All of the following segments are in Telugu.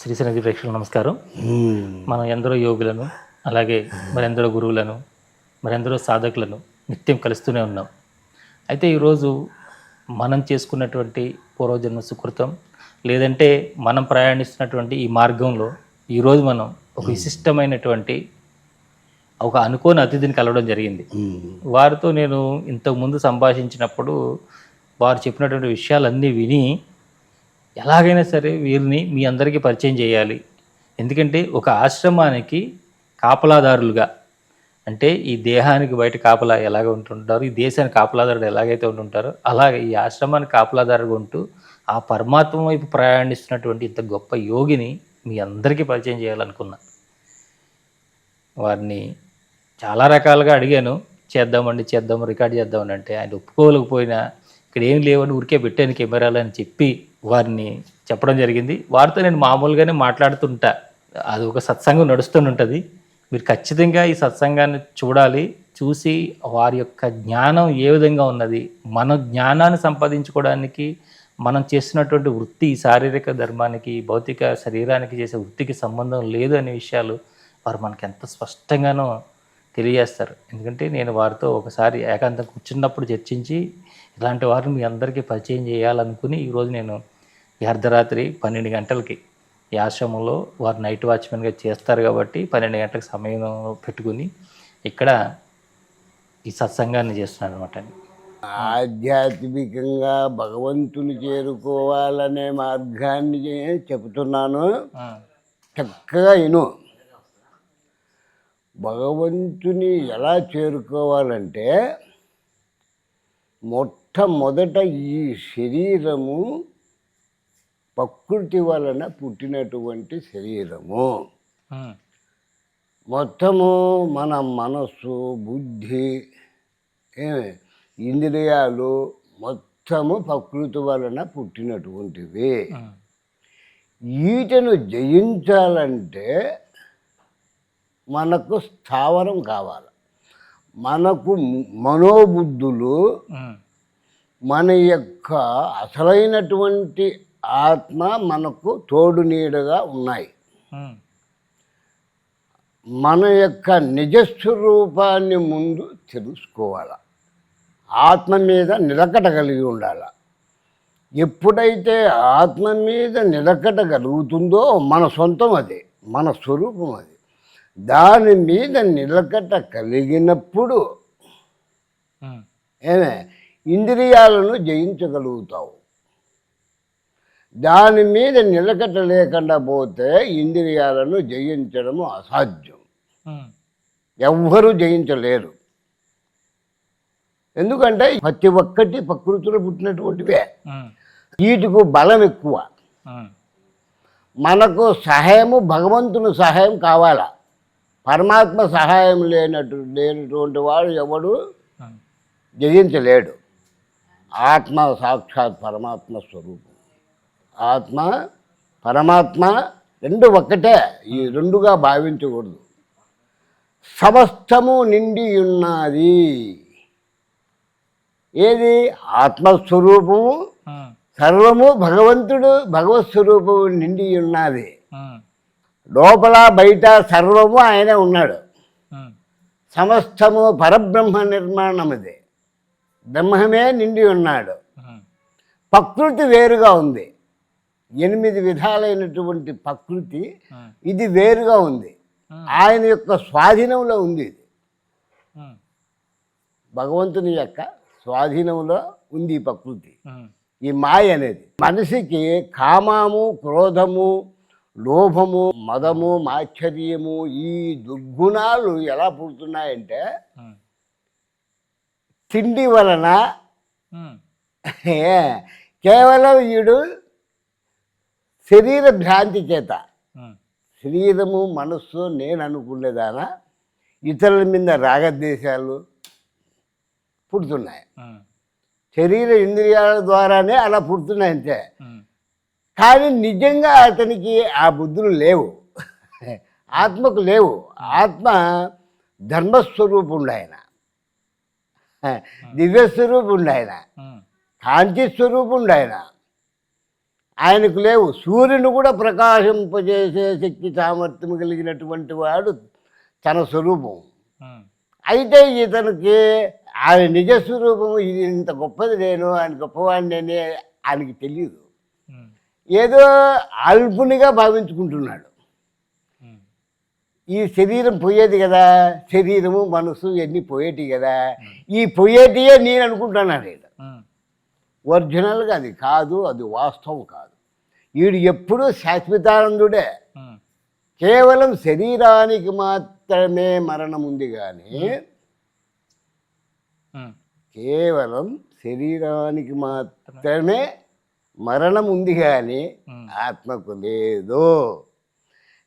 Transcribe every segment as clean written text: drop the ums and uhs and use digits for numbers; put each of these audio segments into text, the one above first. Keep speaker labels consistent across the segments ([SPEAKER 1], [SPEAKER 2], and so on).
[SPEAKER 1] శ్రీశైలం ప్రేక్షకులకు నమస్కారం. మనం ఎందరో యోగులను, అలాగే మరెందరో గురువులను, మరెందరో సాధకులను నిత్యం కలుస్తూనే ఉన్నాం. అయితే ఈరోజు మనం చేసుకున్నటువంటి పూర్వజన్మ సుకృతం, లేదంటే మనం ప్రయాణిస్తున్నటువంటి ఈ మార్గంలో ఈరోజు మనం ఒక విశిష్టమైనటువంటి ఒక అనుకోని అతిథిని కలవడం జరిగింది. వారితో నేను ఇంతకుముందు సంభాషించినప్పుడు వారు చెప్పినటువంటి విషయాలన్నీ విని ఎలాగైనా సరే వీరిని మీ అందరికీ పరిచయం చేయాలి. ఎందుకంటే ఒక ఆశ్రమానికి కాపలాదారులుగా, అంటే ఈ దేహానికి బయట కాపలా ఎలాగ ఉంటుంటారు, ఈ దేశానికి కాపలాదారుడు ఎలాగైతే ఉంటుంటారో అలాగే ఈ ఆశ్రమానికి కాపలాదారుగా ఉంటూ ఆ పరమాత్మ వైపు ప్రయాణిస్తున్నటువంటి ఇంత గొప్ప యోగిని మీ అందరికీ పరిచయం చేయాలనుకున్నా. వారిని చాలా రకాలుగా అడిగాను, చేద్దాం రికార్డ్ చేద్దామని. అంటే ఆయన ఒప్పుకోలేకపోయినా ఇక్కడ ఏం లేవని ఊరికే పెట్టాను కెమెరాలు అని చెప్పి వారిని చెప్పడం జరిగింది. వారితో నేను మామూలుగానే మాట్లాడుతుంటా, అది ఒక సత్సంగం నడుస్తుంటుంది. మీరు ఖచ్చితంగా ఈ సత్సంగాన్ని చూడాలి, చూసి వారి యొక్క జ్ఞానం ఏ విధంగా ఉన్నది, మన జ్ఞానాన్ని సంపాదించుకోవడానికి మనం చేస్తున్నటువంటి వృత్తి శారీరక ధర్మానికి, భౌతిక శరీరానికి చేసే వృత్తికి సంబంధం లేదు అనే విషయాలు వారు మనకి ఎంత స్పష్టంగానో తెలియజేస్తారు. ఎందుకంటే నేను వారితో ఒకసారి ఏకాంతం కూర్చున్నప్పుడు చర్చించి ఇలాంటి వారిని మీ అందరికీ పరిచయం చేయాలనుకుని ఈరోజు నేను ఈ అర్ధరాత్రి 12 గంటలకి ఈ ఆశ్రమంలో వారు నైట్ వాచ్మెన్గా చేస్తారు కాబట్టి 12 గంటలకు సమయం పెట్టుకుని ఇక్కడ ఈ సత్సంగాన్ని చేస్తున్నాను అనమాట.
[SPEAKER 2] ఆధ్యాత్మికంగా భగవంతుని చేరుకోవాలనే మార్గాన్ని చెబుతున్నాను, చక్కగా విను. భగవంతుని ఎలా చేరుకోవాలంటే మొట్టమొదట ఈ శరీరము ప్రకృతి వలన పుట్టినటువంటి శరీరము. మొత్తము మన మనస్సు, బుద్ధి, ఇంద్రియాలు మొత్తము ప్రకృతి వలన పుట్టినటువంటివి. వీటిని జయించాలంటే మనకు స్థావరం కావాలి. మనకు మనోబుద్ధులు, మన యొక్క అసలైనటువంటి ఆత్మ మనకు తోడు నీడగా ఉన్నాయి. మన యొక్క నిజస్వరూపాన్ని ముందు తెలుసుకోవాలి. ఆత్మ మీద నిలకడ కలిగి ఉండాలి. ఎప్పుడైతే ఆత్మ మీద నిలకడ కలుగుతుందో మన సొంతం అది, మన స్వరూపం అది. దాని మీద నిలకడ కలిగినప్పుడు ఇంద్రియాలను జయించగలుగుతావు. దాని మీద నిలకడ లేకుండా పోతే ఇంద్రియాలను జయించడము అసాధ్యం. ఎవ్వరూ జయించలేరు. ఎందుకంటే ప్రతి ఒక్కటి ప్రకృతిలో పుట్టినటువంటివే. వీటికి బలం ఎక్కువ. మనకు సహాయము భగవంతుని సహాయం కావాలా. పరమాత్మ సహాయం లేనటువంటి వాడు ఎవడు జయించలేడు. ఆత్మ సాక్షాత్ పరమాత్మ స్వరూపం. ఆత్మ పరమాత్మ రెండు ఒక్కటే. ఈ రెండుగా భావించకూడదు. సమస్తము నిండి ఉన్నది. ఏది? ఆత్మస్వరూపము సర్వము భగవంతుడు భగవత్ స్వరూపము నిండి ఉన్నది. లోపల బయట సర్వము ఆయనే ఉన్నాడు. సమస్తము పరబ్రహ్మ నిర్మాణమదే. బ్రహ్మమే నిండి ఉన్నాడు. ప్రకృతి వేరుగా ఉంది. 8 విధాలైనటువంటి ప్రకృతి ఇది వేరుగా ఉంది. ఆయన యొక్క స్వాధీనంలో ఉంది. ఇది భగవంతుని యొక్క స్వాధీనంలో ఉంది ఈ ప్రకృతి. ఈ మాయ అనేది మనిషికి కామము, క్రోధము, లోభము, మదము, మాశ్చర్యము, ఈ దుర్గుణాలు ఎలా పుడుతున్నాయంటే తిండి వలన. కేవలం వీడు శరీర భ్రాంతి చేత శరీరము, మనస్సు నేను అనుకునేదానా ఇతరుల మీద రాగద్వేషాలు పుడుతున్నాయి. శరీర ఇంద్రియాల ద్వారానే అలా పుడుతున్నాయి అంతే. కానీ నిజంగా అతనికి ఆ బుద్ధులు లేవు, ఆత్మకు లేవు. ఆత్మ ధర్మస్వరూపుండు, ఆయన దివ్యస్వరూపుండు, ఆయన కాంతి స్వరూపుండు. ఆయన ఆయనకు లేవు. సూర్యుని కూడా ప్రకాశింపజేసే శక్తి సామర్థ్యం కలిగినటువంటి వాడు తన స్వరూపం. అయితే ఇతనికి ఆయన నిజ స్వరూపం ఇది ఇంత గొప్పది నేను, ఆయన గొప్పవాడిని అని ఆయనకి తెలియదు. ఏదో అల్పునిగా భావించుకుంటున్నాడు. ఈ శరీరం పోయేది కదా, శరీరము మనసు ఇవన్నీ పోయేటి కదా, ఈ పోయేటియే నేను అనుకుంటున్నాడు. ఒరిజినల్గా అది కాదు, అది వాస్తవం కాదు. వీడు ఎప్పుడూ శాశ్వతానందుడే. కేవలం శరీరానికి మాత్రమే మరణం ఉంది కానీ, కేవలం శరీరానికి మాత్రమే మరణం ఉంది కానీ ఆత్మకు లేదు.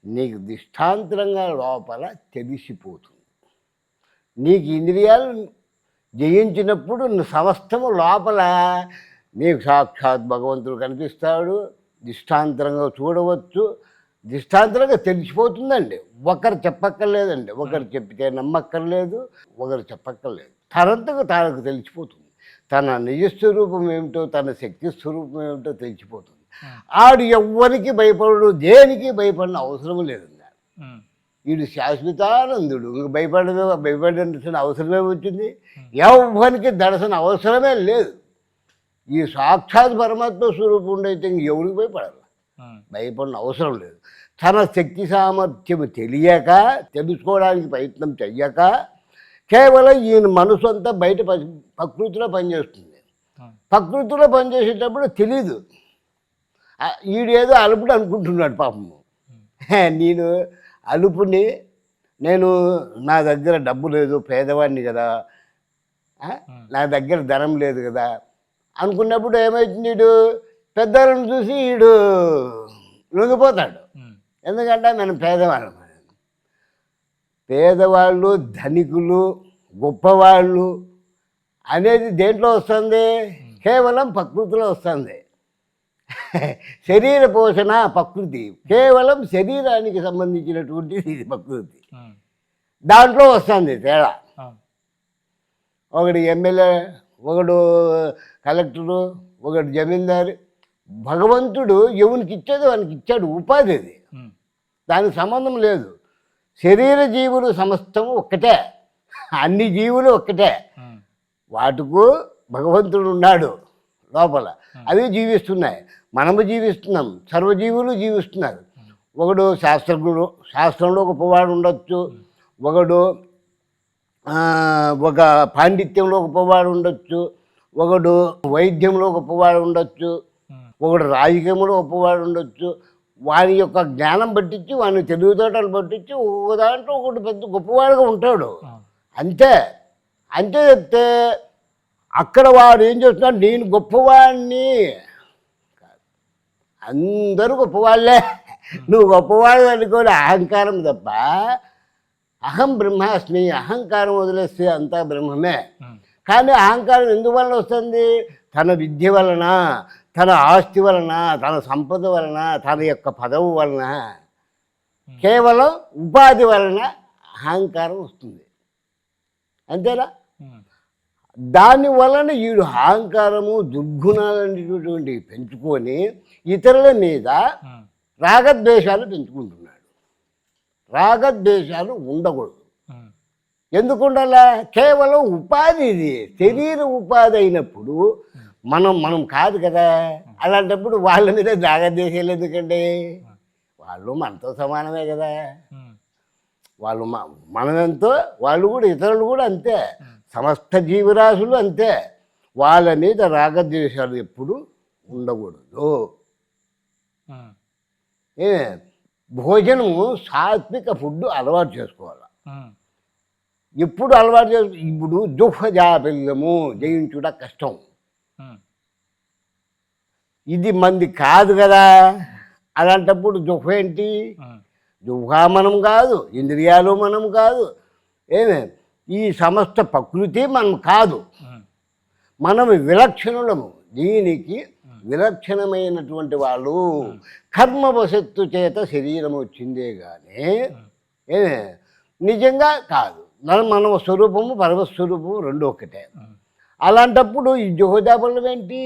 [SPEAKER 2] నీకు దిష్టాంతరంగా లోపల తెలిసిపోతుంది. నీకు ఇంద్రియాలు జయించినప్పుడు సమస్తము లోపల నీకు సాక్షాత్ భగవంతుడు కనిపిస్తాడు. దిష్టాంతరంగా చూడవచ్చు, దిష్టాంతరంగా తెలిసిపోతుందండి. ఒకరు చెప్పక్కర్లేదండి, ఒకరు చెప్పితే నమ్మక్కర్లేదు, ఒకరు చెప్పక్కర్లేదు. తనంతకు తనకు తెలిసిపోతుంది. తన నిజస్వరూపం ఏమిటో, తన శక్తి స్వరూపం ఏమిటో తెలిసిపోతుంది. ఆడు ఎవ్వరికి భయపడడు, దేనికి భయపడిన అవసరం లేదండి. వీడు శాశ్వతానందుడు. ఇంక భయపడాల్సిన అవసరమే వచ్చింది. ఎవ్వరికి దర్శన అవసరమే లేదు. ఈ సాక్షాత్ పరమాత్మ స్వరూపం ఉండైతే ఇంక ఎవరికి భయపడాలి, భయపడిన అవసరం లేదు. తన శక్తి సామర్థ్యం తెలియక, తెలుసుకోవడానికి ప్రయత్నం చెయ్యక, కేవలం ఈయన మనసు అంతా బయట ప్రకృతిలో పనిచేస్తుంది. ప్రకృతిలో పనిచేసేటప్పుడు తెలీదు. ఈడేదో అలుపుడు అనుకుంటున్నాడు పాపము. నేను అలుపుని, నేను నా దగ్గర డబ్బు లేదు, పేదవాడిని కదా, నా దగ్గర ధనం లేదు కదా అనుకున్నప్పుడు ఏమవుతుంది, వీడు పెద్దవాళ్ళని చూసి వీడు లొంగిపోతాడు. ఎందుకంటే మనం పేదవాళ్ళం. పేదవాళ్ళు, ధనికులు, గొప్పవాళ్ళు అనేది దేంట్లో వస్తుంది? కేవలం ప్రకృతిలో వస్తుంది. శరీర పోషణ ప్రకృతి, కేవలం శరీరానికి సంబంధించినటువంటిది ఇది ప్రకృతి. దాంట్లో వస్తుంది తేడా. ఒకడు ఎమ్మెల్యే, ఒకడు కలెక్టరు, ఒకడు జమీందారు. భగవంతుడు ఎవరికి ఇచ్చేది వానికి ఇచ్చాడు, ఉపాధి అది, దానికి సంబంధం లేదు. శరీర జీవులు సమస్తము ఒక్కటే, అన్ని జీవులు ఒక్కటే. వాటికు భగవంతుడు ఉన్నాడు లోపల, అవి జీవిస్తున్నాయి, మనము జీవిస్తున్నాం, సర్వజీవులు జీవిస్తున్నారు. ఒకడు శాస్త్రజ్ఞుడు, శాస్త్రంలో గొప్పవాడు ఉండొచ్చు, ఒకడు ఒక పాండిత్యంలో గొప్పవాడు ఉండొచ్చు, ఒకడు వైద్యంలో గొప్పవాడు ఉండొచ్చు, ఒకడు రాజకీయంలో గొప్పవాడు ఉండొచ్చు. వాని యొక్క జ్ఞానం పట్టించి, వాని తెలివితేటలు పట్టించి ఒక దాంట్లో ఒకటి పెద్ద గొప్పవాడుగా ఉంటాడు. అంతే అంతే చెప్తే అక్కడ వాడు ఏం చేస్తున్నాడు, నేను గొప్పవాడిని. అందరూ గొప్పవాళ్ళే, నువ్వు గొప్పవాడు అనుకోని అహంకారం తప్ప. అహం బ్రహ్మాస్మి, అహంకారం వదిలేస్తే అంతా బ్రహ్మమే. కానీ అహంకారం ఎందువలన వస్తుంది? తన విద్య వలన, తన ఆస్తి వలన, తన సంపద వలన, తన యొక్క పదవి వలన, కేవలం ఉపాధి వలన అహంకారం వస్తుంది. అంతేనా? దాని వలన వీడు అహంకారము, దుర్గుణాలనేటువంటివి పెంచుకొని ఇతరుల మీద రాగద్వేషాలు పెంచుకుంటున్నాడు. రాగద్వేషాలు ఉండకూడదు. ఎందుకు ఉండాలా? కేవలం ఉపాధి ఇది, శరీర ఉపాధి అయినప్పుడు మనం కాదు కదా. అలాంటప్పుడు వాళ్ళ మీద రాగద్వేషాలు ఎందుకండి? వాళ్ళు మనతో సమానమే కదా. వాళ్ళు మనమెంతో వాళ్ళు కూడా, ఇతరులు కూడా అంతే, సమస్త జీవరాశులు అంతే. వాళ్ళ మీద రాగద్వేషాలు ఎప్పుడు ఉండకూడదు. భోజనము సాత్విక ఫుడ్ అలవాటు చేసుకోవాలి. ఎప్పుడు అలవాటు చేసుకో. ఇప్పుడు దుఃఖజాబల్యము జయించుట కష్టం. ఇది మంది కాదు కదా. అలాంటప్పుడు దుఃఖం ఏంటి? దుఃఖ మనం కాదు, ఇంద్రియాలు మనం కాదు, ఈ సమస్త ప్రకృతి మనం కాదు. మనం విలక్షణులము. దీనికి విలక్షణమైనటువంటి వాళ్ళు. కర్మవశత్తు చేత శరీరం వచ్చిందే కానీ నిజంగా కాదు. మన స్వరూపము, పరమస్వరూపము రెండు ఒకటే. అలాంటప్పుడు ఈ జోహదాబలం ఏంటి?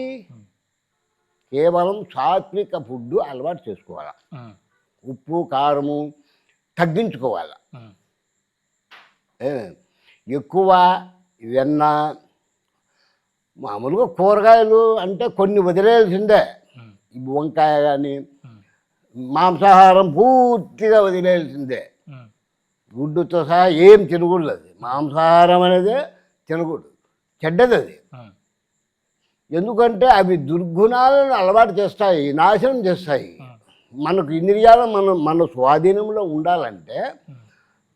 [SPEAKER 2] కేవలం సాత్విక ఫుడ్ అలవాటు చేసుకోవాలి. ఉప్పు కారము తగ్గించుకోవాలి. ఎక్కువ వెన్న మామూలుగా కూరగాయలు అంటే కొన్ని వదిలేయాల్సిందే. వంకాయ కానీ మాంసాహారం పూర్తిగా వదిలేయాల్సిందే. గుడ్డుతో సహా ఏం తినకూడదు. అది మాంసాహారం అనేది తినకూడదు, చెడ్డది అది. ఎందుకంటే అవి దుర్గుణాలను అలవాటు చేస్తాయి, నాశనం చేస్తాయి. మనకు ఇంద్రియాలు మన స్వాధీనంలో ఉండాలంటే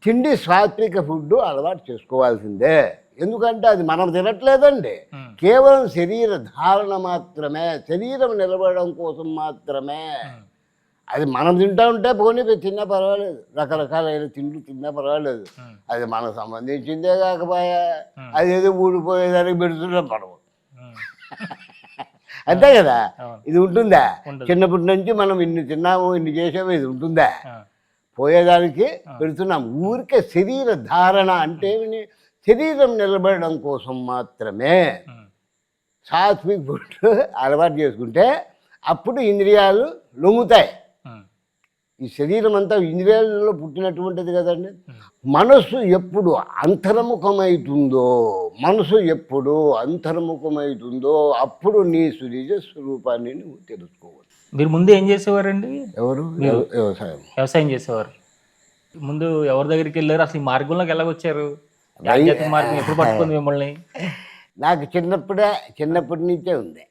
[SPEAKER 2] తిండి సాత్విక ఫుడ్ అలవాటు చేసుకోవాల్సిందే. ఎందుకంటే అది మనం తినట్లేదండి, కేవలం శరీర ధారణ మాత్రమే, శరీరం నిలబడడం కోసం మాత్రమే. అది మనం తింటా ఉంటే పోనీ తిన్నా పర్వాలేదు, రకరకాలైన తిండి తిన్నా పర్వాలేదు. అది మనకు సంబంధించిందే కాకపోయా అదేదో ఊడిపోయేదానికి పెడుతున్నా పడవు. అంతే కదా. ఇది ఉంటుందా? చిన్నప్పటి నుంచి మనం ఇన్ని తిన్నాము, ఇన్ని చేసాము, ఇది ఉంటుందా? పోయేదానికి పెడుతున్నాం. ఊరికే శరీర ధారణ అంటే శరీరం నిలబడడం కోసం మాత్రమే సాత్విక ఫుడ్ అలవాటు చేసుకుంటే అప్పుడు ఇంద్రియాలు లొంగుతాయి. ఈ శరీరం అంతా ఇంద్రియాలలో పుట్టినటువంటిది కదండి. మనసు ఎప్పుడు అంతర్ముఖమైతుందో అప్పుడు నీ నిజ స్వరూపాన్ని నువ్వు తెలుసుకోవచ్చు.
[SPEAKER 1] మీరు ముందు ఏం చేసేవారండి?
[SPEAKER 2] ఎవరు?
[SPEAKER 1] వ్యవసాయం చేసేవారు. ముందు ఎవరి దగ్గరికి వెళ్ళారు? అసలు ఈ మార్గంలోకి ఎలాగొచ్చారు? మార్గం ఎప్పుడు పట్టుకుంది మిమ్మల్ని?
[SPEAKER 2] నాకు చిన్నప్పటి నుంచే ఉంది.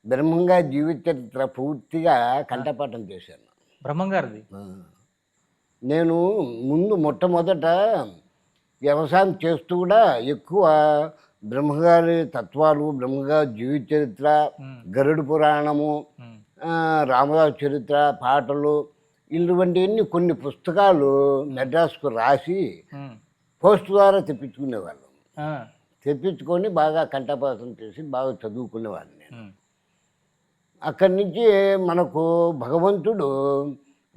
[SPEAKER 2] బ్రహ్మంగారి జీవిత చరిత్ర పూర్తిగా కంఠపాఠం చేశాను.
[SPEAKER 1] బ్రహ్మంగారిది?
[SPEAKER 2] నేను మొట్టమొదట వ్యవసాయం చేస్తూ కూడా ఎక్కువ బ్రహ్మగారి తత్వాలు, బ్రహ్మగారి జీవిత చరిత్ర, గరుడు పురాణము, రామదాసు చరిత్ర, పాటలు, ఇటువంటివన్నీ కొన్ని పుస్తకాలు మెడ్రాస్కు రాసి పోస్ట్ ద్వారా తెప్పించుకునేవాళ్ళం. తెప్పించుకొని బాగా కంఠపాఠం చేసి బాగా చదువుకునేవాడిని నేను. అక్కడి నుంచి మనకు భగవంతుడు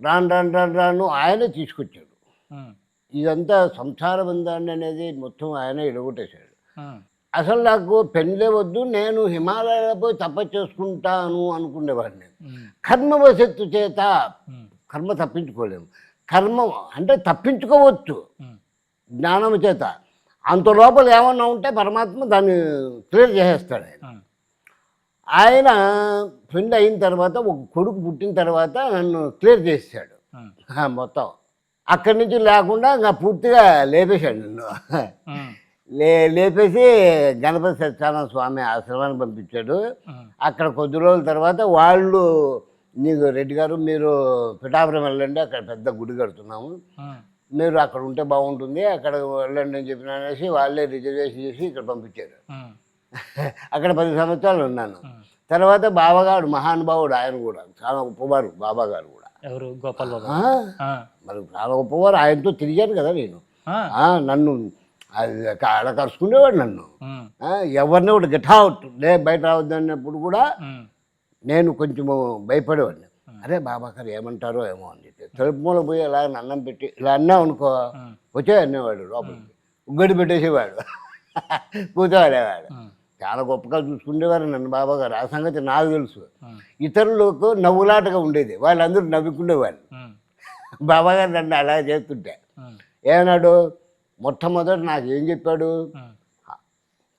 [SPEAKER 2] రాను ఆయనే తీసుకొచ్చాడు. ఇదంతా సంసార బంధాన్ని అనేది మొత్తం ఆయన ఎడగొట్టేశాడు. అసలు నాకు పెళ్ళే వద్దు, నేను హిమాలయాలో పోయి తపస్సు చేసుకుంటాను అనుకునేవాడిని. కర్మవశత్తు చేత కర్మ తప్పించుకోలేము. కర్మ అంటే తప్పించుకోవచ్చు జ్ఞానం చేత. అంత లోపల ఏమన్నా ఉంటే పరమాత్మ దాన్ని క్లియర్ చేసేస్తాడు. ఆయన ఫ్రెండ్ అయిన తర్వాత ఒక కొడుకు పుట్టిన తర్వాత నన్ను క్లియర్ చేసాడు మొత్తం. అక్కడి నుంచి లేకుండా ఇంకా పూర్తిగా లేపేశాడు నన్ను. లేపేసి గణపతి సత్యానంద స్వామి ఆశ్రమానికి పంపించాడు. అక్కడ కొద్ది రోజుల తర్వాత వాళ్ళు, నీకు రెడ్డి గారు మీరు పిఠాపురం వెళ్ళండి, అక్కడ పెద్ద గుడి కడుతున్నాము, మీరు అక్కడ ఉంటే బాగుంటుంది, అక్కడ వెళ్ళండి అని చెప్పిన అనేసి వాళ్ళే రిజర్వేషన్ చేసి ఇక్కడ పంపించారు. అక్కడ 10 సంవత్సరాలు ఉన్నాను. తర్వాత బాబాగారు మహానుభావుడు, ఆయన కూడా చాలా గొప్పవారు. బాబాగారు కూడా
[SPEAKER 1] ఎవరు? గోపాల్ బాబా.
[SPEAKER 2] మరి చాలా గొప్పవారు. ఆయనతో తిరిగాను కదా నేను. నన్ను అలా కలుసుకునేవాడు నన్ను. ఎవరిని ఒకటి గెట్ అవుట్ బయట రావద్దు అన్నప్పుడు కూడా నేను కొంచెము భయపడేవాడిని. అరే బాబాగారు ఏమంటారో ఏమో అని చెప్పి తలుపు మూల పోయి ఇలా అన్నం పెట్టి ఇలా అన్నాం అనుకో, వచ్చే అనేవాడు లోపలికి, ఉగ్గడి పెట్టేసేవాడు, కూర్చోవాడేవాడు. చాలా గొప్పగా చూసుకునేవారు నన్ను బాబాగారు. ఆ సంగతి నాకు తెలుసు. ఇతరులకు నవ్వులాటగా ఉండేది, వాళ్ళందరూ నవ్వుకునేవాళ్ళు. బాబాగారు నన్ను అలా చేస్తుంటే ఏమన్నాడు, మొట్టమొదటి నాకు ఏం చెప్పాడు,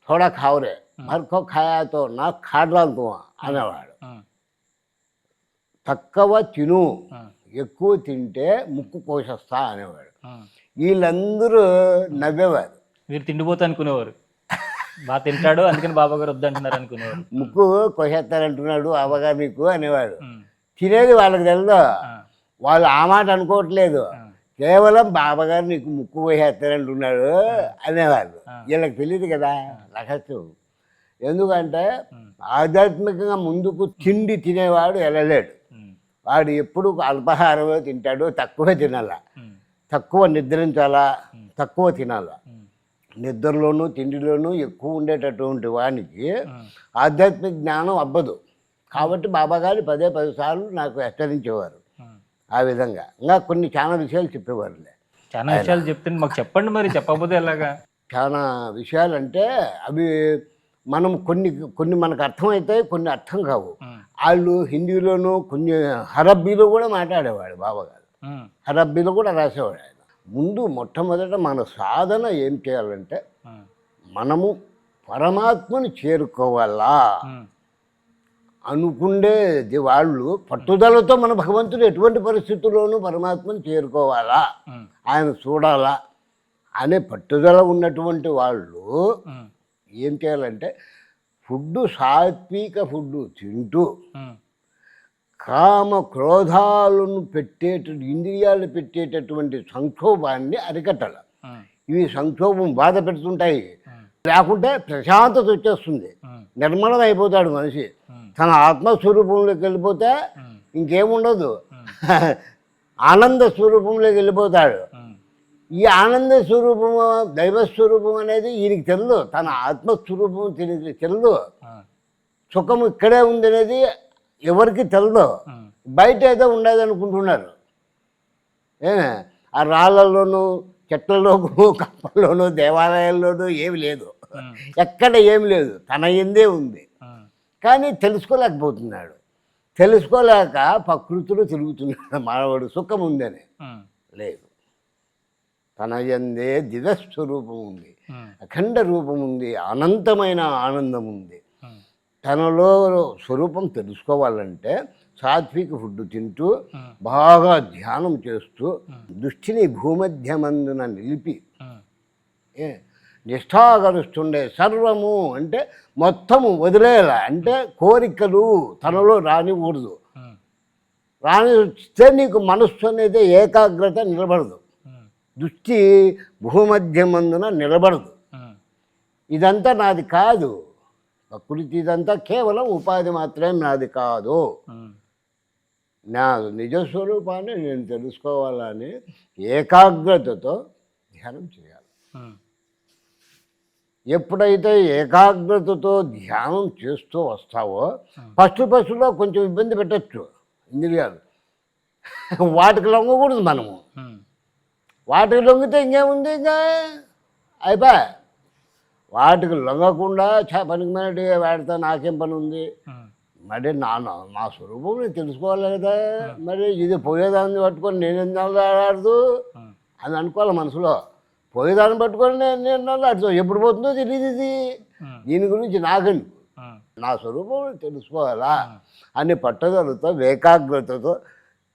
[SPEAKER 2] థోడా ఖావరే మరొక ఖాయాతో నాకు ఖాడ్రాలతో అనేవాడు. తక్కువ తిను, ఎక్కువ తింటే ముక్కు కోసేస్తా అనేవాడు. వీళ్ళందరూ నవ్వేవారు.
[SPEAKER 1] మీరు తిండిపోతా అనుకునేవారు, బాగా తింటాడు అందుకని బాబాగారు వద్దంటున్నారు అనుకునేవారు.
[SPEAKER 2] ముక్కు కోసేస్తారంటున్నాడు బాబాగారు మీకు అనేవాడు. తినేది వాళ్ళకి తెలుసు, వాళ్ళు ఆ మాట అనుకోవట్లేదు, కేవలం బాబాగారు నీకు ముక్కు కోసేస్తారంటున్నాడు అనేవాళ్ళు. వీళ్ళకి తెలియదు కదా రహస్యం. ఎందుకంటే ఆధ్యాత్మికంగా ముందుకు తిండి తినేవాడు వెళ్ళలేడు. వాడు ఎప్పుడు అల్పాహారమే తింటాడు, తక్కువ తినాల, తక్కువ నిద్రించాలా, తక్కువ తినాలా. నిద్రలోనూ తిండిలోనూ ఎక్కువ ఉండేటటువంటి వానికి ఆధ్యాత్మిక జ్ఞానం అవ్వదు. కాబట్టి బాబాగారు 10 సార్లు నాకు హెచ్చరించేవారు. ఆ విధంగా ఇంకా కొన్ని చాలా విషయాలు చెప్పేవారులే.
[SPEAKER 1] చాలా విషయాలు చెప్తే మాకు చెప్పండి, మరి చెప్పకపోతే ఎలాగా?
[SPEAKER 2] చాలా విషయాలు అంటే అవి మనం కొన్ని కొన్ని మనకు అర్థమవుతాయి, కొన్ని అర్థం కావు. వాళ్ళు హిందీలోనూ కొన్ని అరబ్బీలో కూడా మాట్లాడేవాడు బాబాగారు. అరబ్బీలో కూడా రాసేవాడు ఆయన. ముందు మొట్టమొదట మన సాధన ఏం చేయాలంటే మనము పరమాత్మని చేరుకోవాలా అనుకుండేది వాళ్ళు పట్టుదలతో మన భగవంతుడు ఎటువంటి పరిస్థితుల్లోనూ పరమాత్మని చేరుకోవాలా, ఆయన చూడాలా అనే పట్టుదల ఉన్నటువంటి వాళ్ళు ఏం చేయాలంటే ఫుడ్ సాత్విక ఫుడ్ తింటూ కామ క్రోధాలను ఇంద్రియాలు పెట్టేటటువంటి సంక్షోభాన్ని అరికట్టాలి. ఇవి సంక్షోభం బాధ పెడుతుంటాయి, లేకుంటే ప్రశాంతత వచ్చేస్తుంది, నిర్మలం అయిపోతాడు మనిషి. తన ఆత్మస్వరూపంలోకి వెళ్ళిపోతే ఇంకేముండదు, ఆనంద స్వరూపంలోకి వెళ్ళిపోతాడు. ఈ ఆనంద స్వరూపము దైవస్వరూపం అనేది ఈయనకి తెలియదు, తన ఆత్మస్వరూపం తెలియదు. సుఖం ఇక్కడే ఉంది అనేది ఎవరికి తెలియదు, బయట ఏదో ఉండదు అనుకుంటున్నారు. ఆ రాళ్ళల్లోనూ చెట్లలోనూ కప్పల్లోనూ దేవాలయాల్లోనూ ఏమి లేదు, ఎక్కడ ఏమి లేదు, తన ఎందే ఉంది. కానీ తెలుసుకోలేకపోతున్నాడు, తెలుసుకోలేక ప్రకృతిలో తిరుగుతున్నాడు మానవుడు. సుఖం ఉందని లేదు, తన యందే దివ్యస్వరూపం ఉంది, అఖండ రూపం ఉంది, అనంతమైన ఆనందం ఉంది. తనలో స్వరూపం తెలుసుకోవాలంటే సాత్విక ఫుడ్ తింటూ బాగా ధ్యానం చేస్తూ దృష్టిని భూమధ్యమందున నిలిపి నిష్ఠాగరుస్తుండే సర్వము అంటే మొత్తము వదిలేయాల. అంటే కోరికలు తనలో రానికూడదు, రానిస్తే నీకు మనస్సు అనేది ఏకాగ్రత నిలబడదు, దృష్టి భూమధ్యమందున నిలబడదు. ఇదంతా నాది కాదు, ప్రకృతి ఇదంతా కేవలం ఉపాధి మాత్రమే, నాది కాదు. నా నిజస్వరూపాన్ని నేను తెలుసుకోవాలని ఏకాగ్రతతో ధ్యానం చేయాలి. ఎప్పుడైతే ఏకాగ్రతతో ధ్యానం చేస్తూ వస్తావో ఫస్ట్లో కొంచెం ఇబ్బంది పెట్టచ్చు ఇంద్రియాలు, వాటికి లొంగకూడదు మనము. వాటికి లొంగితే ఇంకేముంది, ఇంకా అయిపోయా. వాటికి లొంగకుండా పనికి మనటి వాడితే నాకేం పని ఉంది, మరి నా స్వరూపం నేను తెలుసుకోవాలి కదా, మరి ఇది పోయేదాన్ని పట్టుకొని నేనేం ఆడదు అని అనుకోవాలి మనసులో. పోయేదాన్ని పట్టుకొని నేను ఆడుతాను, ఎప్పుడు పోతుందో తెలియదు. ఇది దీని గురించి నాకెందుకు, నా స్వరూపం తెలుసుకోవాలా అని పట్టుదలతో ఏకాగ్రతతో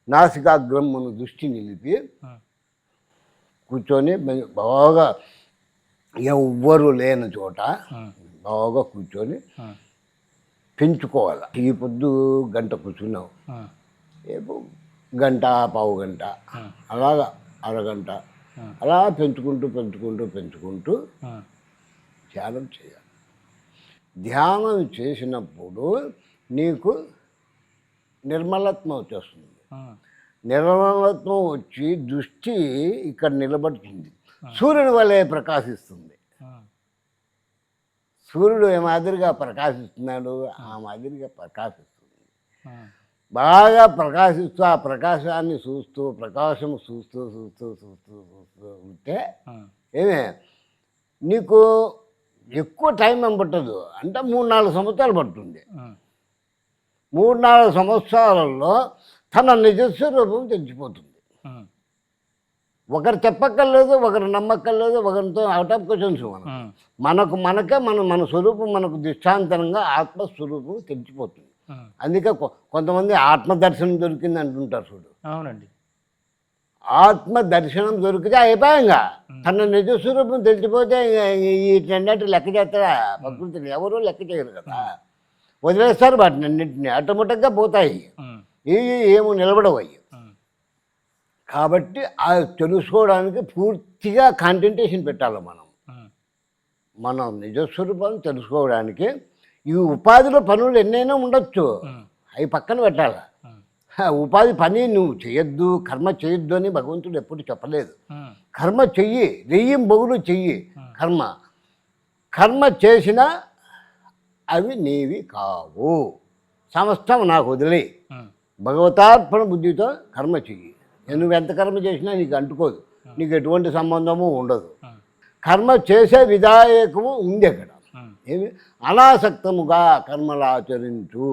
[SPEAKER 2] నాసికాగ్రమును దృష్టి నిలిపి కూర్చొని బాగా ఎవ్వరు లేని చోట బాగా కూర్చొని పెంచుకోవాలి. ఈ పొద్దు గంట కూర్చున్నావు, రేపు గంట పావు గంట అలాగా అరగంట అలా పెంచుకుంటూ పెంచుకుంటూ పెంచుకుంటూ ధ్యానం చేయాలి. ధ్యానం చేసినప్పుడు నీకు నిర్మలత్వం వచ్చేస్తుంది. నిర్మలత్వం వచ్చి దృష్టి ఇక్కడ నిలబడుతుంది, సూర్యుని వలె ప్రకాశిస్తుంది. సూర్యుడు ఏ మాదిరిగా ప్రకాశిస్తున్నాడు ఆ మాదిరిగా ప్రకాశిస్తుంది. బాగా ప్రకాశిస్తూ ఆ ప్రకాశాన్ని చూస్తూ ప్రకాశం చూస్తూ చూస్తూ చూస్తూ చూస్తూ ఉంటే ఏమే నీకు ఎక్కువ టైం ఏం పట్టదు, అంటే 3-4 సంవత్సరాలు పడుతుంది. 3-4 సంవత్సరాలలో తన నిజస్వరూపం తెలిసిపోతుంది. ఒకరు చెప్పక్కర్లేదు, ఒకరు నమ్మక్కర్లేదు, ఒకరితో అవుట్ ఆఫ్ క్వశ్చన్స్. మనకే మన స్వరూపం మనకు దృష్టాంతరంగా ఆత్మస్వరూపం తెలిసిపోతుంది. అందుకే కొంతమంది ఆత్మదర్శనం దొరికింది అంటుంటారు చూడు.
[SPEAKER 1] అవునండి,
[SPEAKER 2] ఆత్మ దర్శనం దొరికితే అయిపోయాంగా, తన నిజస్వరూపం తెలిసిపోతే ఈ రెండంటి లెక్క చేస్తారా ప్రకృతిని? ఎవరూ లెక్క చేయరు కదా, వదిలేస్తారు వాటిని అన్నింటినీ, ఆటోమేటిక్గా పోతాయి, ఏమో నిలబడవయ్యి. కాబట్టి అది తెలుసుకోవడానికి పూర్తిగా కాన్సంట్రేషన్ పెట్టాలి. మనం నిజస్వరూపాన్ని తెలుసుకోవడానికి ఈ ఉపాధిలో పనులు ఎన్నైనా ఉండొచ్చు, అవి పక్కన పెట్టాలి. ఉపాధి పని నువ్వు చేయొద్దు, కర్మ చేయొద్దు అని భగవంతుడు ఎప్పుడు చెప్పలేదు. కర్మ చెయ్యి, బొగులు చెయ్యి. కర్మ చేసినా అవి నీవి కావు, సమస్తం నాకు వదిలే భగవతార్పణ బుద్ధితో కర్మ చెయ్యి. నువ్వు ఎంత కర్మ చేసినా నీకు అంటుకోదు, నీకు ఎటువంటి సంబంధము ఉండదు. కర్మ చేసే విధాయకము ఉంది అక్కడ. ఏమి అనాసక్తముగా కర్మలు ఆచరించు.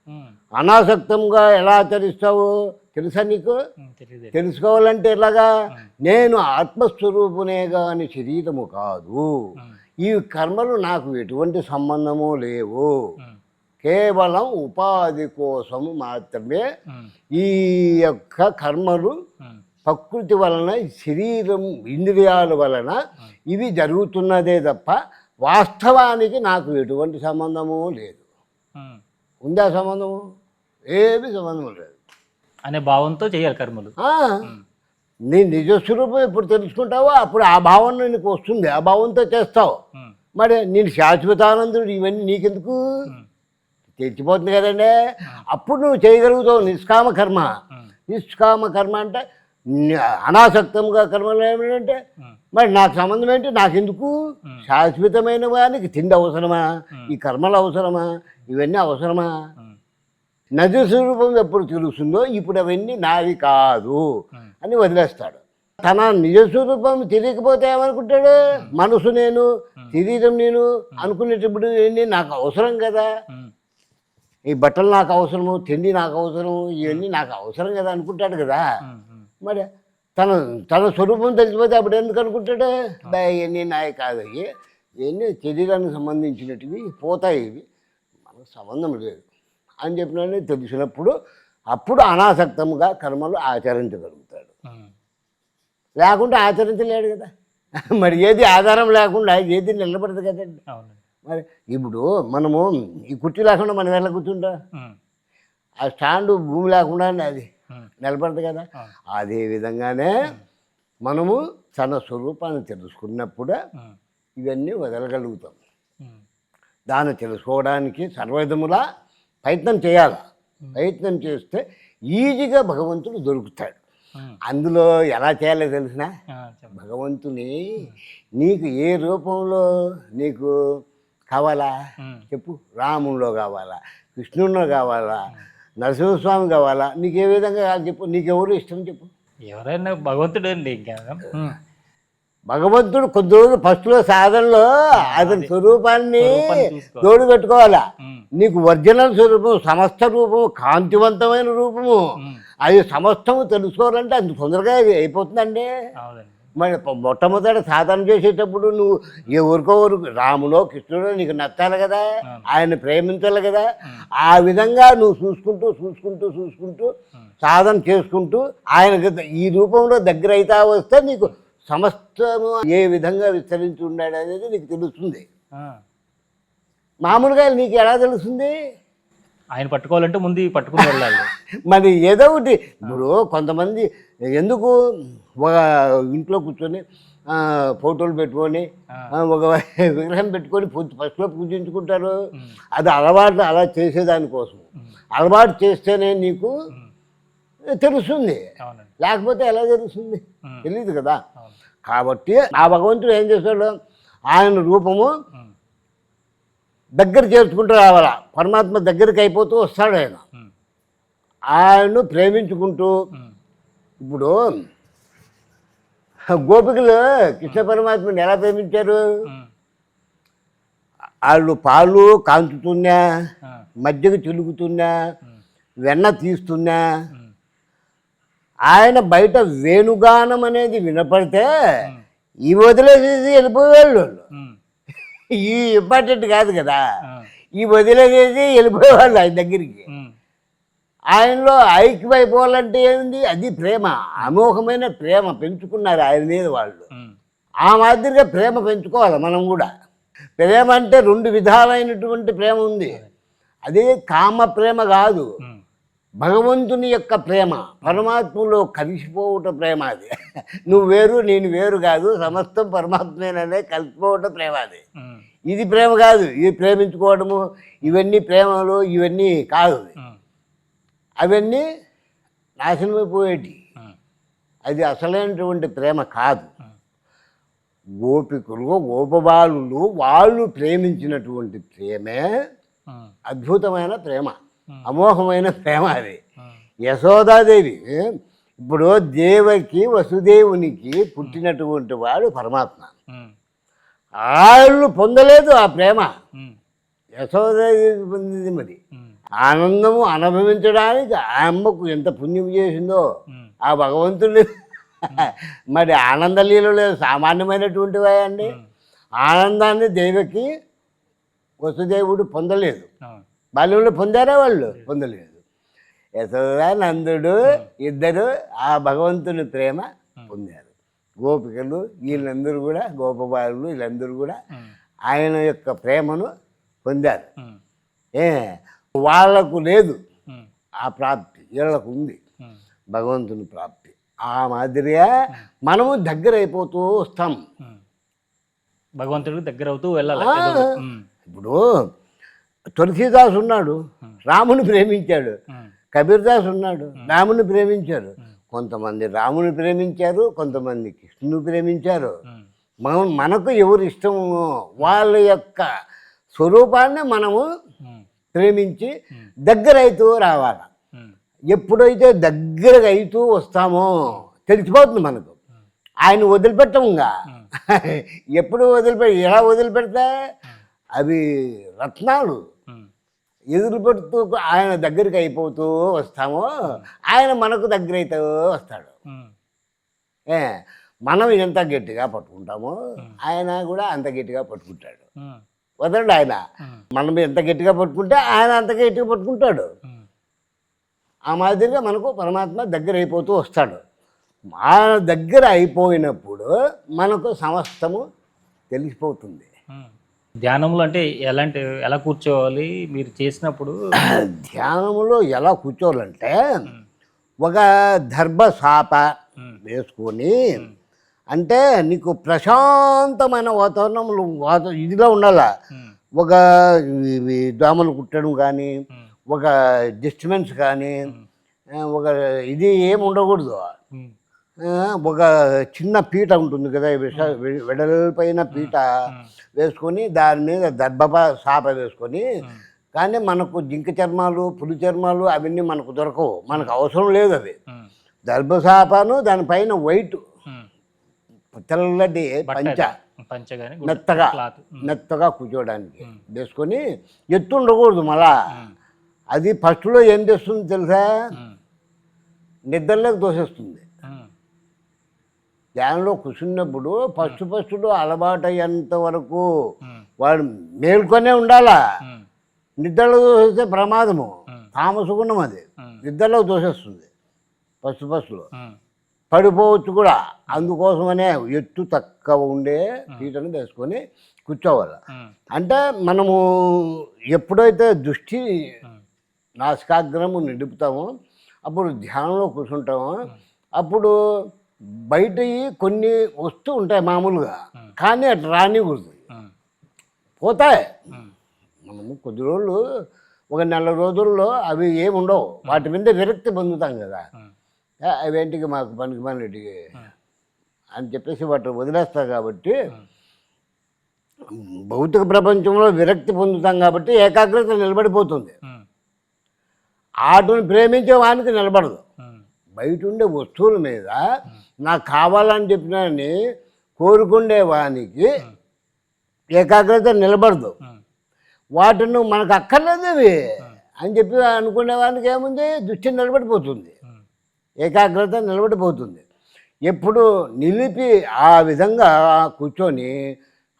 [SPEAKER 1] ఉమ్,
[SPEAKER 2] అనాసక్తంగా ఎలా ఆచరిస్తావు తెలుసా నీకు?
[SPEAKER 1] తెలియదు.
[SPEAKER 2] తెలుసుకోవాలంటే ఎలాగా? నేను ఆత్మస్వరూపునే కానీ శరీరము కాదు, ఈ కర్మలు నాకు ఎటువంటి సంబంధము లేవు, కేవలం ఉపాధి కోసము మాత్రమే ఈ యొక్క కర్మలు ప్రకృతి వలన, శరీరం ఇంద్రియాల వలన ఇవి జరుగుతున్నదే తప్ప వాస్తవానికి నాకు ఎటువంటి సంబంధము లేదు. ఉందా సంబంధము? ఏమి సంబంధం లేదు
[SPEAKER 1] అనే భావంతో చేయాలి కర్మలు.
[SPEAKER 2] నీ నిజస్వరూపం ఎప్పుడు తెలుసుకుంటావో అప్పుడు ఆ భావన నీకు వస్తుంది, ఆ భావంతో చేస్తావు. మరి నేను శాశ్వతానందుడు, ఇవన్నీ నీకెందుకు? తెచ్చిపోతుంది కదండి. అప్పుడు నువ్వు చేయగలుగుతావు నిష్కామ కర్మ. నిష్కామ కర్మ అంటే అనాసక్తంగా కర్మలు ఏమిటంటే మరి నాకు సంబంధం ఏంటి, నాకెందుకు? శాశ్వతమైన వానికి తిండి అవసరమా? ఈ కర్మలు అవసరమా? ఇవన్నీ అవసరమా? నది స్వరూపం ఎప్పుడు తెలుస్తుందో ఇప్పుడు అవన్నీ నావి కాదు అని వదిలేస్తాడు. తన నిజస్వరూపం తెలియకపోతే ఏమనుకుంటాడు? మనసు నేను, శరీరం నేను అనుకునేటప్పుడు ఇవన్నీ నాకు అవసరం కదా, ఈ బట్టలు నాకు అవసరము, తిండి నాకు అవసరం, ఇవన్నీ నాకు అవసరం కదా అనుకుంటాడు కదా. మరి తన స్వరూపం తెలిసిపోతే అప్పుడు ఎందుకు అనుకుంటాడు? ఇవన్నీ నాయి కాదు, ఇవన్నీ శరీరానికి సంబంధించినటివి, పోతాయి, ఇవి మనకు సంబంధం లేదు అని చెప్పిన తెలిసినప్పుడు అప్పుడు అనాసక్తంగా కర్మలు ఆచరించగలుగుతాడు. లేకుంటే ఆచరించలేడు కదా. మరి ఏది ఆధారం లేకుండా ఏది నిలబడదు కదండి. మరి ఇప్పుడు మనము ఈ కుర్చీ లేకుండా మనం ఎలా కూర్చుంటా? ఆ స్టాండు భూమి లేకుండా అది నిలబడదు కదా. అదే విధంగానే మనము తన స్వరూపాన్ని తెలుసుకున్నప్పుడు ఇవన్నీ వదలగలుగుతాం. దాన్ని తెలుసుకోవడానికి సర్వవిధములా ప్రయత్నం చేయాలి. ప్రయత్నం చేస్తే ఈజీగా భగవంతుడు దొరుకుతాడు. అందులో ఎలా చేయాలో తెలిసిన భగవంతుని నీకు ఏ రూపంలో నీకు కావాలా చెప్పు? రాముల్లో కావాలా, కృష్ణుల్లో కావాలా, నరసింహస్వామి కావాలా, నీకు ఏ విధంగా కావాలి చెప్పు? నీకెవరు ఇష్టం చెప్పు?
[SPEAKER 1] ఎవరైనా భగవంతుడు అండి. ఇంకా
[SPEAKER 2] భగవంతుడు కొద్ది రోజులు ఫస్ట్లో సాధనలో అతని స్వరూపాన్ని తోడు పెట్టుకోవాలా. నీకు ఒరిజినల్ స్వరూపం, సమస్త రూపము, కాంతివంతమైన రూపము, అది సమస్తము తెలుసుకోవాలంటే అంత తొందరగా అయిపోతుందండి. మరి మొట్టమొదటి సాధన చేసేటప్పుడు నువ్వు ఎవరికోవరు రాములో కృష్ణుడో నీకు నచ్చాలి కదా, ఆయన ప్రేమించాలి కదా. ఆ విధంగా నువ్వు చూసుకుంటూ చూసుకుంటూ చూసుకుంటూ సాధన చేసుకుంటూ ఆయన ఈ రూపంలో దగ్గర అయితే వస్తే నీకు సమస్తము ఏ విధంగా విస్తరించి ఉన్నాడు అనేది నీకు తెలుస్తుంది. మామూలుగా నీకు ఎలా తెలుస్తుంది?
[SPEAKER 1] ఆయన పట్టుకోవాలంటే ముందు పట్టుకుని వెళ్ళాలి.
[SPEAKER 2] మరి ఏదో ఒకటి ఇప్పుడు కొంతమంది ఎందుకు ఒక ఇంట్లో కూర్చొని ఫోటోలు పెట్టుకొని ఒక విగ్రహం పెట్టుకొని ఫస్ట్లో పూజించుకుంటారు. అది అలవాటు, అలా చేసేదానికోసం. అలవాటు చేస్తేనే నీకు తెలుస్తుంది, లేకపోతే ఎలా తెలుస్తుంది? తెలియదు కదా. కాబట్టి ఆ భగవంతుడు ఏం చేస్తాడు? ఆయన రూపము దగ్గర చేర్చుకుంటూ రావాలా. పరమాత్మ దగ్గరికి అయిపోతూ వస్తాడు ఆయన. ఆయన్ను ప్రేమించుకుంటూ ఇప్పుడు గోపికలు కృష్ణ పరమాత్మని ఎలా ప్రేమించారు? వాళ్ళు పాలు కాంచుతున్నా, మజ్జిగ చిలుకుతున్నా, వెన్న తీస్తున్నా, ఆయన బయట వేణుగానం అనేది వినపడితే ఈ వదిలేసేసి వెళ్ళిపోయేవాళ్ళు. ఈ ఇంపార్టెంట్ కాదు కదా, ఈ వదిలేసేసి వెళ్ళిపోయేవాళ్ళు ఆయన దగ్గరికి. ఆయనలో ఐక్యమైపోవాలంటే ఏంది? అది ప్రేమ, అమోఘమైన ప్రేమ పెంచుకున్నారు ఆయన మీద వాళ్ళు. ఆ మాదిరిగా ప్రేమ పెంచుకోవాలి మనం కూడా. ప్రేమ అంటే రెండు విధాలైనటువంటి ప్రేమ ఉంది. అది కామ ప్రేమ కాదు, భగవంతుని యొక్క ప్రేమ, పరమాత్మలో కలిసిపోవట ప్రేమ. అది నువ్వు వేరు నేను వేరు కాదు, సమస్తం పరమాత్మేననే కలిసిపోవటం ప్రేమ. అది ఇది ప్రేమ కాదు. ఇది ప్రేమించుకోవడము ఇవన్నీ ప్రేమలు ఇవన్నీ కాదు. అవన్నీ నాశనమైపోయేటి. అది అసలైనటువంటి ప్రేమ కాదు. గోపికులు, గోపబాలులు వాళ్ళు ప్రేమించినటువంటి ప్రేమే అద్భుతమైన ప్రేమ, అమోఘమైన ప్రేమ. అది యశోదాదేవి ఇప్పుడు దేవకి వసుదేవునికి పుట్టినటువంటి వాడు పరమాత్మ. వాళ్ళు పొందలేదు ఆ ప్రేమ,
[SPEAKER 1] ఉమ్,
[SPEAKER 2] యశోద పొందింది. మరి
[SPEAKER 1] ఉమ్,
[SPEAKER 2] ఆనందము అనుభవించడానికి ఆ అమ్మకు ఎంత పుణ్యం చేసిందో
[SPEAKER 1] ఉమ్,
[SPEAKER 2] ఆ భగవంతుడు. మరి ఆనందలీలలో సామాన్యమైనటువంటివా అండి?
[SPEAKER 1] ఉమ్,
[SPEAKER 2] ఆనందాన్ని దేవకి వసుదేవుడు పొందలేదు.
[SPEAKER 1] అవును.
[SPEAKER 2] బాల్యంలో పొందారా? వాళ్ళు పొందలేదు. యశోద నందుడు ఇద్దరు ఆ భగవంతుని ప్రేమ పొందారు. గోపికలు వీళ్ళందరూ కూడా, గోపబాలులు వీళ్ళందరూ కూడా
[SPEAKER 1] ఉమ్,
[SPEAKER 2] ఆయన యొక్క ప్రేమను పొందారు.
[SPEAKER 1] ఉమ్,
[SPEAKER 2] ఏ వాళ్లకు లేదు
[SPEAKER 1] ఉమ్,
[SPEAKER 2] ఆ ప్రాప్తి, వీళ్ళకు ఉంది
[SPEAKER 1] ఉమ్,
[SPEAKER 2] భగవంతుని ప్రాప్తి. ఆ మాదిరిగా మనము దగ్గర అయిపోతూ వస్తాం.
[SPEAKER 1] ఉమ్. భగవంతుడికి దగ్గర అవుతూ వెళ్ళాలి.
[SPEAKER 2] ఆ,
[SPEAKER 1] ఏదో ఒకటి. ఉమ్,
[SPEAKER 2] ఇప్పుడు తులసీదాస్ ఉన్నాడు, రాముని ప్రేమించాడు.
[SPEAKER 1] ఉమ్,
[SPEAKER 2] కబీర్దాస్ ఉన్నాడు, రాముని ప్రేమించారు. కొంతమంది రాముని ప్రేమించారు, కొంతమంది కృష్ణుని ప్రేమించారు.
[SPEAKER 1] ఉమ్,
[SPEAKER 2] మనకు ఎవరు ఇష్టము వాళ్ళ యొక్క స్వరూపాన్ని మనము
[SPEAKER 1] ఉమ్,
[SPEAKER 2] ప్రేమించి దగ్గర అవుతూ రావాలి.
[SPEAKER 1] ఉమ్,
[SPEAKER 2] ఎప్పుడైతే దగ్గరగా అవుతూ వస్తామో తెలిసిపోతుంది మనకు. ఆయన వదిలిపెట్టముగా. ఎప్పుడు ఎలా వదిలిపెడతా? అవి రత్నాలు
[SPEAKER 1] ఉమ్,
[SPEAKER 2] ఎదురుపెడుతూ ఆయన దగ్గరికి అయిపోతూ వస్తామో ఆయన మనకు దగ్గర అవుతూ వస్తాడు.
[SPEAKER 1] ఉమ్,
[SPEAKER 2] మనం ఎంత గట్టిగా పట్టుకుంటామో ఆయన కూడా అంత గట్టిగా పట్టుకుంటాడు.
[SPEAKER 1] ఉమ్,
[SPEAKER 2] వదలడు ఆయన.
[SPEAKER 1] ఉమ్,
[SPEAKER 2] మనం ఎంత గట్టిగా పట్టుకుంటే ఆయన అంత గట్టిగా పట్టుకుంటాడు.
[SPEAKER 1] ఉమ్,
[SPEAKER 2] ఆ మాదిరిగా మనకు పరమాత్మ దగ్గర అయిపోతూ వస్తాడు. ఆయన దగ్గర అయిపోయినప్పుడు మనకు సమస్తము తెలిసిపోతుంది.
[SPEAKER 1] ఉమ్. ధ్యానంలో అంటే ఎలా కూర్చోవాలి మీరు చేసినప్పుడు?
[SPEAKER 2] ధ్యానంలో ఎలా కూర్చోవాలంటే ఒక దర్భ సాప వేసుకొని, అంటే నీకు ప్రశాంతమైన వాతావరణంలో ఇదిలో ఉండాల. ఒక ఇవి దోమలు కుట్టడం కానీ, ఒక డిస్టర్బెన్స్ కానీ, ఒక ఇది ఏమి ఉండకూడదు. ఒక చిన్న పీట ఉంటుంది కదా, వెడల్పైన పీట వేసుకొని దాని మీద దర్భ సాప వేసుకొని, కానీ మనకు జింక చర్మాలు, పులి చర్మాలు అవన్నీ మనకు దొరకవు, మనకు అవసరం లేదు అవి. దర్భసాపను దానిపైన వైట్ తెల్లటి మెత్తగా కూర్చోడానికి వేసుకొని, ఎత్తు ఉండకూడదు. మళ్ళా అది ఫస్ట్లో ఏం చేస్తుంది తెలుసా? నిద్రలోకి దోసేస్తుంది. ధ్యానంలో కూర్చున్నప్పుడు ఫస్ట్లో అలవాటు అయ్యేంత వరకు వాడు మేల్కొనే ఉండాలా. నిద్రలో దోసేస్తే ప్రమాదము, తామసగుణం అది. నిద్రలోకి దోసేస్తుంది ఫస్ట్లో, పడిపోవచ్చు కూడా. అందుకోసమనే ఎత్తు తక్కువ ఉండే పీటను వేసుకొని కూర్చోవాలి. అంటే మనము ఎప్పుడైతే దృష్టి నాసికాగ్రము నిలుపుతామో అప్పుడు ధ్యానంలో కూర్చుంటామో అప్పుడు బయట కొన్ని వస్తూ ఉంటాయి మామూలుగా, కానీ అటు రానికూడదు, పోతాయి. మనము కొద్ది రోజులు, ఒక నెల రోజుల్లో అవి ఏమి ఉండవు, వాటి మీద విరక్తి పొందుతాం కదా. అవేంటికి మాకు పనికి పనిటికి అని చెప్పేసి వాటిని వదిలేస్తాం. కాబట్టి భౌతిక ప్రపంచంలో విరక్తి పొందుతాం కాబట్టి ఏకాగ్రత నిలబడిపోతుంది. వాటిని ప్రేమించే వానికి నిలబడదు. బయట ఉండే వస్తువుల మీద నాకు కావాలని చెప్పినని కోరుకుండే వానికి ఏకాగ్రత నిలబడదు. వాటిని మనకు అక్కర్లేదు అవి అని చెప్పి అనుకునే వానికి ఏముంది, దృష్టి నిలబడిపోతుంది, ఏకాగ్రత నిలబడిపోతుంది. ఎప్పుడు నిలిపి ఆ విధంగా కూర్చొని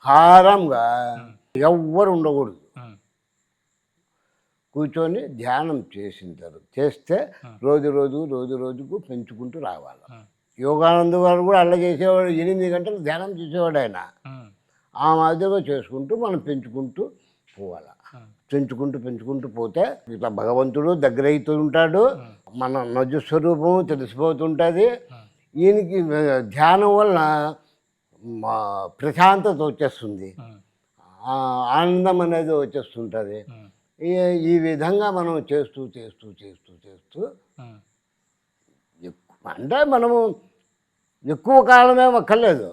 [SPEAKER 2] హారంగా ఎవ్వరు ఉండకూడదు. కూర్చొని ధ్యానం చేస్తే రోజు రోజుకు పెంచుకుంటూ రావాలి. యోగానంద గారు కూడా అలా చేసేవాడు, 8 గంటలు ధ్యానం చేసేవాడు ఆయన. ఆ మాదిరిగా చేసుకుంటూ మనం పెంచుకుంటూ పోవాలి. పెంచుకుంటూ పోతే ఇట్లా భగవంతుడు దగ్గర అవుతూ ఉంటాడు, మన నజస్వరూపము తెలిసిపోతుంటుంది. ఈయనకి ధ్యానం వల్ల ప్రశాంతత వచ్చేస్తుంది, ఆనందం అనేది వచ్చేస్తుంటుంది. ఈ విధంగా మనం చేస్తూ అంటే మనము ఎక్కువ కాలమే అక్కర్లేదు,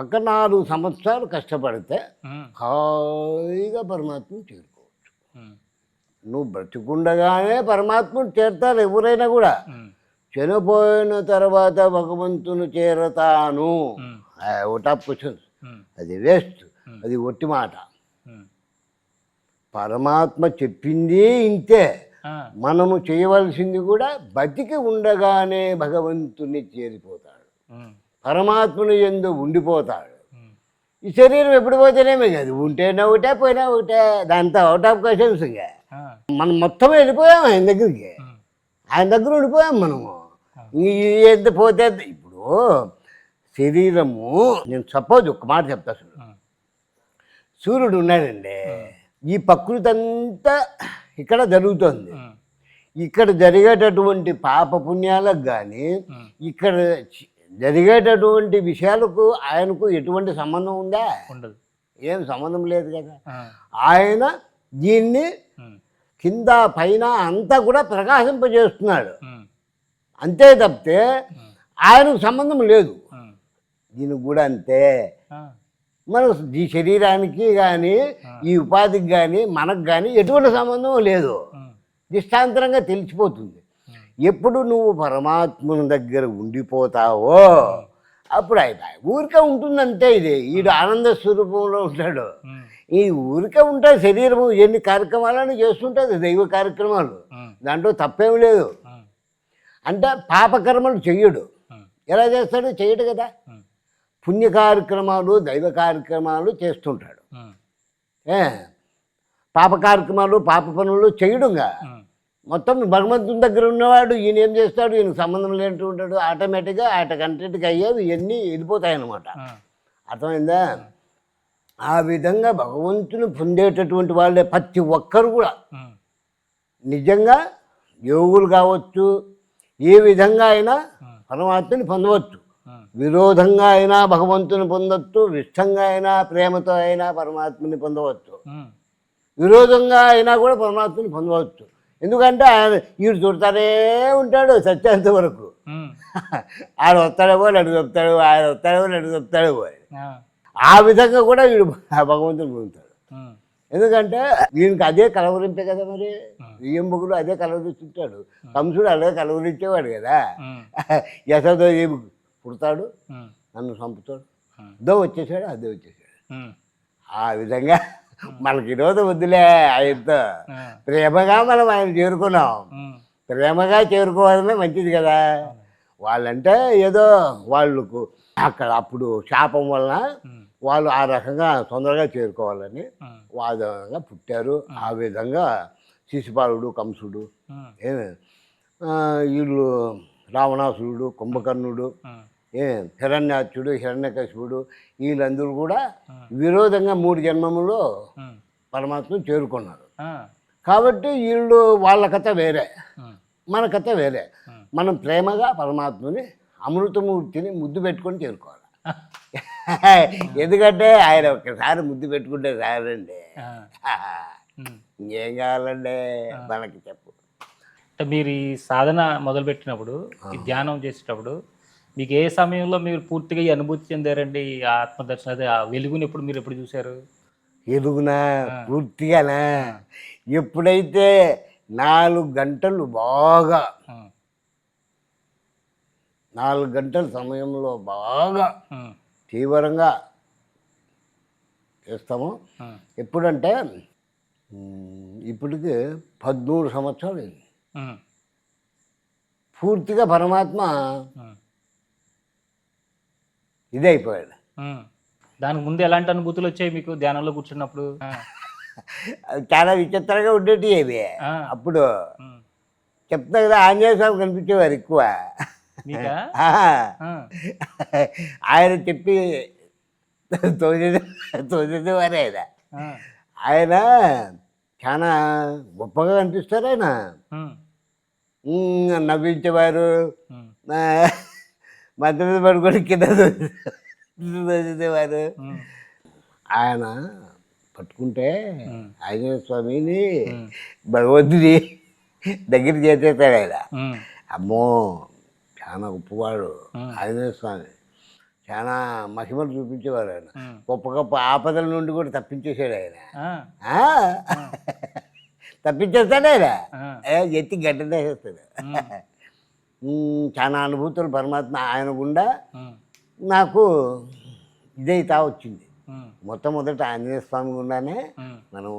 [SPEAKER 2] ఒక 4 సంవత్సరాలు కష్టపడితే హాయిగా పరమాత్మను చేరుకోవచ్చు. నువ్వు బ్రతికుండగానే పరమాత్మను చేరుతారు ఎవరైనా కూడా. చనిపోయిన తర్వాత భగవంతుని చేరతాను, అవుట్ ఆఫ్ క్వశ్చన్స్, అది వేస్ట్. అది ఒట్టి మాట.
[SPEAKER 1] ఉమ్.
[SPEAKER 2] పరమాత్మ చెప్పింది ఇంతే.
[SPEAKER 1] ఆ,
[SPEAKER 2] మనము చేయవలసింది కూడా బతికి ఉండగానే భగవంతుని చేరిపోతాడు,
[SPEAKER 1] ఉమ్,
[SPEAKER 2] పరమాత్మను యందు ఉండిపోతాడు.
[SPEAKER 1] ఉమ్,
[SPEAKER 2] ఈ శరీరం ఎప్పుడు పోతేనేమే కాదు, ఉంటేనే ఒకటే పోయినా ఒకటే, దాంతో అవుట్ ఆఫ్ క్వశ్చన్స్. ఇక
[SPEAKER 1] ఆ,
[SPEAKER 2] మనం మొత్తం వెళ్ళిపోయాం ఆయన దగ్గరికి,
[SPEAKER 1] ఉమ్,
[SPEAKER 2] ఆయన దగ్గర ఉండిపోయాం మనము. ఎంత పోతే ఇప్పుడు శరీరము, నేను సపోజ్ ఒక మాట చెప్తా చూడు.
[SPEAKER 1] ఉమ్,
[SPEAKER 2] సూర్యుడు ఉన్నాడండి, ఈ ప్రకృతి అంతా ఇక్కడ జరుగుతుంది.
[SPEAKER 1] ఉమ్,
[SPEAKER 2] ఇక్కడ జరిగేటటువంటి పాప పుణ్యాలకు కానీ, ఇక్కడ జరిగేటటువంటి విషయాలకు ఆయనకు ఎటువంటి సంబంధం ఉందా?
[SPEAKER 1] ఉండదు.
[SPEAKER 2] ఏం సంబంధం లేదు కదా.
[SPEAKER 1] ఆ,
[SPEAKER 2] ఆయన దీన్ని
[SPEAKER 1] ఉమ్,
[SPEAKER 2] కింద పైన అంతా కూడా ప్రకాశింపజేస్తున్నాడు,
[SPEAKER 1] ఉమ్,
[SPEAKER 2] అంతే తప్పితే ఆయనకు సంబంధం లేదు.
[SPEAKER 1] ఉమ్,
[SPEAKER 2] దీనికి కూడా అంతే.
[SPEAKER 1] ఆ,
[SPEAKER 2] మన ఈ శరీరానికి కానీ ఈ ఉపాధికి కానీ మనకు కానీ ఎటువంటి సంబంధం లేదు,
[SPEAKER 1] ఉమ్,
[SPEAKER 2] దృష్టాంతరంగా తెలిసిపోతుంది. ఎప్పుడు నువ్వు పరమాత్మను దగ్గర ఉండిపోతావో అప్పుడు అయిపోయి ఊరికే ఉంటుందంటే. ఇది ఈడు ఆనంద స్వరూపంలో ఉంటాడు.
[SPEAKER 1] ఉమ్,
[SPEAKER 2] ఈ ఊరికే ఉంటాడు, శరీరము ఎన్ని కార్యక్రమాలను చేస్తుంటుంది, దైవ కార్యక్రమాలు, దాంట్లో తప్పేం లేదు.
[SPEAKER 1] ఉమ్,
[SPEAKER 2] అంటే పాపకర్మలు చెయ్యడు.
[SPEAKER 1] ఉమ్,
[SPEAKER 2] ఎలా చేస్తాడు? చెయ్యడు కదా.
[SPEAKER 1] ఉమ్,
[SPEAKER 2] పుణ్య కార్యక్రమాలు దైవ కార్యక్రమాలు చేస్తుంటాడు.
[SPEAKER 1] ఉమ్,
[SPEAKER 2] పాప కార్యక్రమాలు పాప పనులు చేయడుగా.
[SPEAKER 1] ఉమ్,
[SPEAKER 2] మొత్తం భగవంతుని దగ్గర ఉన్నవాడు ఈయన ఏం చేస్తాడు, ఈయనకు సంబంధం లేనిట్టు ఉంటాడు. ఆటోమేటిక్గా ఆయన కంటెంట్కి అయ్యేవి ఇవన్నీ వెళ్ళిపోతాయన్నమాట.
[SPEAKER 1] ఆ,
[SPEAKER 2] అర్థమైందా? ఆ విధంగా భగవంతుని పొందేటటువంటి వాళ్ళే ప్రతి ఒక్కరు కూడా
[SPEAKER 1] ఉమ్,
[SPEAKER 2] నిజంగా యోగులు కావచ్చు, ఏ విధంగా అయినా పరమాత్మని పొందవచ్చు.
[SPEAKER 1] ఉమ్,
[SPEAKER 2] విరోధంగా అయినా భగవంతుని పొందవచ్చు, ఇష్టంగా అయినా ప్రేమతో అయినా పరమాత్మని పొందవచ్చు,
[SPEAKER 1] ఉమ్,
[SPEAKER 2] విరోధంగా అయినా కూడా పరమాత్మని పొందవచ్చు. ఎందుకంటే ఆయన వీడు చూడతానే ఉంటాడు సత్యాంత వరకు.
[SPEAKER 1] ఉమ్,
[SPEAKER 2] ఆయన వస్తాడో అడుగు చెప్తాడు, ఆయన వస్తాడో అడుగు చెప్తాడు.
[SPEAKER 1] ఆ,
[SPEAKER 2] ఆ విధంగా కూడా వీడు భగవంతుని పొందుతాడు.
[SPEAKER 1] ఉమ్,
[SPEAKER 2] ఎందుకంటే వీనికి అదే కలవరింపే కదా. మరి బియ్యంబుకుడు అదే కలవరిస్తుంటాడు, కంసుడు అదే కలవరించేవాడు కదా.
[SPEAKER 1] ఉమ్,
[SPEAKER 2] యశోద ఏమి పుడతాడు,
[SPEAKER 1] ఉమ్,
[SPEAKER 2] నన్ను చంపుతాడు,
[SPEAKER 1] ఉమ్,
[SPEAKER 2] అదో వచ్చేసాడు, అదే వచ్చేసాడు.
[SPEAKER 1] ఉమ్,
[SPEAKER 2] ఆ విధంగా మనకి ఈరోజు వద్దులే, ఆయనతో
[SPEAKER 1] ఆ,
[SPEAKER 2] ప్రేమగా మనం ఆయన చేరుకున్నాం.
[SPEAKER 1] ఉమ్,
[SPEAKER 2] ప్రేమగా చేరుకోవడమే మంచిది కదా. వాళ్ళంటే ఏదో వాళ్ళకు అక్కడ అప్పుడు శాపం వలన
[SPEAKER 1] ఉమ్,
[SPEAKER 2] వాళ్ళు ఆ రకంగా తొందరగా చేరుకోవాలని
[SPEAKER 1] ఉమ్,
[SPEAKER 2] వాదనగా పుట్టారు. ఆ విధంగా శిశుపాలుడు, కంసుడు,
[SPEAKER 1] ఉమ్,
[SPEAKER 2] ఏమి వీళ్ళు రావణాసురుడు, కుంభకర్ణుడు,
[SPEAKER 1] ఉమ్,
[SPEAKER 2] హిరణ్యాచుడు, హిరణ్యకశిపుడు, వీళ్ళందరూ కూడా విరోధంగా 3 జన్మములో
[SPEAKER 1] ఉమ్,
[SPEAKER 2] పరమాత్మను చేరుకున్నారు.
[SPEAKER 1] ఆ,
[SPEAKER 2] కాబట్టి వీళ్ళు వాళ్ళ కథ వేరే,
[SPEAKER 1] ఉమ్,
[SPEAKER 2] మన కథ వేరే. మనం ప్రేమగా పరమాత్మని అమృతమూర్తిని ముద్దు పెట్టుకొని చేరుకోవాలి. ఎందుకంటే ఆయన ఒక్కసారి ముద్దు పెట్టుకుంటే రాదండి.
[SPEAKER 1] ఆ, ఉమ్.
[SPEAKER 2] ఇంకేం కావాలండి మనకి చెప్పు.
[SPEAKER 1] అంటే మీరు ఈ సాధన మొదలుపెట్టినప్పుడు, ఈ ధ్యానం చేసేటప్పుడు మీకు ఏ సమయంలో మీరు పూర్తిగా ఈ అనుభూతి చెందారండి? ఈ ఆత్మదర్శనం, అదే ఆ వెలుగుని ఎప్పుడు మీరు ఎప్పుడు చూశారు?
[SPEAKER 2] ఎరుగునా పూర్తిగానా? ఎప్పుడైతే 4 గంటలు బాగా,
[SPEAKER 1] ఉమ్,
[SPEAKER 2] 4 గంటల సమయంలో బాగా
[SPEAKER 1] ఉమ్,
[SPEAKER 2] తీవ్రంగా చేస్తాము.
[SPEAKER 1] ఉమ్,
[SPEAKER 2] ఎప్పుడంటే ఇప్పటికి 13 సంవత్సరాలు అయింది.
[SPEAKER 1] ఉమ్,
[SPEAKER 2] పూర్తిగా పరమాత్మ
[SPEAKER 1] ఉమ్,
[SPEAKER 2] ఇదే అయిపోయాడు.
[SPEAKER 1] ఉమ్. దానికి ముందు ఎలాంటి అనుభూతులు వచ్చాయి మీకు ధ్యానంలో కూర్చున్నప్పుడు? ఆ,
[SPEAKER 2] అది చాలా విచిత్రంగా ఉండేటి అవి.
[SPEAKER 1] ఆ,
[SPEAKER 2] అప్పుడు
[SPEAKER 1] ఉమ్,
[SPEAKER 2] చెప్తా కదా, ఆంజనేయ స్వామి కనిపించేవారు ఎక్కువ.
[SPEAKER 1] మీకా?
[SPEAKER 2] ఆ,
[SPEAKER 1] ఆ,
[SPEAKER 2] ఆయన చెప్పి తోచేవారు ఆయన.
[SPEAKER 1] ఆ,
[SPEAKER 2] ఆయన చాలా గొప్పగా కనిపిస్తారు. ఆయన
[SPEAKER 1] ఉమ్,
[SPEAKER 2] నవ్వించేవారు,
[SPEAKER 1] ఉమ్,
[SPEAKER 2] మధ్య మీద పడుకొని కింద తోచేవారు.
[SPEAKER 1] ఉమ్,
[SPEAKER 2] ఆయన పట్టుకుంటే ఆంజనేయ స్వామిని
[SPEAKER 1] ఉమ్,
[SPEAKER 2] భగవంతుడి దగ్గర చేసేస్తాడు ఆయన.
[SPEAKER 1] ఉమ్,
[SPEAKER 2] అమ్మో చాలా గొప్పవాడు
[SPEAKER 1] ఉమ్,
[SPEAKER 2] ఆంజనేయ స్వామి. చాలా మహిమలు చూపించేవారు ఆయన.
[SPEAKER 1] ఉమ్,
[SPEAKER 2] గొప్ప గొప్ప ఆపదల నుండి కూడా తప్పించేసాడు ఆయన.
[SPEAKER 1] ఆ,
[SPEAKER 2] ఆ? తప్పించేస్తాడు ఆయన.
[SPEAKER 1] ఆ,
[SPEAKER 2] ఎత్తి గడ్డనే వేస్తాడు. చాలా అనుభూతులు పరమాత్మ ఆయన గుండా
[SPEAKER 1] ఉమ్,
[SPEAKER 2] నాకు ఇదైతా వచ్చింది. మొట్టమొదట ఆంజనేయ స్వామి గుండానే మనం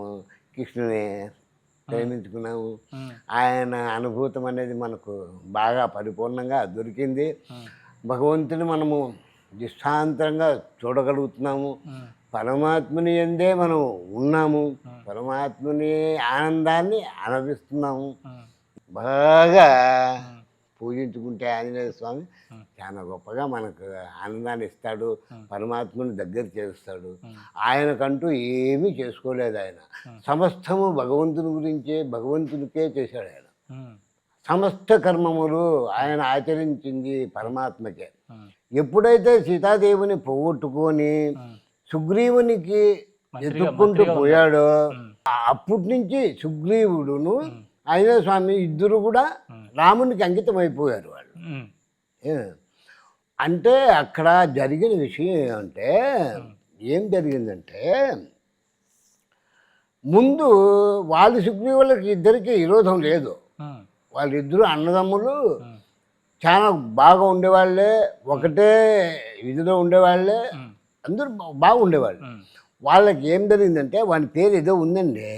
[SPEAKER 2] కృష్ణుని ప్రేమించుకున్నాము. ఆయన అనుభూతం అనేది మనకు బాగా పరిపూర్ణంగా దొరికింది. భగవంతుని మనము దృష్టాంతరంగా చూడగలుగుతున్నాము. పరమాత్ముని యందే మనం ఉన్నాము. పరమాత్ముని ఆనందాన్ని అనుభవిస్తున్నాము. బాగా పూజించుకుంటే ఆంజనేయ స్వామి చాలా గొప్పగా మనకు ఆనందాన్ని ఇస్తాడు. పరమాత్మని దగ్గర చేస్తాడు. ఆయనకంటూ ఏమీ చేసుకోలేదు. ఆయన సమస్తము భగవంతుని గురించే, భగవంతునికే చేశాడు. ఆయన సమస్త కర్మములు ఆయన ఆచరించింది పరమాత్మకే. ఎప్పుడైతే సీతాదేవిని పోగొట్టుకొని సుగ్రీవునికి ఎత్తుక్కుంటూ పోయాడో అప్పటి నుంచి సుగ్రీవుడును ఆంజనేయ స్వామి ఇద్దరు కూడా రామునికి అంకితం అయిపోయారు. వాళ్ళు అంటే అక్కడ జరిగిన విషయం ఏమంటే, ఏం జరిగిందంటే, ముందు వాళ్ళు సుగ్రీవులకి ఇద్దరికి విరోధం లేదు. వాళ్ళిద్దరు అన్నదమ్ములు చాలా బాగా ఉండేవాళ్ళే, ఒకటే ఇదిలో ఉండేవాళ్ళే, అందరూ బాగా ఉండేవాళ్ళు. వాళ్ళకి ఏం జరిగిందంటే, వాని పేరు ఏదో ఉందండి,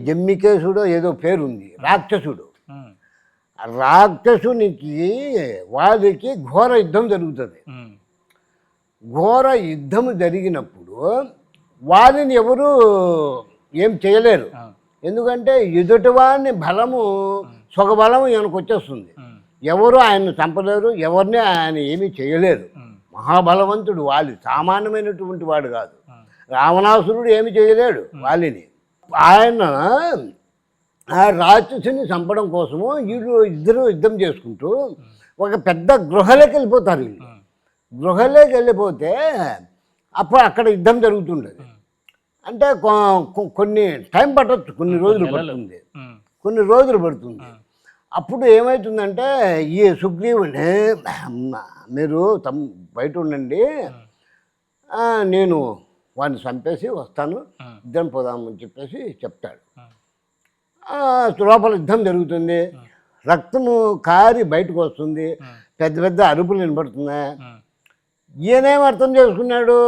[SPEAKER 2] జమ్మికేశుడో ఏదో పేరుంది, రాక్షసుడు. రాక్షసునికి వాళ్ళకి ఘోర యుద్ధం జరుగుతుంది. ఘోర యుద్ధం జరిగినప్పుడు వాళ్ళని ఎవరు ఏం చేయలేరు. ఎందుకంటే ఎదుటివాడిని బలము స్వగబలము ఈయనకు వచ్చేస్తుంది. ఎవరు ఆయన్ని చంపలేరు, ఎవరిని ఆయన ఏమీ చేయలేరు. మహాబలవంతుడు, వాళ్ళు సామాన్యమైనటువంటి వాడు కాదు. రావణాసురుడు ఏమి చేయలేడు వాళ్ళని. ఆయన ఆ రాక్షసుని చంపడం కోసము వీళ్ళు ఇద్దరు యుద్ధం చేసుకుంటూ ఒక పెద్ద గృహలోకి వెళ్ళిపోతారు. వీళ్ళు గృహలోకి వెళ్ళిపోతే అప్పుడు అక్కడ యుద్ధం జరుగుతుండదు. అంటే కొన్ని టైం పట్టచ్చు, కొన్ని రోజులు పడుతుంది, కొన్ని రోజులు పడుతుంది. అప్పుడు ఏమవుతుందంటే, ఈ సుగ్రీవుని మీరు బయట ఉండండి, నేను వాడిని చంపేసి వస్తాను, యుద్ధం పోదామని చెప్పేసి చెప్తాడు. లోపల యుద్ధం జరుగుతుంది, రక్తము కారి బయటకు వస్తుంది, పెద్ద పెద్ద అరుపులు వినపడుతున్నాయి. ఈయనేం అర్థం చేసుకున్నాడు,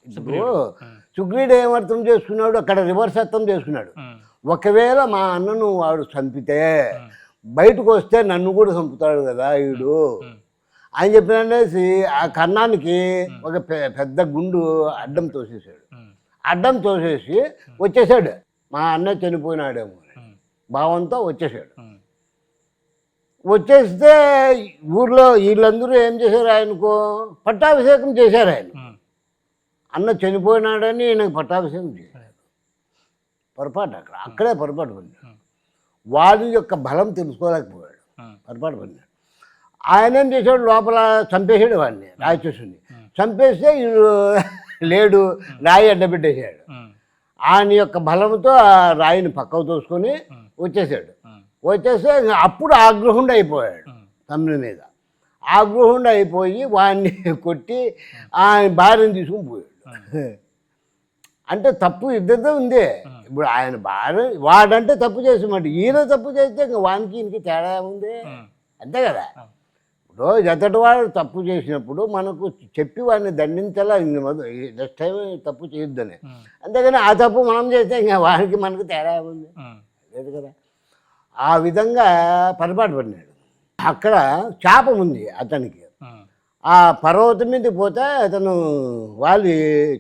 [SPEAKER 2] ఇప్పుడు సుగ్రీవుడు ఏం అర్థం చేసుకున్నాడు, అక్కడ రివర్స్ అర్థం చేసుకున్నాడు. ఒకవేళ మా అన్నను వాడు చంపితే బయటకు వస్తే నన్ను కూడా చంపుతాడు కదా వీడు అని చెప్పినసి ఆ కన్నానికి ఒక పెద్ద గుండు అడ్డం తోసేసాడు. అడ్డం తోసేసి వచ్చేసాడు, మా అన్న చనిపోయినాడేమో భావంతో వచ్చేసాడు. వచ్చేస్తే ఊర్లో వీళ్ళందరూ ఏం చేశారు, ఆయనకు పట్టాభిషేకం చేశారు. ఆయన అన్న చనిపోయినాడని ఈయనకు పట్టాభిషేకం చేశారు. పొరపాటు అక్కడే పొరపాటు పడినాడు. వాడి యొక్క బలం తెలుసుకోలేకపోయాడు, పొరపాటు పడినాడు. ఆయన ఏం చేశాడు, లోపల చంపేశాడు వాడిని, రాక్షసుని చంపేస్తే వీడు లేడు, రాయి అడ్డపెట్టేశాడు. ఆయన యొక్క బలంతో ఆ రాయిని పక్కకు తోసుకొని వచ్చేసాడు. వచ్చేస్తే అప్పుడు ఆగ్రహుండి అయిపోయాడు తమ్ముని మీద. ఆగ్రహుండి అయిపోయి వాడిని కొట్టి ఆయన భార్యను తీసుకుని పోయాడు. అంటే తప్పు ఇద్దరితో ఉంది. ఇప్పుడు ఆయన భార్య వాడంటే తప్పు చేసినమాట, ఈయన తప్పు చేస్తే ఇంకా వానికి ఈయనకి తేడా ఉంది, అంతే కదా. ఇప్పుడు ఎదటి వాడు తప్పు చేసినప్పుడు మనకు చెప్పి వాడిని దండించాలా, నెక్స్ట్ టైం తప్పు చేయొద్దని. అంతేగాని ఆ తప్పు మనం చేస్తే ఇంకా వాడికి మనకు తేడా ఉంది, లేదు కదా. ఆ విధంగా పొరపాటు పడినాడు. అక్కడ శాపం ఉంది అతనికి. ఆ పర్వతం మీదకి పోతే అతను వాళ్ళు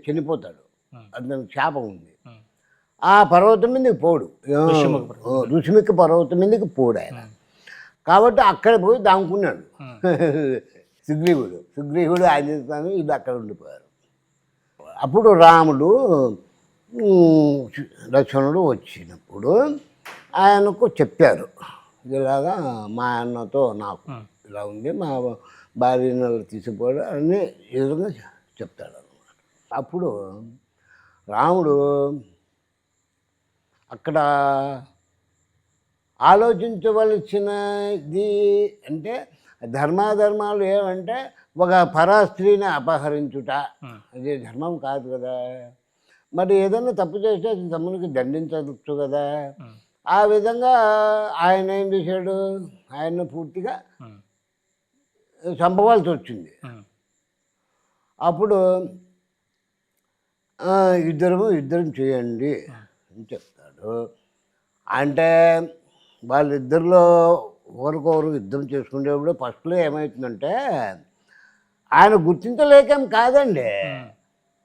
[SPEAKER 2] చనిపోతాడు, అతను శాపం ఉంది. ఆ పర్వతం మీదకి పోడు, ఋషిముఖ పర్వతం మీదకి పోడు ఆయన. కాబట్టి అక్కడ పోయి దాముకున్నాడు సుగ్రీవుడు ఆంజనేయ స్వామి ఇది అక్కడ ఉండిపోయారు. అప్పుడు రాముడు లక్ష్మణుడు వచ్చినప్పుడు ఆయనకు చెప్పారు, ఇలాగా మా అన్నతో నాకు ఇలా ఉంది, మా భార్యను తీసుకుపోయాడు అని ఈ విధంగా చెప్తాడు అన్నమాట. అప్పుడు రాముడు అక్కడ ఆలోచించవలసినది అంటే, ధర్మాధర్మాలు ఏమంటే ఒక పరాస్త్రీని అపహరించుట అది ధర్మం కాదు కదా. మరి ఏదైనా తప్పు చేస్తే తమ్మునికి దండించవచ్చు కదా. ఆ విధంగా ఆయన ఏం చేశాడు, ఆయన పూర్తిగా చంపవలసి వచ్చింది. అప్పుడు ఇద్దరం చేయండి అని చెప్తాడు. అంటే వాళ్ళిద్దరిలో ఒకరికొకరు యుద్ధం చేసుకునేప్పుడు ఫస్ట్లో ఏమవుతుందంటే ఆయన గుర్తించలేకేం కాదండి,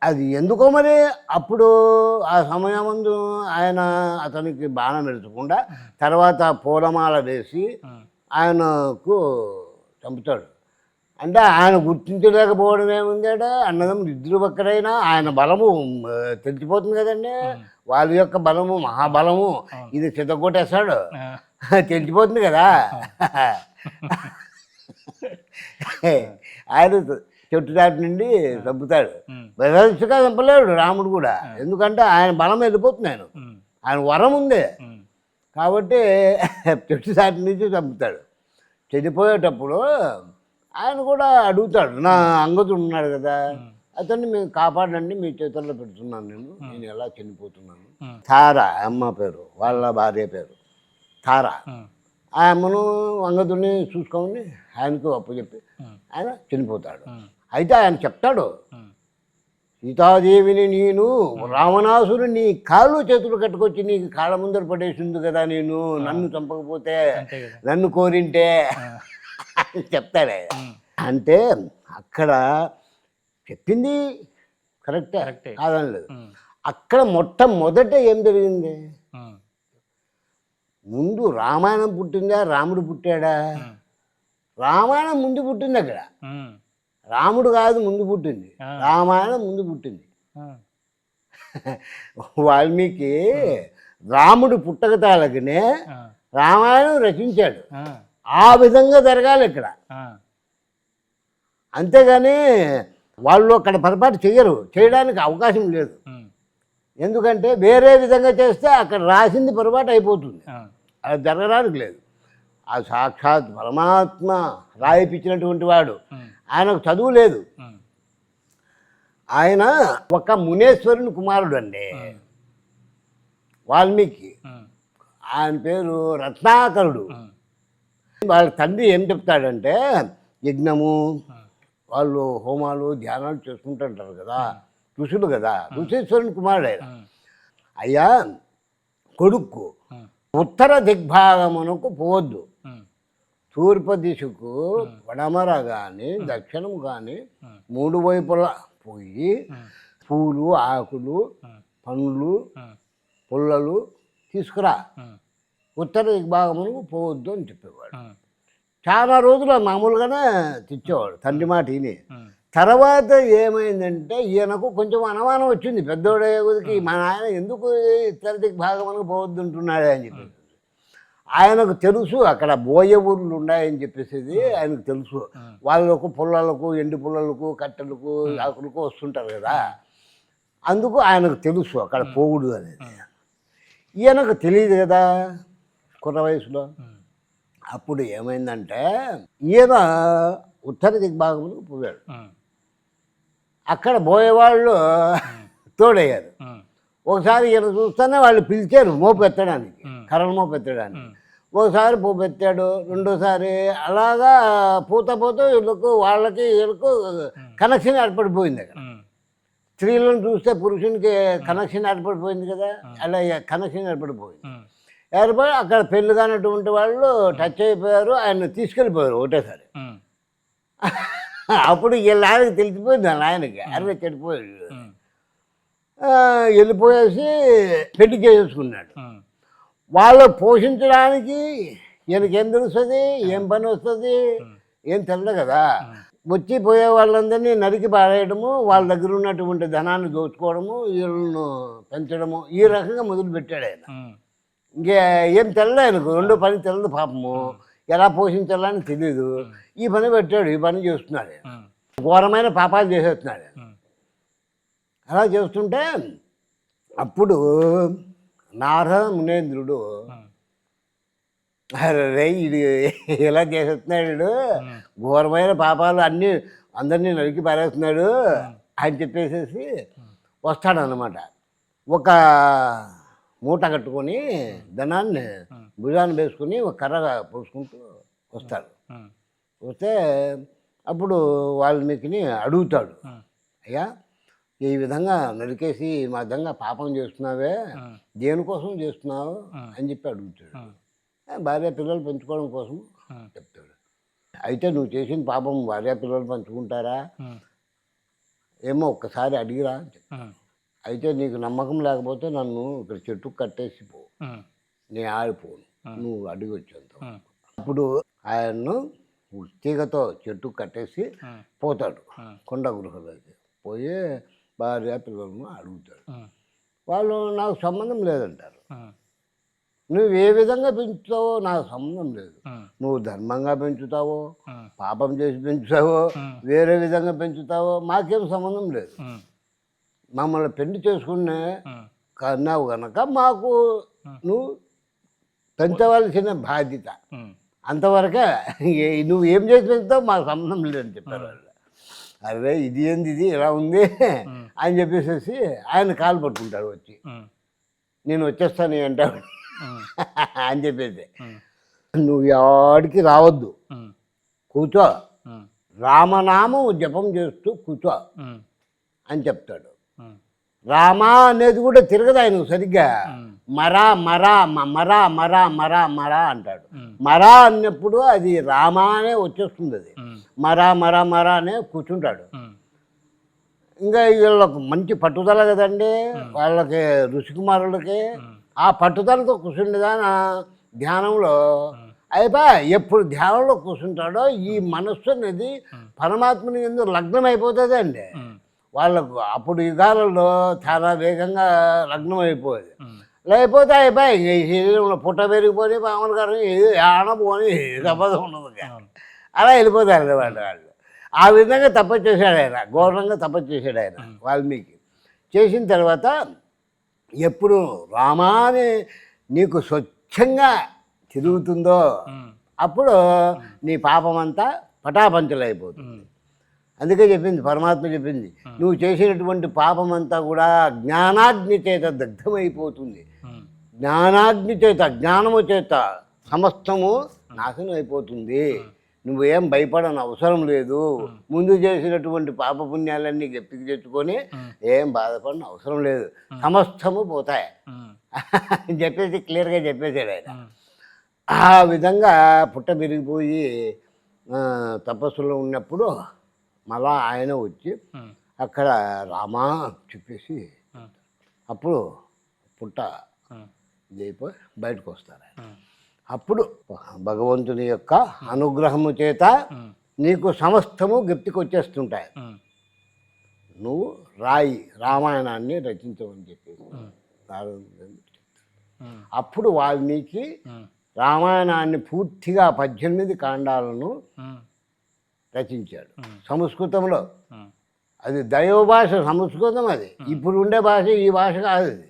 [SPEAKER 2] అది ఎందుకో మరి అప్పుడు ఆ సమయమందు ఆయన అతనికి బాణం ఎడుచకుండా తర్వాత పూలమాల వేసి ఆయనకు చంపుతాడు. అంటే ఆయన గుర్తించలేకపోవడం ఏముందాడ, అన్నదమ్ములు ఇద్దరు ఒక్కరైనా ఆయన బలము తెలిసిపోతుంది కదండి, వాళ్ళ యొక్క బలము మహాబలము, ఇది చితగొట్టేస్తాడు తెలిసిపోతుంది కదా. ఆయన చెట్టు దాటి నుండి చంపుతాడు. బెదర్చిగా చంపలేడు రాముడు కూడా, ఎందుకంటే ఆయన బలం వెళ్ళిపోతుంది, ఆయన వరం ఉంది కాబట్టి చెట్టు దాటి నుంచి చంపుతాడు. చనిపోయేటప్పుడు ఆయన కూడా అడుగుతాడు, నా అంగదుడు ఉన్నాడు కదా, అతన్ని మీరు కాపాడండి, మీ చేతుల్లో పెడుతున్నాను, నేను ఎలా చనిపోతున్నాను. తార అమ్మ పేరు, వాళ్ళ భార్య పేరు తార. ఆ అమ్మను అంగదుడిని చూసుకోమని ఆయనకు అప్పచెప్పి ఆయన చనిపోతాడు. అయితే ఆయన చెప్తాడు, సీతాదేవిని నేను రావణాసురు నీ కాళ్ళు చేతులు కట్టుకొచ్చి నీకు కాళ్ళ ముందర పడేసింది కదా, నేను నన్ను చంపకపోతే నన్ను కోరింటే చెప్తాడే. అంటే అక్కడ చెప్పింది కరెక్టే కాదని లేదు. అక్కడ మొట్టమొదట ఏం జరిగింది, ముందు రామాయణం పుట్టిందా రాముడు పుట్టాడా? రామాయణం ముందు పుట్టింది, అక్కడ రాముడు కాదు ముందు పుట్టింది, రామాయణం ముందు పుట్టింది. వాల్మీకి రాముడు పుట్టకతాలకనే రామాయణం రచించాడు. ఆ విధంగా జరగాలి ఇక్కడ, అంతేగాని వాళ్ళు అక్కడ పొరపాటు చేయడానికి అవకాశం లేదు. ఎందుకంటే వేరే విధంగా చేస్తే అక్కడ రాసింది పొరపాటు అయిపోతుంది, అది జరగడానికి లేదు. ఆ సాక్షాత్ పరమాత్మ రాయిపించినటువంటి వాడు, ఆయనకు చదువు లేదు. ఆయన ఒక మునేశ్వరుని కుమారుడు అండి వాల్మీకి, ఆయన పేరు రత్నాకరుడు. వాళ్ళ తండ్రి ఏం చెప్తాడంటే, యజ్ఞము వాళ్ళు హోమాలు ధ్యానాలు చేసుకుంటుంటారు కదా, ఋషులు కదా, ఋషీశ్వరుని కుమారుడు ఆయన. అయ్యా కొడుకు ఉత్తర దిగ్భాగమునకు పోవద్దు, తూర్పు దిశకు పడమర కానీ దక్షిణం కానీ 3 వైపులా పోయి పూలు ఆకులు పండ్లు పుల్లలు తీసుకురా, ఉత్తర దిగ్భాగమునకు పోవద్దు అని చెప్పేవాడు. చాలా రోజులు మామూలుగానే తెచ్చేవాడు తండ్రి మాట విని. తర్వాత ఏమైందంటే ఈయనకు కొంచెం అనుమానం వచ్చింది, పెద్దోడేకి మా నాయన ఎందుకు ఉత్తర దిగ్భాగమునకు పోవద్దు అంటున్నాడే అని చెప్పేసి. ఆయనకు తెలుసు అక్కడ బోయ ఊర్లు ఉన్నాయని చెప్పేసి ఆయనకు తెలుసు, వాళ్ళకు పుల్లలకు ఎండు పుల్లలకు కట్టెలకు ఆకులకు వస్తుంటారు కదా, అందుకు ఆయనకు తెలుసు అక్కడ పోగుడు అనేది. ఈయనకు తెలియదు కదా కుర్ర వయసులో. అప్పుడు ఏమైందంటే ఈయన ఉత్తర దిగ్భాగములకు పోయాడు, అక్కడ పోయేవాళ్ళు తోడయ్యారు. ఒకసారి ఈయన చూస్తేనే వాళ్ళు పిలిచారు మోపెత్తడానికి, కర్రలు మోపెత్తడానికి. ఒకసారి పోపెత్తాడు, రెండోసారి అలాగా పూత వాళ్ళకి వీళ్ళకు కనెక్షన్ ఏర్పడిపోయింది. అక్కడ స్త్రీలను చూస్తే పురుషునికి కనెక్షన్ ఏర్పడిపోయింది కదా, అలా కనెక్షన్ ఏర్పడిపోయింది. ఏర్పడి అక్కడ పెళ్ళి కానటువంటి వాళ్ళు టచ్ అయిపోయారు, ఆయన తీసుకెళ్ళిపోయారు ఒకటేసారి. అప్పుడు వీళ్ళ ఆయనకి తెలిసిపోయింది, వాళ్ళ ఆయనకి అరవై చెడిపోయాడు. వెళ్ళిపోయేసి పెళ్లి చేసేసుకున్నాడు. వాళ్ళు పోషించడానికి ఈయనకేం తెలుస్తుంది, ఏం పని వస్తుంది, ఏం తెలియదు కదా. వచ్చి పోయే వాళ్ళందరినీ నరికి పారేయడము, వాళ్ళ దగ్గర ఉన్నటువంటి ధనాన్ని దోచుకోవడము, వీళ్ళను పెంచడము, ఈ రకంగా మొదలుపెట్టాడు ఆయన. ఇంకే ఏం తెలియదు ఆయనకు, రెండో పని తెలియదు పాపము, ఎలా పోషించాలని తెలీదు. ఈ పని పెట్టాడు, ఈ పని చేస్తున్నాడు, ఘోరమైన పాపాలు చేసేస్తున్నాడు. అలా చేస్తుంటే అప్పుడు నారద మునేంద్రుడు, అరే ఇది ఎలా చేసేస్తున్నాడు, ఘోరమైన పాపాలు అన్నీ అందరినీ నరికి పారేస్తున్నాడు అని చెప్పేసి వస్తాడనమాట. ఒక మూట కట్టుకొని ధనాన్ని భుజాన్ని వేసుకుని ఒక కర్ర పోసుకుంటూ వస్తాడు. వస్తే అప్పుడు వాల్మీకిని అడుగుతాడు, అయ్యా ఈ విధంగా నరికేసి మా విధంగా పాపం చేస్తున్నావే దేనికోసం చేస్తున్నావు అని చెప్పి అడుగుతాడు. భార్య పిల్లలు పెంచుకోవడం కోసం చెప్తాడు. అయితే నువ్వు చేసిన పాపం భార్య పిల్లలు పంచుకుంటారా ఏమో ఒక్కసారి అడిగిరా అని చెప్తాను. అయితే నీకు నమ్మకం లేకపోతే నన్ను ఇక్కడ చెట్టుకు కట్టేసి పో, నేను ఆడిపోను, నువ్వు అడిగి వచ్చేంత. అప్పుడు ఆయన్ను తీగతో చెట్టుకు కట్టేసి పోతాడు కొండ గృహలోకి. పోయి భార్య పిల్లలను అడుగుతాడు. వాళ్ళు నాకు సంబంధం లేదంటారు. నువ్వు ఏ విధంగా పెంచుతావో నాకు సంబంధం లేదు. నువ్వు ధర్మంగా పెంచుతావో, పాపం చేసి పెంచుతావో, వేరే విధంగా పెంచుతావో మాకేం సంబంధం లేదు. మమ్మల్ని పెళ్లి చేసుకునే కన్నావు కనుక మాకు నువ్వు పెంచవలసిన బాధ్యత అంతవరకే. నువ్వు ఏం చేసి పెంచుతావు మాకు సంబంధం లేదని చెప్పారు వాళ్ళు. అరే ఇది ఏంది, ఇది ఇలా ఉంది అని చెప్పేసి ఆయన కాలు పట్టుకుంటాడు వచ్చి, నేను వచ్చేస్తాను అంటాడు అని చెప్పేసి. నువ్వు ఎవడికి రావద్దు, కూర్చో, రామనామం జపం చేస్తూ కూర్చో అని చెప్తాడు. రామా అనేది కూడా తిరగదు ఆయన సరిగ్గా. మరా మరా మరా మరా మరా మరా అంటాడు. మరా అన్నప్పుడు అది రామా అనే వచ్చేస్తుంది. అది మరా మరా మరా అనే కూర్చుంటాడు. ఇంకా వీళ్ళకు మంచి పట్టుదల కదండి వాళ్ళకి, ఋషికుమారులకి. ఆ పట్టుదలతో కూర్చుండేదాన ధ్యానంలో అయిపోయి ఎప్పుడు ధ్యానంలో కూర్చుంటాడో ఈ మనస్సు అనేది పరమాత్మని ఎందుకు లగ్నం అయిపోతుంది అండి వాళ్ళకు. అప్పుడు యుగాలలో చాలా వేగంగా లగ్నం అయిపోయేది. లేకపోతే అయిపోయి ఈ శరీరంలో పుట్ట పెరిగిపోయి మామూలు గారు ఆనపోని తప్పదు ఉండదు. అలా వెళ్ళిపోతారు వాళ్ళు. ఆ విధంగా తపస్సు చేశాడు ఆయన, ఘోరంగా తపస్సు చేశాడు ఆయన వాల్మీకి. చేసిన తర్వాత ఎప్పుడు రామాని నీకు స్వచ్ఛంగా తిరుగుతుందో అప్పుడు నీ పాపం అంతా పటాపంచలైపోతుంది. అందుకే చెప్పింది పరమాత్మ చెప్పింది, నువ్వు చేసినటువంటి పాపం అంతా కూడా జ్ఞానాగ్ని చేత దగ్ధమైపోతుంది. జ్ఞానాగ్ని చేత, జ్ఞానము చేత సమస్తము నాశనం అయిపోతుంది. నువ్వేం భయపడని అవసరం లేదు. ముందు చేసినటువంటి పాపపుణ్యాలన్నీ గట్టికి తెచ్చుకొని ఏం బాధపడిన అవసరం లేదు, సమస్తము పోతాయి అని చెప్పేసి క్లియర్గా చెప్పేశాడు ఆయన. ఆ విధంగా పుట్ట పెరిగిపోయి తపస్సులో ఉన్నప్పుడు మళ్ళా ఆయన వచ్చి అక్కడ రామా చెప్పేసి అప్పుడు పుట్ట ఇదైపోయి బయటకు వస్తారు ఆయన. అప్పుడు భగవంతుని యొక్క అనుగ్రహము చేత నీకు సమస్తము గప్తికి వచ్చేస్తుంటాయి. నువ్వు రాయి రామాయణాన్ని రచించమని చెప్పేసి అప్పుడు వాల్మీకి రామాయణాన్ని పూర్తిగా 18 కాండాలను రచించాడు సంస్కృతంలో. అది దైవ భాష సంస్కృతం. అది ఇప్పుడు ఉండే భాష ఈ భాష కాదు. అది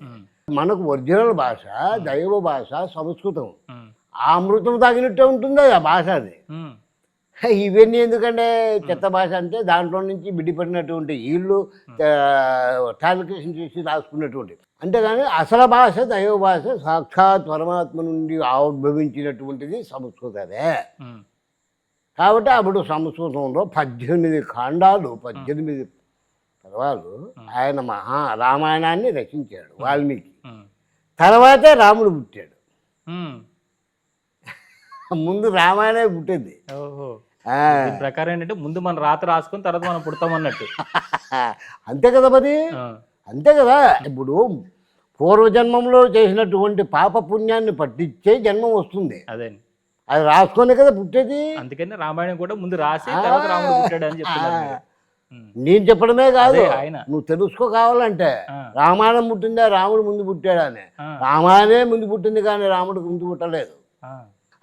[SPEAKER 2] మనకు ఒరిజినల్ భాష, దైవ భాష సంస్కృతం. ఆ అమృతం తాగినట్టే ఉంటుంది అది ఆ భాష. అది ఇవన్నీ ఎందుకంటే చెత్త భాష అంటే దాంట్లో నుంచి విడిపడినటువంటి వీళ్ళు ట్రాన్స్లేషన్ చేసి రాసుకున్నటువంటి. అంతేగాని అసలు భాష దైవ భాష సాక్షాత్ పరమాత్మ నుండి ఆవిర్భవించినటువంటిది సంస్కృతమే. కాబట్టి అప్పుడు సంస్కృతంలో 18 కాండాలు 18 పర్వాలు ఆయన రామాయణాన్ని రచించాడు వాల్మీకి. తర్వాతే రాముడు పుట్టాడు. ముందు రామాయణమే పుట్టింది.
[SPEAKER 1] ప్రకారం ఏంటంటే ముందు మనం రాత రాసుకుని తర్వాత మనం పుడతామన్నట్టు.
[SPEAKER 2] అంతే కదా మరి, అంతే కదా. ఇప్పుడు పూర్వజన్మంలో చేసినటువంటి పాప పుణ్యాన్ని పట్టించే జన్మం వస్తుంది.
[SPEAKER 1] అదే
[SPEAKER 2] అది రాసుకునే కదా పుట్టేది.
[SPEAKER 1] అందుకని రామాయణం కూడా ముందు రాసి తర్వాత రాముడు పుట్టాడు అని చెప్తున్నారు.
[SPEAKER 2] నేను చెప్పడమే కాదు, నువ్వు తెలుసుకో కావాలంటే రామాయణం పుట్టిందా రాముడు ముందు పుట్టాడని. రామాయణమే ముందు పుట్టింది కానీ రాముడికి ముందు పుట్టలేదు.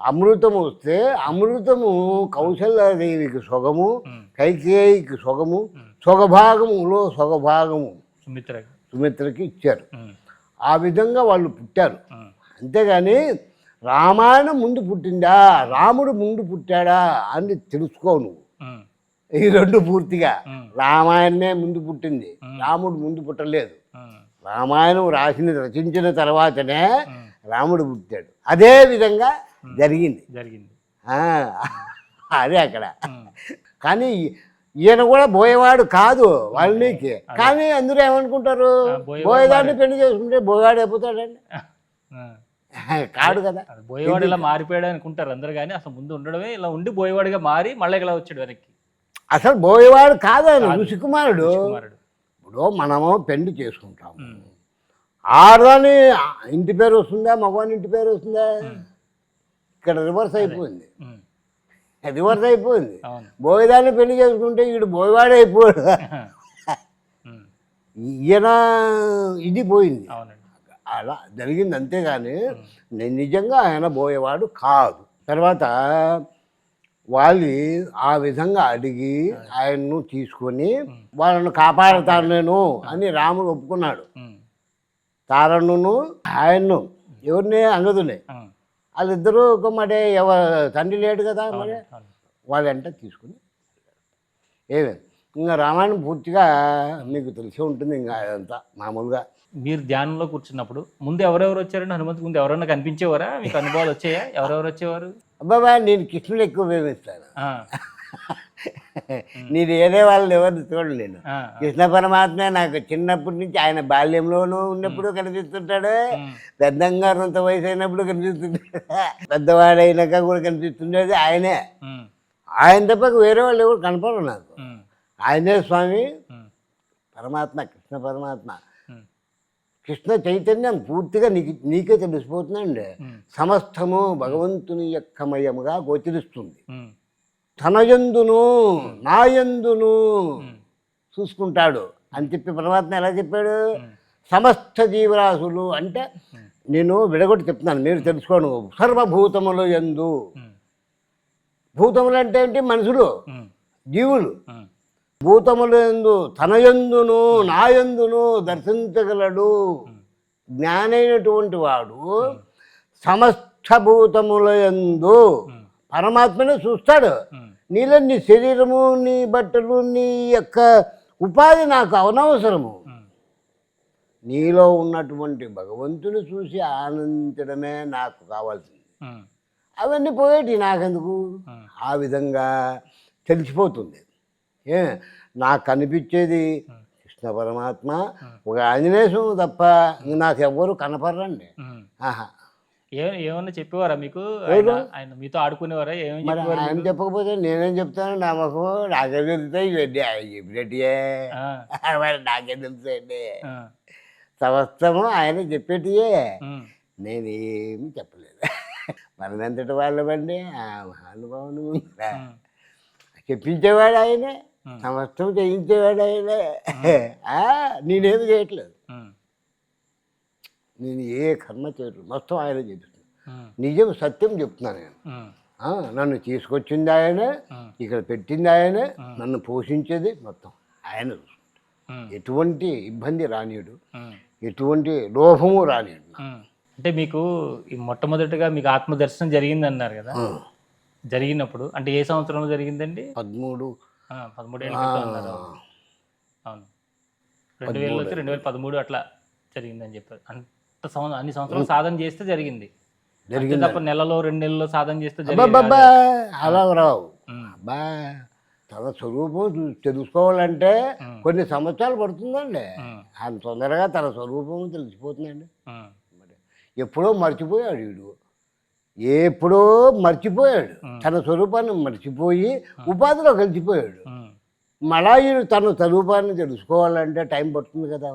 [SPEAKER 2] అమృతము వస్తే అమృతము కౌశల్యాదేవికి సొగము, కైకేయికి సొగము, సొగభాగములో సొగభాగము సుమిత్రకి ఇచ్చారు. ఆ విధంగా వాళ్ళు పుట్టారు. అంతేగాని రామాయణం ముందు పుట్టిందా రాముడు ముందు పుట్టాడా అని తెలుసుకో నువ్వు. ఈ రెండు పూర్తిగా రామాయణమే ముందు పుట్టింది, రాముడు ముందు పుట్టలేదు. రామాయణం రచించిన తర్వాతనే రాముడు పుట్టాడు. అదే విధంగా జరిగింది. అదే అక్కడ. కానీ ఈయన కూడా బోయేవాడు కాదు వాల్మీకి, కానీ అందరూ ఏమనుకుంటారు బోయేదాన్ని పెళ్లి చేసుకుంటే బోయేవాడు అయిపోతాడండి. కాడు కదా,
[SPEAKER 1] బోయేవాడు ఇలా మారిపోయాడు అనుకుంటారు అందరు, కానీ అసలు ముందు ఉండడమే ఇలా ఉండి బోయేవాడిగా మారి మళ్ళీ ఇలా వచ్చాడు వెనక్కి.
[SPEAKER 2] అసలు బోయేవాడు కాదు ఆయన, ఋషికుమారుడు. ఇప్పుడు మనము పెళ్లి చేసుకుంటాము, ఆడదాని ఇంటి పేరు వస్తుందా, మగవాని ఇంటి పేరు వస్తుందా? ఇక్కడ రివర్స్ అయిపోయింది, రివర్స్ అయిపోయింది. బోయేదాన్ని పెళ్లి చేసుకుంటే వీడు బోయేవాడే అయిపోయాడు. ఈయన ఇది పోయింది, అలా జరిగింది అంతేగాని నేను నిజంగా ఆయన బోయేవాడు కాదు. తర్వాత వాళ్ళు ఆ విధంగా అడిగి ఆయన్ను తీసుకొని వాళ్ళను కాపాడతాను నేను అని రాముడు ఒప్పుకున్నాడు. తారను ఆయన్ను ఎవరిని అంగదునే వాళ్ళిద్దరూ ఒక మరి తండ్రి లేడు కదా, మరి వాళ్ళంట తీసుకుని ఏమే ఇంకా రామాయణం పూర్తిగా మీకు తెలిసే ఉంటుంది. ఇంకా అదంతా మామూలుగా
[SPEAKER 1] మీరు ధ్యానంలో కూర్చున్నప్పుడు ముందు ఎవరెవరు వచ్చారండి? హనుమంతు ముందు ఎవరన్నా కనిపించేవారా? మీకు అనుభవాలు వచ్చాయా? ఎవరెవరు వచ్చేవారు?
[SPEAKER 2] అబ్బాబా నేను కృష్ణుడు ఎక్కువ ప్రేమిస్తాను. నేను వేరే వాళ్ళని ఎవరిని చూడండి. నేను కృష్ణ పరమాత్మ నాకు చిన్నప్పటి నుంచి ఆయన బాల్యంలోనూ ఉన్నప్పుడు కనిపిస్తుంటాడు, పెద్దంగారంత వయసు అయినప్పుడు కనిపిస్తుంటాడు, పెద్దవాడైనాక కూడా కనిపిస్తుండేది ఆయనే. ఆయన తప్ప వేరే వాళ్ళు ఎవరు కనపడరు నాకు. ఆయనే స్వామి పరమాత్మ, కృష్ణ పరమాత్మ. కృష్ణ చైతన్యం పూర్తిగా నీకే తెలిసిపోతుందండి. సమస్తము భగవంతుని యొక్క మయముగా గోచరిస్తుంది. తనయందును నాయందును చూసుకుంటాడు అని చెప్పి పరమాత్మ ఎలా చెప్పాడు? సమస్త జీవరాశులు అంటే నేను విడగొట్టి చెప్తున్నాను, మీరు తెలుసుకోండి. సర్వభూతములు యందు, భూతములు అంటే ఏంటి? మనుషులు, జీవులు. భూతములు యందు తనయందును నాయందును దర్శించగలడు జ్ఞానైనటువంటి వాడు. సమస్త భూతముల యందు పరమాత్మనే చూస్తాడు. నీలో నీ శరీరము, నీ బట్టలు, నీ యొక్క ఉపాధి నాకు అనవసరము. నీలో ఉన్నటువంటి భగవంతుని చూసి ఆనందించడమే నాకు కావాల్సింది. అవన్నీ పోయేటి నాకెందుకు? ఆ విధంగా తెలిసిపోతుంది. నాకు కనిపించేది కృష్ణ పరమాత్మ, ఒక ఆంజనేయ స్వామి తప్ప నాకు ఎవ్వరు కనపడరండి.
[SPEAKER 1] ఏమన్నా చెప్పేవారా మీకు? ఆయన మీతో ఆడుకునేవారా?
[SPEAKER 2] ఆయన చెప్పకపోతే నేనేం చెప్తాను? నా ముఖం నాకే తెలుస్తాయి ఇవన్నీ, ఆయన చెప్పినట్టే మరి నాకే తెలుస్తాయండి. సమస్తము ఆయన చెప్పేటియే, నేనేమి చెప్పలేదు. మనమెంతటి వాళ్ళమండి, ఆ మహానుభావుని చెప్పించేవాడు ఆయనే, సమస్తం చేయించేవాడు ఆయనే. నేనేమి చేయట్లేదు, నేను ఏ కర్మ చేయట్లేదు, మొత్తం ఆయన చెప్తున్నాను. నిజం సత్యం చెప్తున్నాను నేను. నన్ను తీసుకొచ్చింది ఆయనే, ఇక్కడ పెట్టింది ఆయనే, నన్ను పోషించేది మొత్తం ఆయన చూసుకుంటాడు. ఎటువంటి ఇబ్బంది రానియడు, ఎటువంటి లోభము రానియడు.
[SPEAKER 1] అంటే మీకు ఈ మొట్టమొదటిగా మీకు ఆత్మదర్శనం జరిగింది అన్నారు కదా, జరిగినప్పుడు అంటే ఏ సంవత్సరంలో జరిగిందండి?
[SPEAKER 2] 13
[SPEAKER 1] ఏళ్ళ క్రితం అన్నారు. అవును, 2000 వచ్చి 2013 అట్లా జరిగిందని చెప్పారు. అన్ని సంవత్సరాలు సాధన చేస్తే జరిగింది తప్ప నెలలో 2 నెలల్లో సాధన చేస్తే
[SPEAKER 2] అలా రావు. అబ్బా తన స్వరూపం తెలుసుకోవాలంటే కొన్ని సంవత్సరాలు పడుతుందండి. ఆయన తొందరగా తన స్వరూపం తెలిసిపోతుందండి. ఎప్పుడో మర్చిపోయాడు వీడు, ఎప్పుడో మర్చిపోయాడు, తన స్వరూపాన్ని మర్చిపోయి ఉపాధిలో కలిసిపోయాడు. మళ్ళా వీడు తన స్వరూపాన్ని తెలుసుకోవాలంటే టైం పడుతుంది కదా.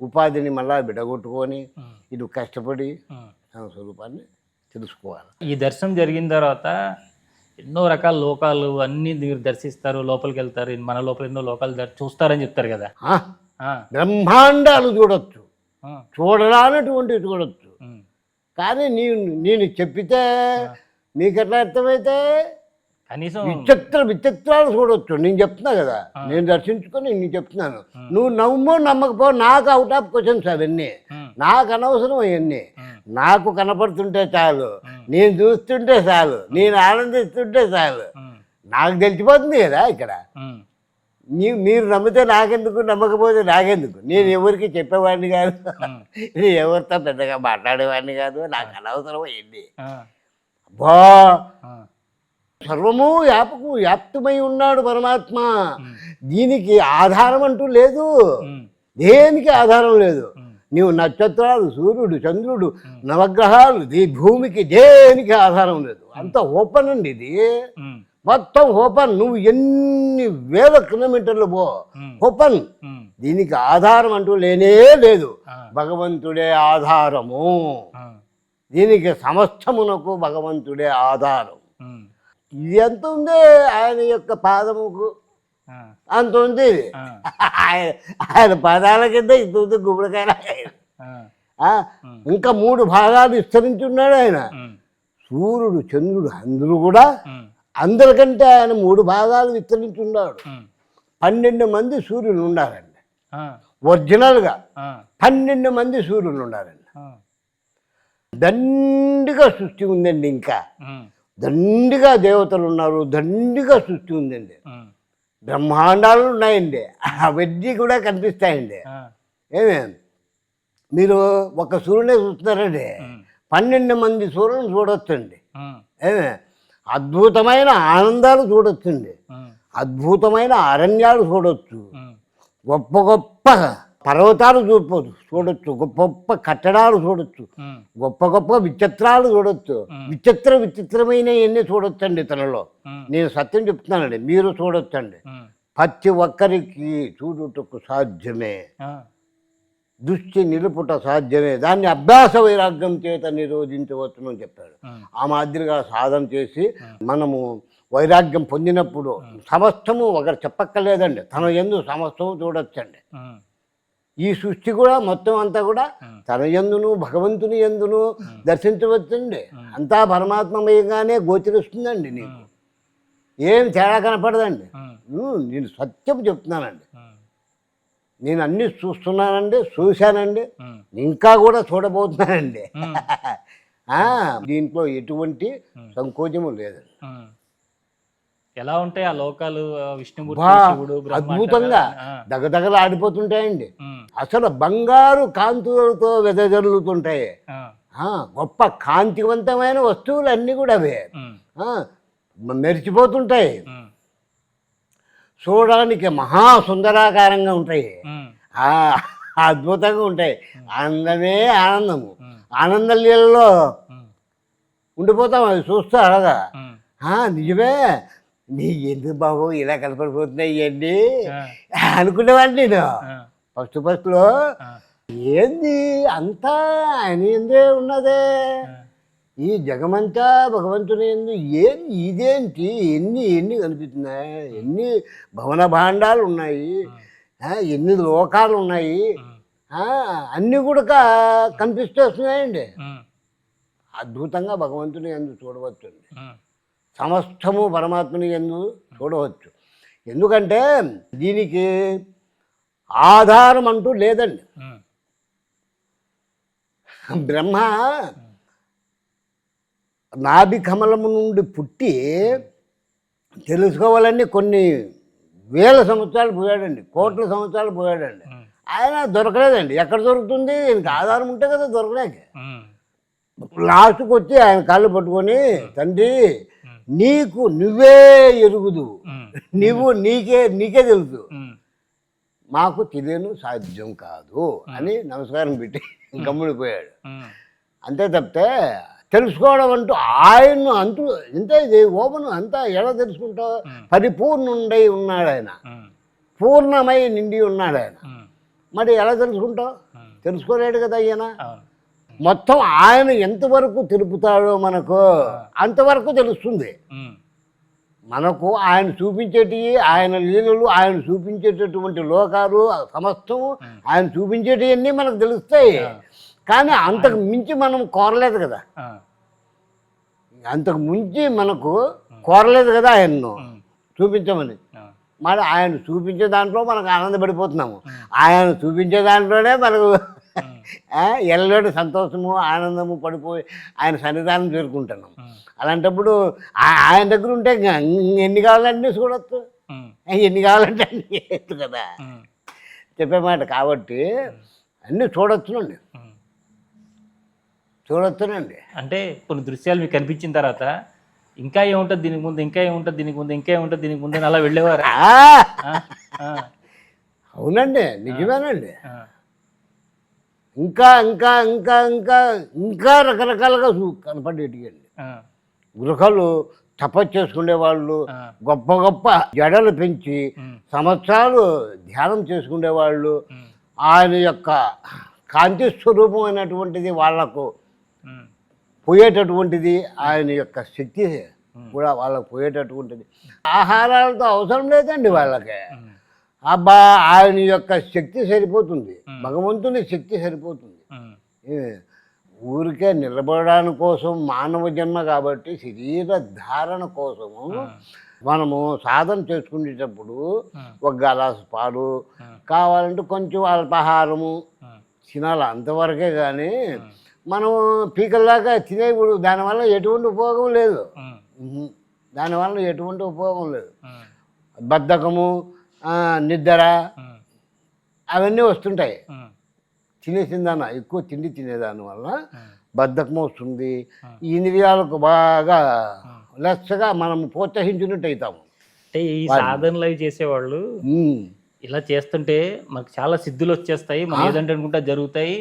[SPEAKER 2] ఉపాధిని మళ్ళా బిడగొట్టుకొని ఇది కష్టపడి తన స్వరూపాన్ని తెలుసుకోవాలి.
[SPEAKER 1] ఈ దర్శనం జరిగిన తర్వాత ఎన్నో రకాల లోకాలు అన్నీ మీరు దర్శిస్తారు, లోపలికి వెళ్తారు, మన లోపల ఎన్నో లోకాలు చూస్తారని చెప్తారు కదా.
[SPEAKER 2] బ్రహ్మాండాలు చూడొచ్చు, చూడరానటువంటివి చూడొచ్చు. కానీ నేను చెప్పితే నీకు ఎట్లా అర్థమైతే
[SPEAKER 1] కనీసం
[SPEAKER 2] విచిత్రాలు చూడొచ్చు. నేను చెప్తున్నా కదా, నేను దర్శించుకొని నేను చెప్తున్నాను. నువ్వు నమ్మో నమ్మకపో, నాకు అవుట్ ఆఫ్ క్వశ్చన్స్ అవన్నీ, నాకు అనవసరం అవన్నీ. నాకు కనపడుతుంటే చాలు, నేను చూస్తుంటే చాలు, నేను ఆనందిస్తుంటే చాలు, నాకు తెలిసిపోతుంది కదా. ఇక్కడ మీరు నమ్మితే నాకెందుకు, నమ్మకపోతే నాకెందుకు? నేను ఎవరికి చెప్పేవాడిని కాదు, నేను ఎవరితో పెద్దగా మాట్లాడేవాడిని కాదు, నాకు అనవసరం అయింది. అబ్బా సర్వము వ్యాప్తమై ఉన్నాడు పరమాత్మ. దీనికి ఆధారం అంటూ లేదు, దేనికి ఆధారం లేదు. నీవు నక్షత్రాలు, సూర్యుడు, చంద్రుడు, నవగ్రహాలు, ఈ భూమికి దేనికి ఆధారం లేదు. అంత ఓపెన్ అండి ఇది, మొత్తం ఓపెన్. నువ్వు ఎన్ని వేల కిలోమీటర్లు పో, ఓపెన్. దీనికి ఆధారం అంటూ లేనే లేదు, భగవంతుడే ఆధారము. దీనికి సమస్తమునకు భగవంతుడే ఆధారం. ఇది ఎంత ఉంది ఆయన యొక్క పాదముకు, అంత ఉంది. ఆయన పాదాల కింద ఇంత ఉంది గుమ్మడికాయ. ఇంకా 3 భాగాలు విస్తరించి ఉన్నాడు ఆయన. సూర్యుడు, చంద్రుడు అందరూ కూడా అందరికంటే ఆయన 3 భాగాలు విస్తరించి ఉన్నాడు. 12 మంది సూర్యులు ఉండాలండి, ఒరిజినల్గా 12 మంది సూర్యులు ఉండాలండి. దండిగా సృష్టి ఉందండి, ఇంకా దండిగా దేవతలు ఉన్నారు, దండిగా సృష్టి ఉందండి, బ్రహ్మాండాలు ఉన్నాయండి, అవన్నీ కూడా కనిపిస్తాయండి. ఏమే మీరు ఒక సూర్యునే చూస్తున్నారండి, 12 మంది సూర్యులను చూడొచ్చండి. ఏమే అద్భుతమైన ఆనందాలు చూడొచ్చండి, అద్భుతమైన అరణ్యాలు చూడొచ్చు, గొప్ప గొప్ప పర్వతాలు చూడొచ్చు, గొప్ప గొప్ప కట్టడాలు చూడొచ్చు, గొప్ప గొప్ప విచిత్రాలు చూడొచ్చు, విచిత్రమైన ఎన్ని చూడొచ్చండి తనలో. నేను సత్యం చెప్తున్నానండి, మీరు చూడొచ్చండి. ప్రతి ఒక్కరికి చూడుటకు సాధ్యమే, దృష్టి నిలుపుట సాధ్యమే, దాన్ని అభ్యాస వైరాగ్యం చేత నిరోధించవచ్చును అని చెప్పాడు. ఆ మాదిరిగా సాధన చేసి మనము వైరాగ్యం పొందినప్పుడు సమస్తము ఒకరు చెప్పక్కర్లేదండి, తన యందు సమస్తము చూడొచ్చండి. ఈ సృష్టి కూడా మొత్తం అంతా కూడా తన యందును భగవంతుని యందును దర్శించవచ్చండి. అంతా పరమాత్మమయంగానే గోచరిస్తుందండి, నీకు ఏం తేడా కనపడదండి. నేను సత్యం చెప్తున్నానండి, నేను అన్నీ చూస్తున్నానండి, చూశానండి, ఇంకా కూడా చూడబోతున్నానండి. దీంట్లో ఎటువంటి సంకోచము లేదండి.
[SPEAKER 1] ఎలా ఉంటాయి ఆ లోకాలు? విష్ణుమూర్తి, శివుడు,
[SPEAKER 2] అద్భుతంగా దగదగలు ఆడిపోతుంటాయండి. అసలు బంగారు కాంతులతో వెదజల్లుతుంటాయి. గొప్ప కాంతివంతమైన వస్తువులు అన్నీ కూడా అవే మెరిచిపోతుంటాయి. చూడడానికి మహా సుందరాకారంగా ఉంటాయి, అద్భుతంగా ఉంటాయి. ఆనందమే ఆనందము, ఆనంద లీలలో ఉండిపోతాం అది చూస్తూ అలాగా. నిజమే, నీ ఎందుకు బాబు ఇలా కనపడిపోతున్నాయి ఇవన్నీ అనుకునేవాడిని నేను ఫస్ట్లో. ఏంది అంతా ఆయన ఎందే ఉన్నదే, ఈ జగమంతా భగవంతుని ఎందు ఏంది, ఇదేంటి ఎన్ని కనిపిస్తున్నాయి, ఎన్ని భవన భాండాలు ఉన్నాయి, ఎన్ని లోకాలు ఉన్నాయి, అన్నీ కూడా కనిపిస్తూ వస్తున్నాయండి. అద్భుతంగా భగవంతుని ఎందు చూడవచ్చండి, సమస్తము పరమాత్మని ఎందు చూడవచ్చు. ఎందుకంటే దీనికి ఆధారం అంటూ లేదండి. బ్రహ్మ నాభి కమలము నుండి పుట్టి తెలుసుకోవాలని కొన్ని వేల సంవత్సరాలు పోయాడండి, కోట్ల సంవత్సరాలు పోయాడండి. ఆయన దొరకలేదండి. ఎక్కడ దొరుకుతుంది? దీనికి ఆధారం ఉంటే కదా దొరకలేక. లాస్ట్కి వచ్చి ఆయన కాళ్ళు పట్టుకొని, తండ్రి నీకు నువ్వే ఎరుగుదు, నువ్వు నీకే తెలుసు, మాకు తెలియను సాధ్యం కాదు అని నమస్కారం పెట్టి గమ్ముడిపోయాడు. అంతే తప్పితే తెలుసుకోవడం అంటూ ఆయన్ను అంటూ ఇంతే, ఇది ఓపెన్ అంతా ఎలా తెలుసుకుంటావు? పరిపూర్ణుండై ఉన్నాడు ఆయన, పూర్ణమై నిండి ఉన్నాడు ఆయన. మరి ఎలా తెలుసుకుంటావు? తెలుసుకోలేడు కదా ఆయన. మొత్తం ఆయన ఎంతవరకు తెలుపుతాడో మనకు అంతవరకు తెలుస్తుంది. మనకు ఆయన చూపించేటివి, ఆయన లీలలు, ఆయన చూపించేటటువంటి లోకాలు సమస్తము ఆయన చూపించేటివన్నీ మనకు తెలుస్తాయి. కానీ అంతకు మించి మనం కోరలేదు కదా, అంతకు మించి మనకు కోరలేదు కదా ఆయన్ను చూపించమని. మరి ఆయన చూపించే దాంట్లో మనకు ఆనందపడిపోతున్నాము, ఆయన చూపించే దాంట్లోనే మనకు ఎల్లటి సంతోషము ఆనందము పడిపోయి ఆయన సన్నిధానం చేరుకుంటున్నాం. అలాంటప్పుడు ఆయన దగ్గర ఉంటే ఎన్ని కావాలంటే చూడొచ్చు, ఎన్ని కావాలంటే అన్ని చేయొచ్చు కదా చెప్పే మాట. కాబట్టి అన్నీ చూడొచ్చునండి. అంటే కొన్ని దృశ్యాలు మీకు కనిపించిన తర్వాత
[SPEAKER 1] ఇంకా ఏముంటుంది దీనికి ముందు, ఇంకా ఏముంటుంది దీనికి ముందు, ఇంకా ఏముంటుంది దీనికి ముందు అని అలా వెళ్ళేవారా?
[SPEAKER 2] ఆ,
[SPEAKER 1] ఆ, ఆ,
[SPEAKER 2] అవునండి, నిజమేనండి.
[SPEAKER 1] ఆ,
[SPEAKER 2] ఇంకా ఇంకా ఇంకా ఇంకా ఇంకా రకరకాలుగా కనపడేటియండి.
[SPEAKER 1] ఆ,
[SPEAKER 2] గృహలు తపస్సు చేసుకునేవాళ్ళు,
[SPEAKER 1] ఆ,
[SPEAKER 2] గొప్ప గొప్ప జడలు పెంచి
[SPEAKER 1] ఉమ్,
[SPEAKER 2] సంవత్సరాలు ధ్యానం చేసుకునేవాళ్ళు.
[SPEAKER 1] ఉమ్,
[SPEAKER 2] ఆయన యొక్క కాంతి స్వరూపమైనటువంటిది వాళ్లకు
[SPEAKER 1] ఉమ్,
[SPEAKER 2] పోయేటటువంటిది, ఆయన యొక్క శక్తి కూడా వాళ్ళకు పోయేటటువంటిది. ఆహారాలతో అవసరం లేదండి వాళ్ళకి.
[SPEAKER 1] ఉమ్,
[SPEAKER 2] అబ్బా, ఆయన యొక్క శక్తి సరిపోతుంది, భగవంతుని శక్తి సరిపోతుంది.
[SPEAKER 1] ఉమ్,
[SPEAKER 2] ఏ, ఊరికే నిలబడడానికి కోసం మానవ జన్మ కాబట్టి శరీర ధారణ కోసము మనము సాధన చేసుకునేటప్పుడు ఒక గ్లాసు పాలు కావాలంటే కొంచెం అల్పాహారము తినాలి, అంతవరకే. కానీ మనం పీకల్లాగా తినేప్పుడు దానివల్ల ఎటువంటి ఉపయోగం లేదు. దానివల్ల ఎటువంటి ఉపయోగం లేదు. బద్ధకము, నిద్ర అవన్నీ వస్తుంటాయి. తినేసిందాన ఎక్కువ తిండి తినేదాని వల్ల బద్ధకం వస్తుంది. ఈ ఇంద్రియాలకు బాగా లెస్సగా మనం ప్రోత్సహించినట్టు అవుతాము.
[SPEAKER 1] అంటే ఈ సాధనలు అవి చేసేవాళ్ళు ఇలా చేస్తుంటే మనకు చాలా సిద్ధులు వచ్చేస్తాయి, మనం ఏదంటే అనుకుంటా జరుగుతాయి,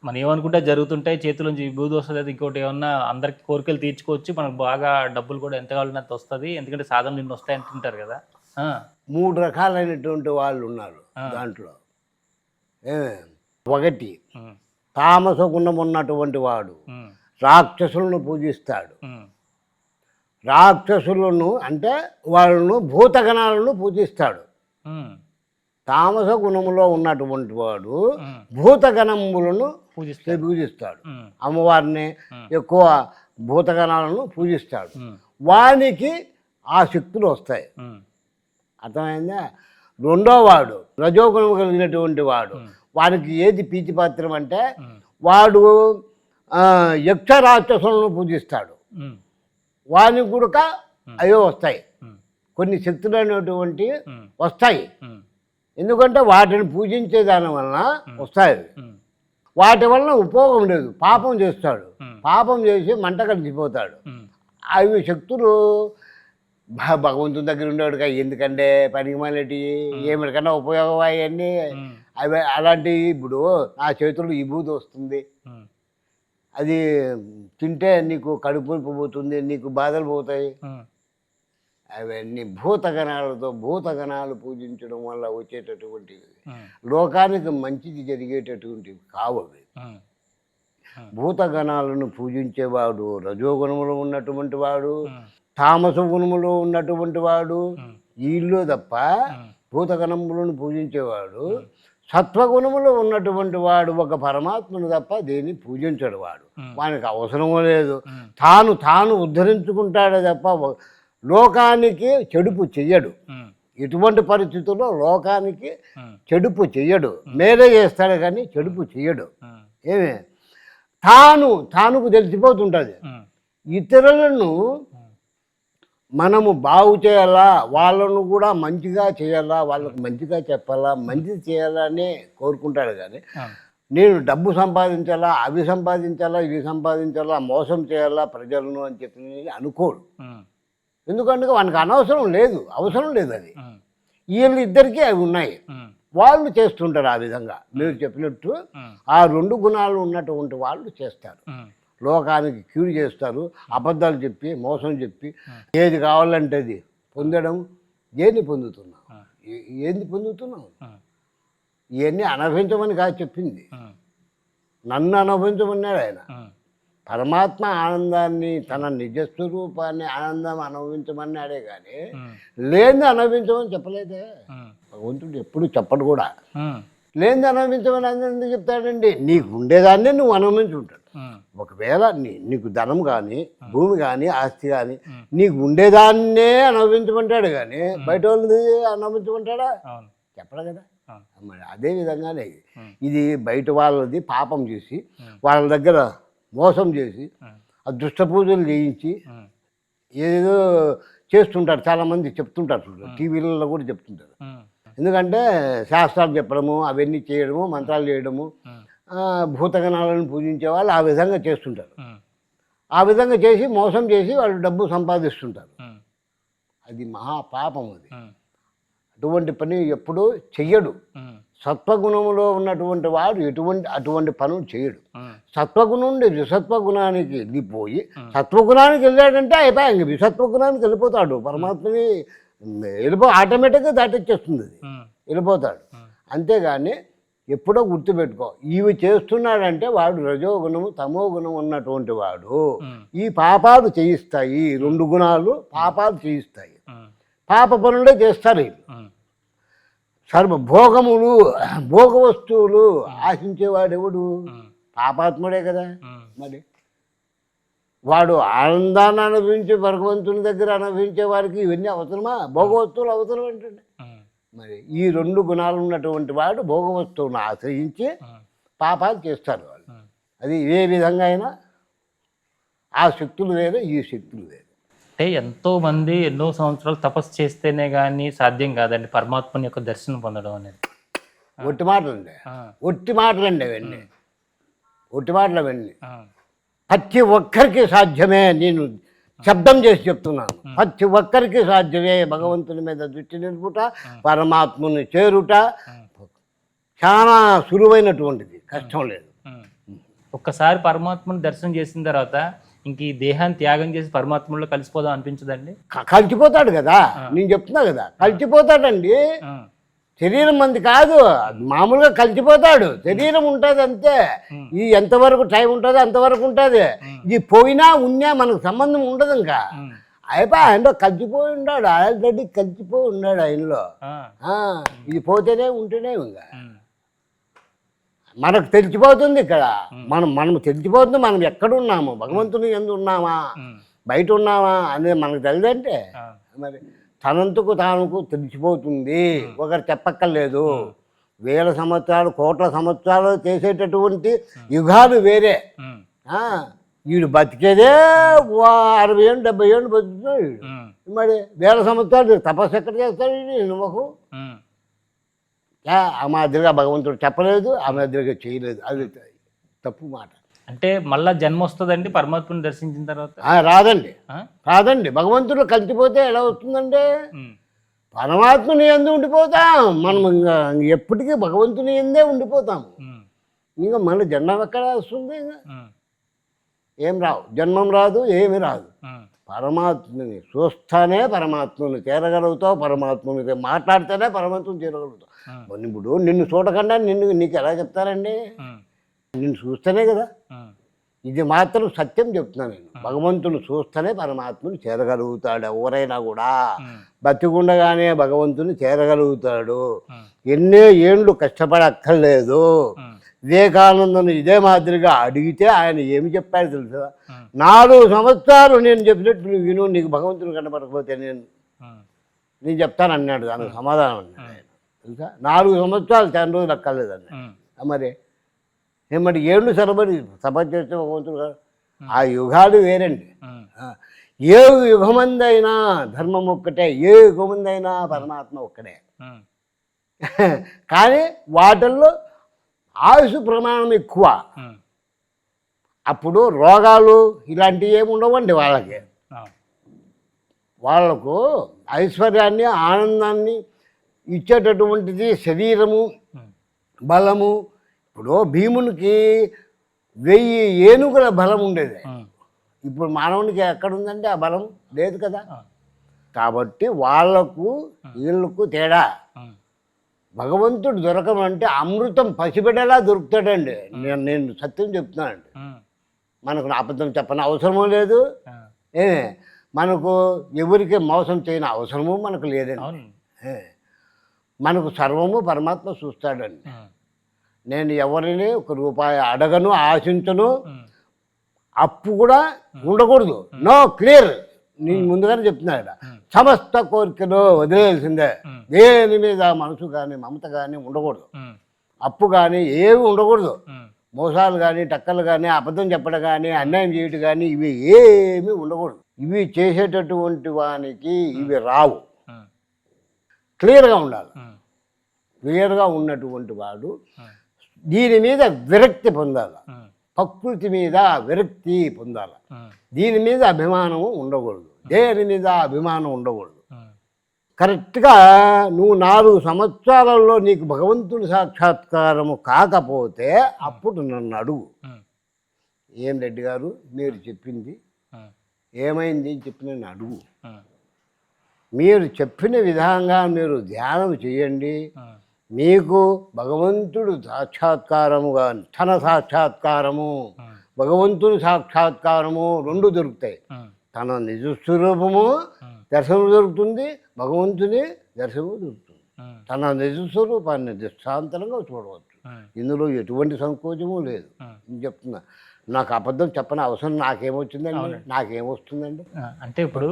[SPEAKER 1] మనం ఏమనుకుంటే జరుగుతుంటాయి, చేతులోంచి విభూతి వస్తుంది, ఇంకోటి ఏమన్నా అందరికి కోరికలు తీర్చుకోవచ్చు, మనకు బాగా డబ్బులు కూడా ఎంత కావాలంత వస్తుంది, ఎందుకంటే సాధనలు నిన్ను వస్తాయి అంటుంటారు కదా.
[SPEAKER 2] 3 రకాలైనటువంటి వాళ్ళు ఉన్నారు దాంట్లో. ఒకటి, తామస గుణం ఉన్నటువంటి వాడు రాక్షసులను పూజిస్తాడు. రాక్షసులను అంటే వాళ్ళను భూతగణాలను పూజిస్తాడు. తామస గుణములో ఉన్నటువంటి వాడు భూతగణములను పూజిస్తాడు. అమ్మవారిని ఎక్కువ భూతగణాలను పూజిస్తాడు. వానికి ఆ శక్తులు వస్తాయి. అర్థమైందా? రెండో వాడు రజోగుణం కలిగినటువంటి వాడు, వానికి ఏది పీచిపాత్రం అంటే వాడు యక్ష రాక్షసులను పూజిస్తాడు. వానికి కూడా అయ్యో వస్తాయి, కొన్ని శక్తులు అనేటువంటి వస్తాయి. ఎందుకంటే వాటిని పూజించే దాని వలన వస్తాయి. వాటి వలన ఉపయోగం లేదు, పాపం చేస్తాడు. పాపం చేసి మంట కలిసిపోతాడు. అవి శక్తులు భగవంతుని దగ్గర ఉండేవాడుగా, ఎందుకంటే పనికి మాలేటి ఏమిటికన్నా ఉపయోగం అవన్నీ అవి అలాంటివి. ఇప్పుడు నా చేతుల్లో విభూతి వస్తుంది, అది తింటే నీకు కడుపు పోతుంది, నీకు బాధలు పోతాయి. అవన్నీ భూతగణాలతో, భూతగణాలు పూజించడం వల్ల వచ్చేటటువంటివి లోకానికి మంచిది జరిగేటటువంటివి కావవి. భూతగణాలను పూజించేవాడు రజోగుణములో ఉన్నటువంటి వాడు, తామస గుణములో ఉన్నటువంటి వాడు వీళ్ళు తప్ప. భూతగణములను పూజించేవాడు సత్వగుణములో ఉన్నటువంటి వాడు ఒక పరమాత్మను తప్ప దేన్ని పూజించడు. వాడు వానికి అవసరమూ లేదు, తాను ఉద్ధరించుకుంటాడే తప్ప లోకానికి చెడుపు చెయ్యడు. ఎటువంటి పరిస్థితుల్లో లోకానికి చెడుపు చెయ్యడు. మేలే చేస్తాడు కానీ చెడుపు చెయ్యడు. ఏమే తానుకు తెలిసిపోతుంటుంది. ఇతరులను మనము బాగు చేయాలా, వాళ్ళను కూడా మంచిగా చేయాలా, వాళ్ళకు మంచిగా చెప్పాలా, మంచిది చేయాలా అని కోరుకుంటాడు. కానీ నేను డబ్బు సంపాదించాలా, అవి సంపాదించాలా, ఇవి సంపాదించాలా, మోసం చేయాలా ప్రజలను అని చెప్పి అనుకోడు. ఎందుకంటే వానికి అవసరం లేదు అది. వీళ్ళిద్దరికీ అవి ఉన్నాయి, వాళ్ళు చేస్తుంటారు ఆ విధంగా. మీరు చెప్పినట్టు ఆ 2 గుణాలు ఉన్నటువంటి వాళ్ళు చేస్తారు. లోకానికి కీడు చేస్తారు, అబద్ధాలు చెప్పి, మోసం చెప్పి, ఏది కావాలంటే అది పొందడం. ఏంది పొందుతున్నావు? ఇవన్నీ అనుభవించమని కాదు చెప్పింది, నన్ను అనుభవించమన్నాడు ఆయన. పరమాత్మ ఆనందాన్ని, తన నిజస్వరూపాన్ని ఆనందం అనుభవించమన్నాడే కానీ లేనిది అనుభవించమని చెప్పలేదే. భగవంతుడు ఎప్పుడు చెప్పడు కూడా. లేనిది అనుభవించమని ఎందుకు చెప్తాడండి? నీకు ఉండేదాన్ని నువ్వు అనుభవించుంటాడు. ఒకవేళ నీకు ధనం కానీ, భూమి కానీ, ఆస్తి కానీ నీకు ఉండేదాన్నే అనుభవించమంటాడు కానీ బయట వాళ్ళది అనుభవించమంటాడా? చెప్పడు కదా. మరి అదే విధంగానే ఇది బయట వాళ్ళది పాపం చేసి, వాళ్ళ దగ్గర మోసం చేసి, అదృష్ట పూజలు చేయించి ఏదో చేస్తుంటారు. చాలామంది చెప్తుంటారు, టీవీలలో కూడా చెప్తుంటారు. ఎందుకంటే శాస్త్రాలు చెప్పడము, అవన్నీ చేయడము, మంత్రాలు చేయడము, భూతగణాలను పూజించే వాళ్ళు ఆ విధంగా చేస్తుంటారు. ఆ విధంగా చేసి మోసం చేసి వాళ్ళు డబ్బు సంపాదిస్తుంటారు. అది మహాపాపం. అది అటువంటి పని ఎప్పుడూ చెయ్యడు. సత్వగుణంలో ఉన్నటువంటి వాడు అటువంటి పనులు చేయడు. సత్వగుణం నుండి విసత్వగుణానికి వెళ్ళిపోయి సత్వగుణానికి వెళ్ళాడంటే అయిపోయి ఇంక విసత్వగుణానికి వెళ్ళిపోతాడు. పరమాత్మని ఆటోమేటిక్గా దాటిచ్చేస్తుంది, అది వెళ్ళిపోతాడు. అంతేగాని ఎప్పుడో గుర్తుపెట్టుకో, ఇవి చేస్తున్నాడంటే వాడు రజోగుణము తమో గుణం ఉన్నటువంటి వాడు. ఈ పాపాలు చేయిస్తాయి, 2 గుణాలు పాపాలు చేయిస్తాయి. పాప పనులే చేస్తారు వీళ్ళు. భోగములు భోగ వస్తువులు ఆశించేవాడెవడు? పాపాత్ముడే కదా. మరి వాడు ఆనందాన్ని అనుభవించే భగవంతుని దగ్గర అనుభవించే వారికి ఇవన్నీ అవసరమా? భోగ వస్తువులు అవసరం ఏంటండి? మరి ఈ 2 గుణాలు ఉన్నటువంటి వాడు భోగ వస్తువులను ఆశ్రయించి పాపాలు చేస్తారు వాళ్ళు. అది ఏ విధంగా అయినా ఆ శక్తులు వేరే, ఈ శక్తులు వేరే.
[SPEAKER 1] అంటే ఎంతోమంది ఎన్నో సంవత్సరాలు తపస్సు చేస్తేనే కానీ సాధ్యం కాదండి పరమాత్మని యొక్క దర్శనం పొందడం అనేది.
[SPEAKER 2] ఒట్టి మాటలండి, ఒట్టి మాటలండి అవన్నీ, ఒట్టి మాటలు అవన్నీ. ప్రతి ఒక్కరికి సాధ్యమే. నేను శబ్దం చేసి చెప్తున్నాను, ప్రతి ఒక్కరికి సాధ్యమే. భగవంతుని మీద దృష్టి నిలుపుట, పరమాత్మని చేరుట చాలా సులువైనటువంటిది, కష్టం లేదు.
[SPEAKER 1] ఒక్కసారి పరమాత్మని దర్శనం చేసిన తర్వాత ఇంక ఈ దేహాన్ని త్యాగం చేసి పరమాత్మలో కలిసిపోదాం అనిపించదండి?
[SPEAKER 2] కలిసిపోతాడు కదా, నేను చెప్తున్నా కదా, కలిసిపోతాడండి. శరీరం మంది కాదు, మామూలుగా కలిసిపోతాడు. శరీరం ఉంటుంది అంతే. ఈ ఎంతవరకు టైం ఉంటుందో అంతవరకు ఉంటుంది. ఇది పోయినా ఉన్నా మనకు సంబంధం ఉండదు. ఇంకా అయిపోయి ఆయనలో కలిసిపోయి ఉన్నాడు, ఆల్రెడీ కలిసిపోయి ఉన్నాడు ఆయనలో. ఇది పోతేనే ఉంటేనే ఇంకా మనకు తెలిసిపోతుంది. ఇక్కడ మనం తెలిసిపోతుంది మనం ఎక్కడున్నాము, భగవంతుని ఎందు ఉన్నామా బయట ఉన్నామా అనేది మనకు తెలియదంటే మరి తనంతకు తానుకు తెలిసిపోతుంది. ఒకరు చెప్పక్కర్లేదు. 1000 సంవత్సరాలు 1,000,000 సంవత్సరాలు చేసేటటువంటి యుగాలు వేరే. వీడు బతికేదే 60 ఏళ్ళు 70 ఏళ్ళు బతుకుతున్నాడు వీడు. మరి 1000 సంవత్సరాలు తపస్సు ఎక్కడ చేస్తాడు వీడు? నువ్వు ఆ మాదిరిగా భగవంతుడు చెప్పలేదు, ఆ మాదిరిగా చేయలేదు. అది తప్పు మాట.
[SPEAKER 1] అంటే మళ్ళా జన్మ వస్తుందండి పరమాత్మని దర్శించిన తర్వాత?
[SPEAKER 2] రాదండి, రాదండి. భగవంతుడు కలిసిపోతే ఎలా వస్తుందంటే పరమాత్మని ఎందు ఉండిపోతాం మనం. ఇంకా ఎప్పటికీ భగవంతుని ఎందే ఉండిపోతాము. ఇంకా మళ్ళీ జన్మం ఎక్కడ వస్తుంది? ఇంకా ఏం రావు, జన్మం రాదు, ఏమి రాదు. పరమాత్మని చూస్తానే పరమాత్మని చేరగలుగుతావు, పరమాత్మని మాట్లాడితేనే పరమాత్మని చేరగలుగుతావు. ఇప్పుడు నిన్ను చూడకుండా నీకు ఎలా చెప్తారండి? నిన్ను చూస్తేనే కదా. ఇది మాత్రం సత్యం చెప్తున్నాను నేను. భగవంతుని చూస్తేనే పరమాత్మని చేరగలుగుతాడు ఎవరైనా కూడా. బతికుండగానే భగవంతుని చేరగలుగుతాడు. ఎన్నో ఏళ్ళు కష్టపడక్కర్లేదు. వివేకానందను ఇదే మాదిరిగా అడిగితే ఆయన ఏమి చెప్పాడు తెలుసా? 4 సంవత్సరాలు నేను చెప్పినట్టు నువ్వు విను, నీకు భగవంతుని కనపడకపోతే నేను చెప్తాను అన్నాడు. దానికి సమాధానం అన్నాడు ఆయన తెలుసా. 4 సంవత్సరాలు 10 రోజులు అక్కర్లేదండి. మరి ఏమంటే 7 సరబడి సభ చేస్తే భగవంతుడు. ఆ యుగాలు వేరండి. ఏ యుగమందైనా ధర్మం ఒక్కటే, ఏ యుగమందైనా పరమాత్మ ఒక్కడే. కానీ వాటిల్లో ఆయుష్ ప్రమాణం ఎక్కువ. అప్పుడు రోగాలు ఇలాంటివి ఏమి ఉండవండి వాళ్ళకి. వాళ్లకు ఐశ్వర్యాన్ని ఆనందాన్ని ఇచ్చేటటువంటిది శరీరము, బలము. ఇప్పుడు భీమునికి 1000 ఏనుగుల బలం ఉండేది. ఇప్పుడు మానవునికి ఎక్కడుందంటే ఆ బలం లేదు కదా. కాబట్టి వాళ్లకు వీళ్ళకు తేడా. భగవంతుడు దొరకమంటే అమృతం పసిబిడ్డలా దొరుకుతాడండి. నేను సత్యం చెప్తున్నానండి. మనకు అబద్ధం చెప్పని అవసరమూ లేదు. మనకు ఎవరికి మోసం చేయని అవసరము మనకు లేదండి. మనకు సర్వము పరమాత్మ చూస్తాడండి. నేను ఎవరిని 1 రూపాయి అడగను, ఆశించను. అప్పు కూడా ఉండకూడదు. No, clear. నేను ముందుగానే చెప్తున్నాడు. సమస్త కోరికలు వదిలేయాల్సిందే. దేని మీద మనసు కానీ మమత కానీ ఉండకూడదు. అప్పు కానీ ఏవి ఉండకూడదు. మోసాలు కానీ టక్కలు కానీ అబద్ధం చెప్పడం కానీ అన్యాయం చేయడం కానీ ఇవి ఏమీ ఉండకూడదు. ఇవి చేసేటటువంటి వానికి ఇవి రావు. క్లియర్గా ఉండాలి. క్లియర్గా ఉన్నటువంటి వాడు దీని మీద విరక్తి పొందాలి. ప్రకృతి మీద విరక్తి పొందాలి. దీని మీద అభిమానం ఉండకూడదు, దేని మీద అభిమానం ఉండకూడదు. కరెక్ట్గా నువ్వు 4 సంవత్సరాలలో నీకు భగవంతుని సాక్షాత్కారము కాకపోతే అప్పుడు నన్ను అడుగు, ఏం రెడ్డి గారు మీరు చెప్పింది ఏమైంది అని చెప్పి నన్ను అడుగు. మీరు చెప్పిన విధంగా మీరు ధ్యానం చేయండి, మీకు భగవంతుడు సాక్షాత్కారముగా తన సాక్షాత్కారము భగవంతుని సాక్షాత్కారము 2 దొరుకుతాయి. తన నిజస్వరూపము దర్శనం దొరుకుతుంది, భగవంతుని దర్శనము దొరుకుతుంది. తన నిజస్వరూపాన్ని దృష్టాంతరంగా చూడవచ్చు. ఇందులో ఎటువంటి సంకోచము లేదు. నేను చెప్తున్నా, నాకు అబద్ధం చెప్పని అవసరం నాకేమొస్తుందండి.
[SPEAKER 1] అంటే ఇప్పుడు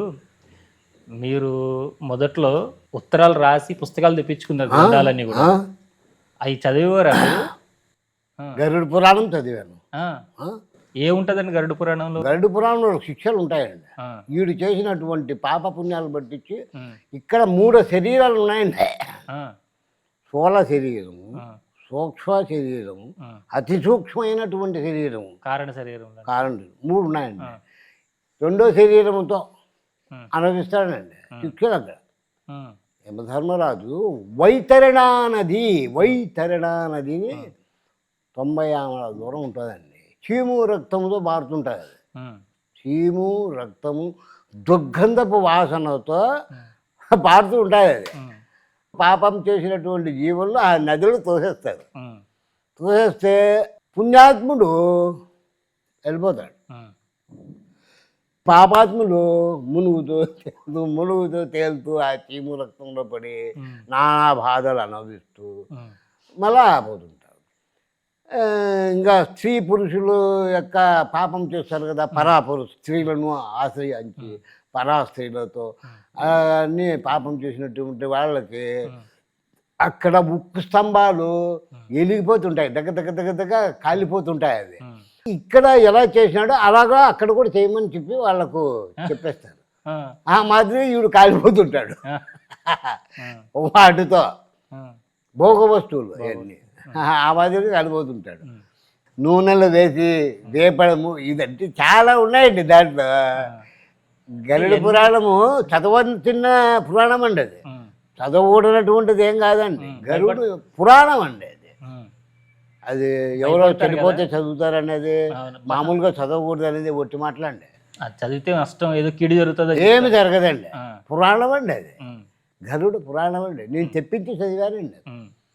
[SPEAKER 1] మీరు మొదట్లో ఉత్తరాలు రాసి పుస్తకాలు తెప్పించుకున్నారు, గ్రంథాలన్నీ కూడా అవి చదివేవారు.
[SPEAKER 2] గరుడ పురాణం చదివాను.
[SPEAKER 1] ఏముంటదండి గరుడ పురాణంలో?
[SPEAKER 2] గరుడ పురాణంలో శిక్షలు ఉంటాయండి. వీడు చేసినటువంటి పాప పుణ్యాలు పట్టించి ఇక్కడ 3 శరీరాలు ఉన్నాయండి. స్థూల శరీరము, సూక్ష్మ శరీరము, అతి సూక్ష్మమైనటువంటి శరీరము,
[SPEAKER 1] కారణ శరీరం,
[SPEAKER 2] 3 ఉన్నాయండి. 2వ శరీరముతో అనుభవిస్తాడండి శిక్షలు. అక్కడ యమధర్మరాజు వైతరణా నదిని 90 ఆమల దూరం ఉంటుందండి. చీము రక్తముతో మారుతుంటుంది. చీము రక్తము దుర్గంధపు వాసనతో పారుతూ ఉంటుంది. అది పాపం చేసినటువంటి జీవులు ఆ నదిలో తోసేస్తారు. తోసేస్తే పుణ్యాత్ముడు వెళ్ళిపోతాడు. పాపాత్ములు మునుగుతూ తేలుతూ ఆ చీము రక్తంలో పడి నానా బాధలు అనుభవిస్తూ మళ్ళా పోతుంటారు. ఇంకా స్త్రీ పురుషులు యొక్క పాపం చేస్తారు కదా, స్త్రీలను ఆశ్రయించి స్త్రీలతో అన్నీ పాపం చేసినటువంటి వాళ్ళకి అక్కడ ఉక్కు స్తంభాలు ఎలిగిపోతుంటాయి, దగ్గర కాలిపోతుంటాయి. అవి ఇక్కడ ఎలా చేసినాడో అలాగా అక్కడ కూడా చేయమని చెప్పి వాళ్ళకు చెప్పేస్తారు. ఆ మాదిరి ఈవిడు కాలిపోతుంటాడు వాటితో, భోగ వస్తువులు అవన్నీ ఆ మాదిరిగా కాలిపోతుంటాడు. నూనెలు వేసి వేపడము ఇదంటే చాలా ఉన్నాయండి దాంట్లో. గరుడ పురాణము చదవచ్చిన పురాణం అండి. అది చదవకూడనటువంటిది ఏం కాదండి. గరుడు పురాణం అండి. అది ఎవరో చనిపోతే చదువుతారనేది, మామూలుగా చదవకూడదు అనేది ఒట్టి మాట్లాడండి.
[SPEAKER 1] చదివితే నష్టం, ఏదో కిడి జరుగుతుంది,
[SPEAKER 2] ఏమి జరగదండి. పురాణం అండి అది. గరుడు పురాణం అండి. నేను తెప్పించి చదివానండి.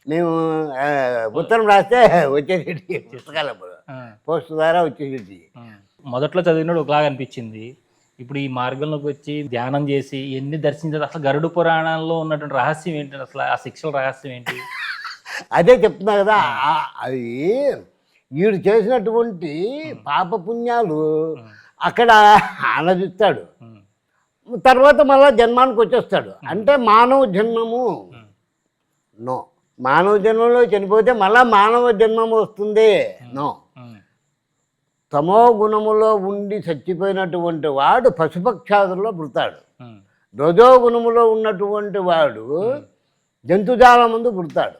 [SPEAKER 2] మేము ఉత్తరం రాస్తే వచ్చేసి పుస్తకాల పోస్ట్ ద్వారా వచ్చేసి.
[SPEAKER 1] మొదట్లో చదివినప్పుడు ఒకలాగా అనిపించింది. ఇప్పుడు ఈ మార్గంలోకి వచ్చి ధ్యానం చేసి ఎన్ని దర్శించారు, అసలు గరుడ పురాణంలో ఉన్నటువంటి రహస్యం ఏంటి, అసలు ఆ శిక్షల రహస్యం ఏంటి?
[SPEAKER 2] అదే చెప్తున్నా కదా, అవి వీడు చేసినటువంటి పాపపుణ్యాలు అక్కడ ఆనందిస్తాడు. తర్వాత మళ్ళా జన్మానికి వచ్చేస్తాడు. అంటే మానవ జన్మము నో, మానవ జన్మంలో చనిపోతే మళ్ళా మానవ జన్మము వస్తుంది నో. తమో గుణములో ఉండి చచ్చిపోయినటువంటి వాడు పశుపక్షాదుల్లో పుడతాడు. రజో గుణములో ఉన్నటువంటి వాడు జంతుజాలం ముందు పుడతాడు.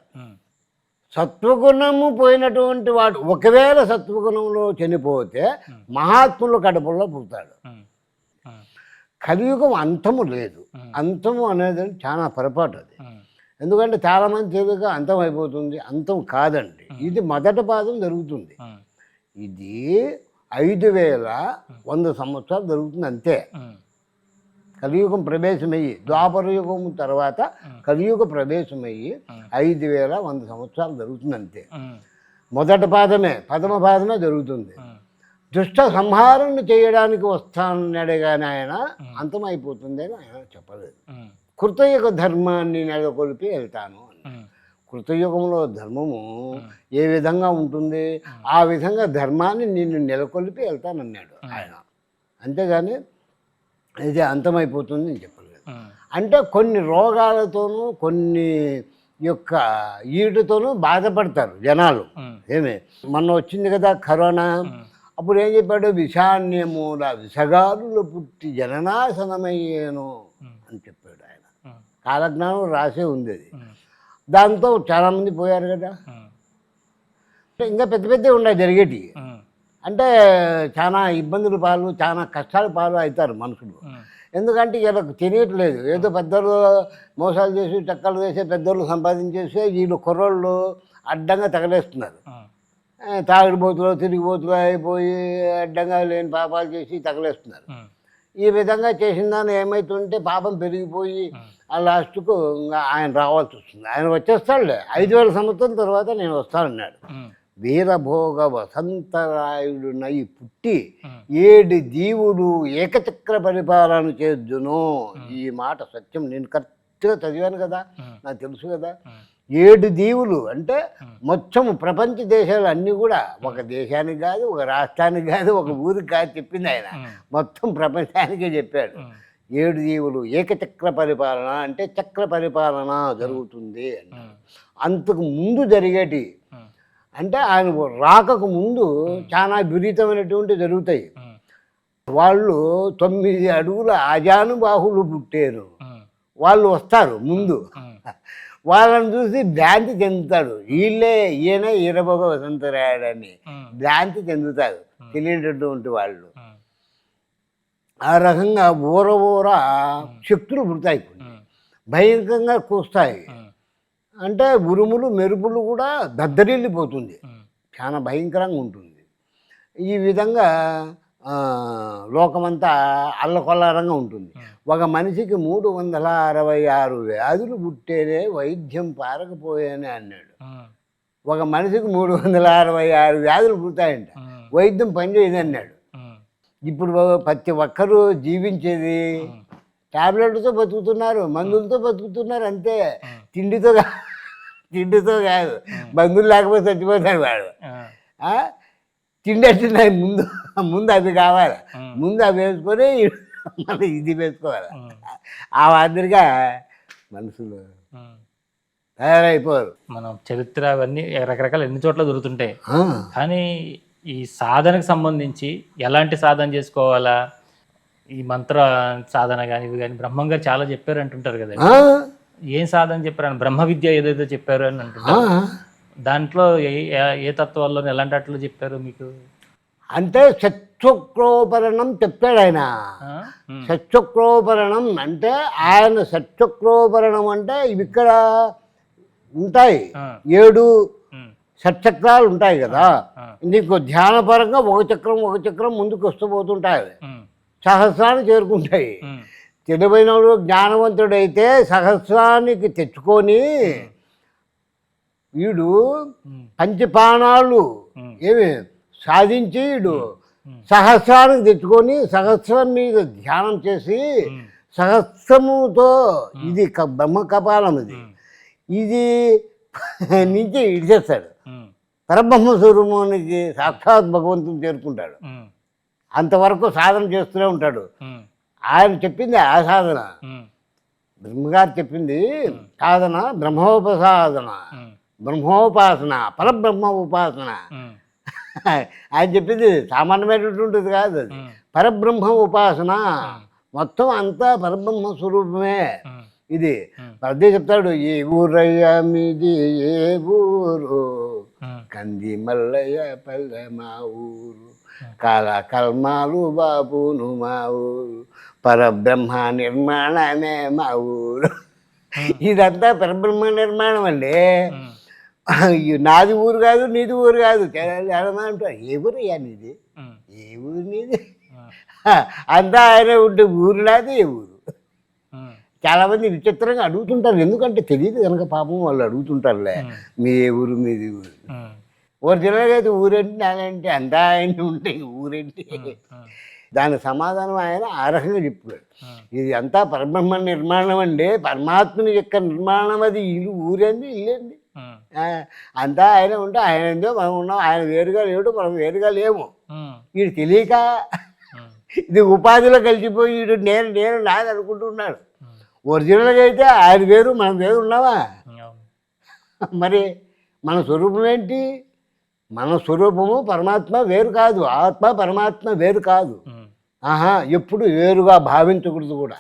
[SPEAKER 2] సత్వగుణము పోయినటువంటి వాడు ఒకవేళ సత్వగుణంలో చనిపోతే మహాత్ముల కడుపులో పుడతాడు. కలియుగం అంతము లేదు. అంతము అనేది చాలా పొరపాటు. అది ఎందుకంటే చాలామంది తెలుగుగా అంతం అయిపోతుంది. అంతం కాదండి. ఇది మొదటి పాదం జరుగుతుంది. ఇది 5100 సంవత్సరాలు జరుగుతుంది అంతే. కలియుగం ప్రవేశమయ్యి ద్వాపర యుగం తర్వాత కలియుగ ప్రవేశమయ్యి 5100 సంవత్సరాలు జరుగుతుంది అంతే. మొదటి పాదమే, ప్రథమ పాదమే జరుగుతుంది. దుష్ట సంహారాన్ని చేయడానికి వస్తానన్నాడే కానీ ఆయన అంతమైపోతుంది అని ఆయన చెప్పలేదు. కృతయుగ ధర్మాన్ని నెలకొల్పి వెళ్తాను అని. కృతయుగంలో ధర్మము ఏ విధంగా ఉంటుంది ఆ విధంగా ధర్మాన్ని నిన్ను నెలకొల్పి వెళ్తానన్నాడు ఆయన. అంతేగాని ఇది అంతమైపోతుంది అని చెప్పలేదు. అంటే కొన్ని రోగాలతోనూ కొన్ని యొక్క ఈటుతోనూ బాధపడతారు జనాలు. ఏమే మొన్న వచ్చింది కదా కరోనా, అప్పుడు ఏం చెప్పాడు, విషాన్యమూల విషగాలులు పుట్టి జననాశనమయ్యేను అని చెప్పాడు ఆయన. కాలజ్ఞానం రాసే ఉంది అది. దాంతో చాలామంది పోయారు కదా. ఇంకా పెద్ద పెద్దవి ఉన్నాయి జరిగేటివి. అంటే చాలా ఇబ్బందుల పాలు చాలా కష్టాల పాలు అవుతారు మనుషులు. ఎందుకంటే వీళ్ళకు తెలియట్లేదు, ఏదో పెద్దలు మోసాలు చేసి చక్కలు వేసే పెద్దోళ్ళు సంపాదించేసి వీళ్ళు కుర్రోళ్ళు అడ్డంగా తగలేస్తున్నారు. తాగుడుబోతులు తిరిగిపోతులు అయిపోయి అడ్డంగా లేని పాపాలు చేసి తగలేస్తున్నారు. ఈ విధంగా చేసిన దాన్ని ఏమవుతుంటే పాపం పెరిగిపోయి ఆ లాస్ట్కు ఇంకా ఆయన రావాల్సి వస్తుంది. ఆయన వచ్చేస్తాడులే, 5000 సంవత్సరాల తర్వాత నేను వస్తానన్నాడు. వీరభోగ వసంతరాయుడు నై పుట్టి 7 దీవులు ఏకచక్ర పరిపాలన చేద్దును. ఈ మాట సత్యం, నేను కరెక్ట్గా చదివాను కదా, నాకు తెలుసు కదా. 7 దీవులు అంటే మొత్తం ప్రపంచ దేశాలు అన్నీ కూడా, ఒక దేశానికి కాదు, ఒక రాష్ట్రానికి కాదు, ఒక ఊరికి కాదు చెప్పింది ఆయన, మొత్తం ప్రపంచానికే చెప్పాడు. 7 దీవులు ఏకచక్ర పరిపాలన అంటే చక్ర పరిపాలన జరుగుతుంది అంటే అంతకు ముందు జరిగేటి అంటే ఆయన రాకకు ముందు చాలా విపరీతమైనటువంటి జరుగుతాయి. వాళ్ళు 9 అడుగుల అజానుబాహులు పుట్టారు, వాళ్ళు వస్తారు ముందు. వాళ్ళని చూసి భ్రాంతి చెందుతాడు, ఈయన వీరభోగ వసంతరాయుడని భ్రాంతి చెందుతారు తెలియనటువంటి వాళ్ళు. ఆ రకంగా ఊర శక్తులు పుడతాయి, భయంకరంగా కూస్తాయి. అంటే ఉరుములు మెరుపులు కూడా దద్దరిల్లిపోతుంది, చాలా భయంకరంగా ఉంటుంది. ఈ విధంగా లోకమంతా అల్లకొల్లారంగా ఉంటుంది. ఒక మనిషికి 366 వ్యాధులు పుట్టేనే వైద్యం పారకపోయానే అన్నాడు. ఒక మనిషికి 366 వ్యాధులు పుడతాయంట, వైద్యం పనిచేయదు అన్నాడు. ఇప్పుడు ప్రతి ఒక్కరూ జీవించేది టాబ్లెట్లతో బతుకుతున్నారు, మందులతో బతుకుతున్నారు అంతే. తిండితో కాదు, మందులు లేకపోతే చచ్చిపోతాడు వాడు. తిండి అంటే ముందు అది కావాలి, ముందు అవి వేసుకొని మళ్ళీ ఇది వేసుకోవాలి. ఆ మాదిరిగా మనుషులు తయారైపోరు.
[SPEAKER 1] మనం చరిత్ర అవన్నీ రకరకాల ఎన్ని చోట్ల దొరుకుతుంటాయి, కానీ ఈ సాధనకు సంబంధించి ఎలాంటి సాధన చేసుకోవాలా, ఈ మంత్ర సాధన కానీ ఇవి కానీ బ్రహ్మం గారు చాలా చెప్పారు అంటుంటారు కదా. ఏం సాధన చెప్పారు అని, బ్రహ్మ విద్య ఏదైతే చెప్పారు అని అంటుంటారు. దాంట్లో ఏ తత్వాల్లో ఎలాంటి అట్లు చెప్పారు మీకు?
[SPEAKER 2] అంటే సత్యక్రోపరణం చెప్పాడు ఆయన. సత్యక్రోపరణం అంటే ఆయన సత్యక్రోపరణం అంటే ఇవి ఇక్కడ ఉంటాయి 7 షట్చక్రాలు ఉంటాయి కదా. నీకు ధ్యానపరంగా ఒక చక్రం ముందుకు వస్తూ పోతుంటాయి, సహస్రాన్ని చేరుకుంటాయి. తెలివైనడు జ్ఞానవంతుడైతే సహస్రానికి తెచ్చుకొని వీడు పంచపాణాలు ఏమి సాధించి వీడు సహస్రానికి తెచ్చుకొని సహస్రం మీద ధ్యానం చేసి సహస్రముతో ఇది బ్రహ్మ కపాలం ఇది నుంచి ఇడిచేస్తాడు, పరబ్రహ్మ స్వరూపానికి సాక్షాత్ భగవంతుని చేరుకుంటాడు. అంతవరకు సాధన చేస్తూనే ఉంటాడు. ఆయన చెప్పింది ఆ సాధన, బ్రహ్మగారు చెప్పింది సాధన బ్రహ్మోపసాధన, బ్రహ్మోపాసన, పరబ్రహ్మ ఉపాసన. ఆయన చెప్పింది సామాన్యమైనటువంటిది కాదు, అది పరబ్రహ్మ ఉపాసన. మొత్తం అంతా పరబ్రహ్మ స్వరూపమే. ఇది అదే చెప్తాడు, ఏ ఊరయ్య మీది ఏ ఊరు, కంది మల్లయ్య పల్లె మా ఊరు, కల్మాలు బాబును మా ఊరు, పరబ్రహ్మ నిర్మాణమే మా ఊరు. ఇదంతా పరబ్రహ్మ నిర్మాణం అండి. నాది ఊరు కాదు, నీది ఊరు కాదు. అంటారు ఏ ఊరయ్యా నీది, ఏ ఊరు నీది, అంతా ఆయన ఉంటే ఊరు నాది ఏ ఊరు. చాలామంది విచిత్రంగా అడుగుతుంటారు, ఎందుకంటే తెలియదు కనుక పాపం వాళ్ళు అడుగుతుంటారులే, మీ ఏ ఊరు మీది ఊరు. ఒరిజినల్గా అయితే ఊరేంటి నాదంటే అంతా ఆయన ఉంటే ఊరేంటి. దాని సమాధానం ఆయన ఆ రకంగా చెప్పాడు. ఇది అంతా పరబ్రహ్మ నిర్మాణం అండి, పరమాత్మని యొక్క నిర్మాణం. అది ఇల్లు ఊరేంది ఇల్లేంది, అంతా ఆయన ఉంటే ఆయన ఏందో మనం ఉన్నాం. ఆయన వేరుగా లేడు, మనం వేరుగా లేము. వీడు తెలియక ఇది ఉపాధిలో కలిసిపోయి వీడు నేను నాది అనుకుంటున్నాడు. ఒరిజినల్గా అయితే ఆయన వేరు మనం వేరు ఉన్నావా? మరి మన స్వరూపం ఏంటి? మన స్వరూపము పరమాత్మ వేరు కాదు, ఆత్మ పరమాత్మ వేరు కాదు. ఎప్పుడు వేరుగా భావించకూడదు కూడా,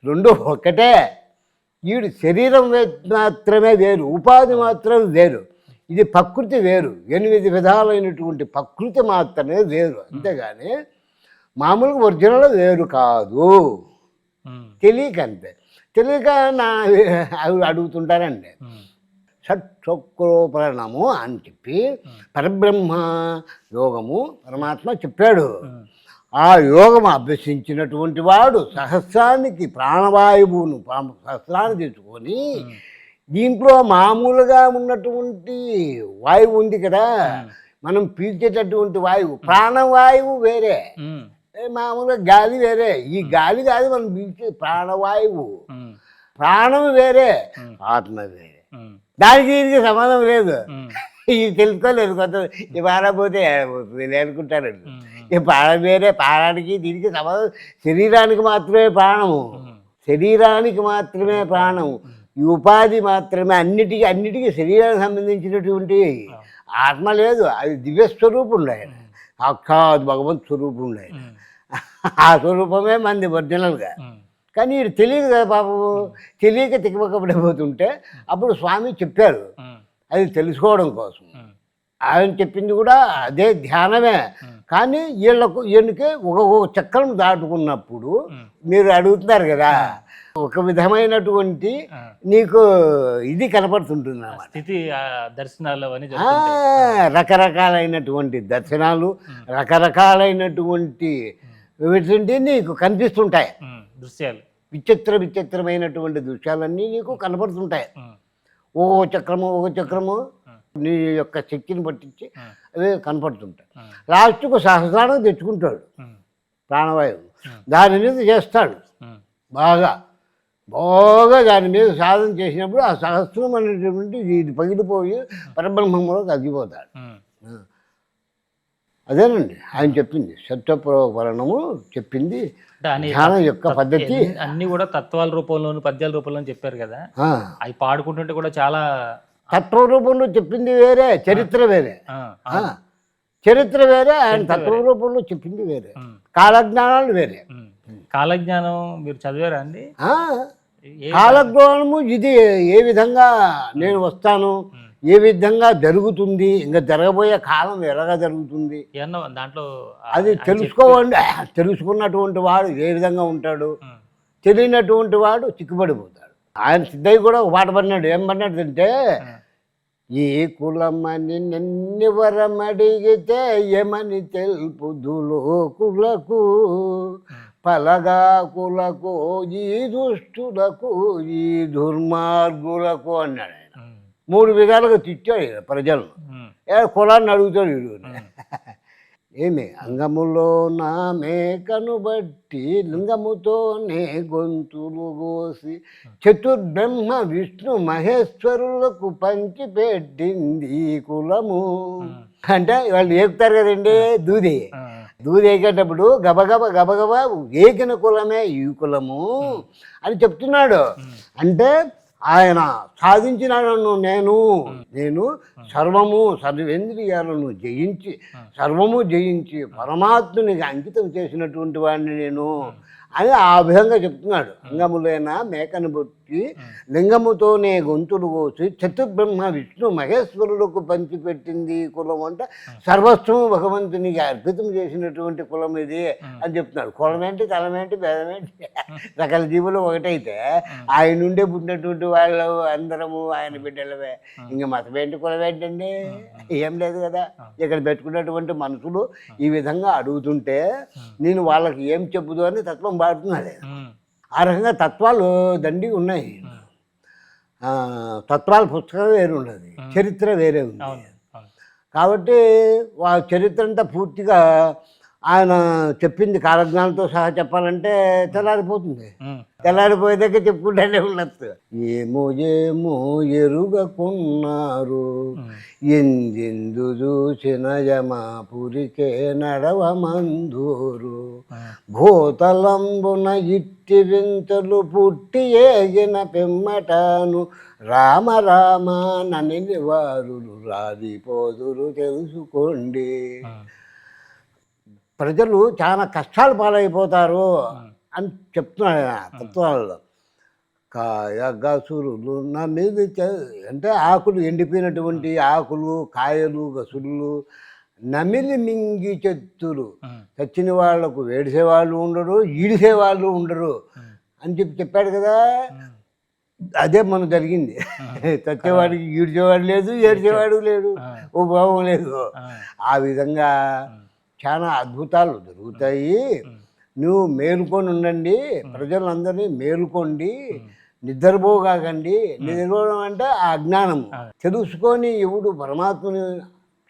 [SPEAKER 2] రెండు ఒక్కటే. వీడు శరీరం మాత్రమే వేరు, ఉపాధి మాత్రం వేరు. ఇది ప్రకృతి వేరు, 8 విధాలైనటువంటి ప్రకృతి మాత్రమే వేరు, అంతేగాని మామూలుగా ఒరిజినల్ వేరు కాదు. తెలియక అంతే, తెలియక అవి అడుగుతుంటారండి. షట్చక్రోపరణము అని చెప్పి పరబ్రహ్మ యోగము పరమాత్మ చెప్పాడు. ఆ యోగం అభ్యసించినటువంటి వాడు సహస్రానికి ప్రాణవాయువును సహస్రాన్ని తెచ్చుకొని దీంట్లో మామూలుగా ఉన్నటువంటి వాయువు ఉంది కదా, మనం పీల్చేటటువంటి వాయువు ప్రాణవాయువు వేరే, మామూలుగా గాలి వేరే. ఈ గాలి కాదు మనం పీల్చే ప్రాణవాయువు, ప్రాణం వేరే, ఆత్మ వేరే. దానికి దీనికి సంబంధం లేదు. ఇది తెలుసుకోలేదు కొత్త, ఈ పాడపోతే అనుకుంటారండి. ఈ ప్రాణం వేరే, ప్రాణానికి దీనికి సంబంధం. శరీరానికి మాత్రమే ప్రాణము, శరీరానికి మాత్రమే ప్రాణము, ఈ ఉపాధి మాత్రమే. అన్నిటికీ శరీరానికి సంబంధించినటువంటి ఆత్మ లేదు. అది దివ్యస్వరూపం ఉండాలి, సాక్షాత్ భగవంతు స్వరూపం ఉండాలి. ఆ స్వరూపమే మంది ఒరిజినల్గా. కానీ వీడు తెలియదు కదా పాపము, తెలియక తిక్కబడిపోతుంటే అప్పుడు స్వామి చెప్పారు అది తెలుసుకోవడం కోసం. ఆయన చెప్పింది కూడా అదే ధ్యానమే. కానీ ఈయనకే ఒక చక్రం దాటుకున్నప్పుడు మీరు అడుగుతున్నారు కదా, ఒక విధమైనటువంటి నీకు ఇది కనపడుతుంటుంది అన్నమాట.
[SPEAKER 1] దర్శనాలు
[SPEAKER 2] రకరకాలైనటువంటి దర్శనాలు, రకరకాలైనటువంటి నీకు కనిపిస్తుంటాయి
[SPEAKER 1] దృశ్యాలు,
[SPEAKER 2] విచిత్రమైనటువంటి దృశ్యాలన్నీ నీకు కనపడుతుంటాయి. ఓ చక్రము నీ యొక్క శక్తిని పట్టించి అవి కనపడుతుంటాయి. లాస్ట్కు సహస్రానికి తెచ్చుకుంటాడు ప్రాణవాయువు, దాని మీద చేస్తాడు బాగా దాని మీద సాధన చేసినప్పుడు ఆ సహస్రం అనేటువంటి ఇది పగిలిపోయి పరబ్రహ్మంలో తగ్గిపోతాడు. అదేనండి ఆయన చెప్పింది, సత్యప్రవరణము చెప్పింది ధ్యానం యొక్క పద్ధతి.
[SPEAKER 1] అన్ని కూడా తత్వాల రూపంలోను పద్యాల రూపంలో చెప్పారు కదా, అవి పాడుకుంటుంటే కూడా చాలా
[SPEAKER 2] తత్వ రూపంలో చెప్పింది వేరే, చరిత్ర వేరే. చరిత్ర వేరే, ఆయన తత్వ రూపంలో చెప్పింది వేరే, కాలజ్ఞానాలు వేరే.
[SPEAKER 1] కాలజ్ఞానం మీరు చదివారా అండి?
[SPEAKER 2] కాలజ్ఞానము ఇది ఏ విధంగా నేను వస్తాను, ఏ విధంగా జరుగుతుంది, ఇంకా జరగబోయే కాలం ఎలాగా జరుగుతుంది
[SPEAKER 1] దాంట్లో
[SPEAKER 2] అది తెలుసుకున్నటువంటి వాడు ఏ విధంగా ఉంటాడు, తెలియనటువంటి వాడు చిక్కుపడిపోతాడు. ఆయన సిద్ధయ్య కూడా ఒక పాట పడినాడు. ఏం పడినాడు అంటే, ఏ కులమని నిన్నెవరమడిగితే ఏమని తెలుపుదులో కులకు పలగాకులకు ఈ దుష్టులకు ఈ దుర్మార్గులకు అన్నాడు. ఆయన 3 విధాలుగా తిట్టాడు ప్రజలను. కులాన్ని అడుగుతాడు వీడు. ఏమి అంగములో నా మేకను బట్టి లింగముతోనే గొంతులు కోసి చతుర్బ్రహ్మ విష్ణు మహేశ్వరులకు పంచి పెట్టింది కులము అంటే వాళ్ళు ఏకుతారు కదండి, దూది ఏకేటప్పుడు గబగబా ఏకిన కులమే ఈ కులము అని చెప్తున్నాడు. అంటే ఆయన సాధించినాను, నేను సర్వేంద్రియాలను జయించి పరమాత్మునికి అంకితం చేసినటువంటి వాడిని నేను అని ఆ విధంగా చెప్తున్నాడు. అంగములైన మేకను బట్టి లింగముతోనే గొంతులు కోసి చతుర్బ్రహ్మ విష్ణు మహేశ్వరులకు పంచిపెట్టింది కులం అంటే సర్వస్వము భగవంతునికి అర్పితం చేసినటువంటి కులం ఇది అని చెప్తున్నాడు. కులమేంటి, తలమేంటి, భేదమేంటి, సకల జీవులు ఒకటైతే ఆయన నుండే పుట్టినటువంటి వాళ్ళు అందరము ఆయన బిడ్డలవే. ఇంకా మతమేంటి, కులమేంటండి, ఏం లేదు కదా. ఇక్కడ పెట్టుకున్నటువంటి మనుషులు ఈ విధంగా అడుగుతుంటే నేను వాళ్ళకి ఏం చెప్పుదు అని తత్వం పాడుతున్నాడు. ఆ రకంగా తత్వాలు దండిగా ఉన్నాయి. తత్వాల పుస్తకం వేరు ఉన్నది, చరిత్ర వేరే ఉంది. కాబట్టి వాళ్ళ చరిత్ర అంతా పూర్తిగా ఆయన చెప్పింది కాలజ్ఞానంతో సహా చెప్పాలంటే తెల్లారిపోయేదాకా చెప్పుకుంటూనే ఉండొచ్చు. ఏమో ఎరుగకున్నారు ఎందెందు చూసిన యమాపురికే నడవమందూరు భూతలంబున ఇట్టి వింతలు పుట్టి ఏగిన పిమ్మటాను రామ నని వారులు రాదిపోదురు తెలుసుకోండి. ప్రజలు చాలా కష్టాలు పాలైపోతారు అని చెప్తున్నాడు తత్వాలలో. కాయ గసురులు నా మీద అంటే ఆకులు ఎండిపోయినటువంటి ఆకులు కాయలు గసురులు నమిలి మింగి చెత్తులు చచ్చిన వాళ్లకు వేడిసే వాళ్ళు ఉండరు ఈడిసే వాళ్ళు ఉండరు అని చెప్పాడు కదా. అదే మనకు జరిగింది. చచ్చేవాడికి ఈడ్చేవాడు లేదు, ఏడ్చేవాడు లేడు, ఓ భావం లేదు. ఆ విధంగా చాలా అద్భుతాలు జరుగుతాయి. నువ్వు మేలుకొని ఉండండి, ప్రజలందరినీ మేలుకోండి, నిద్రపోగాకండి. నిద్రపోవడం అంటే ఆ అజ్ఞానం తెలుసుకొని ఎవడు పరమాత్మని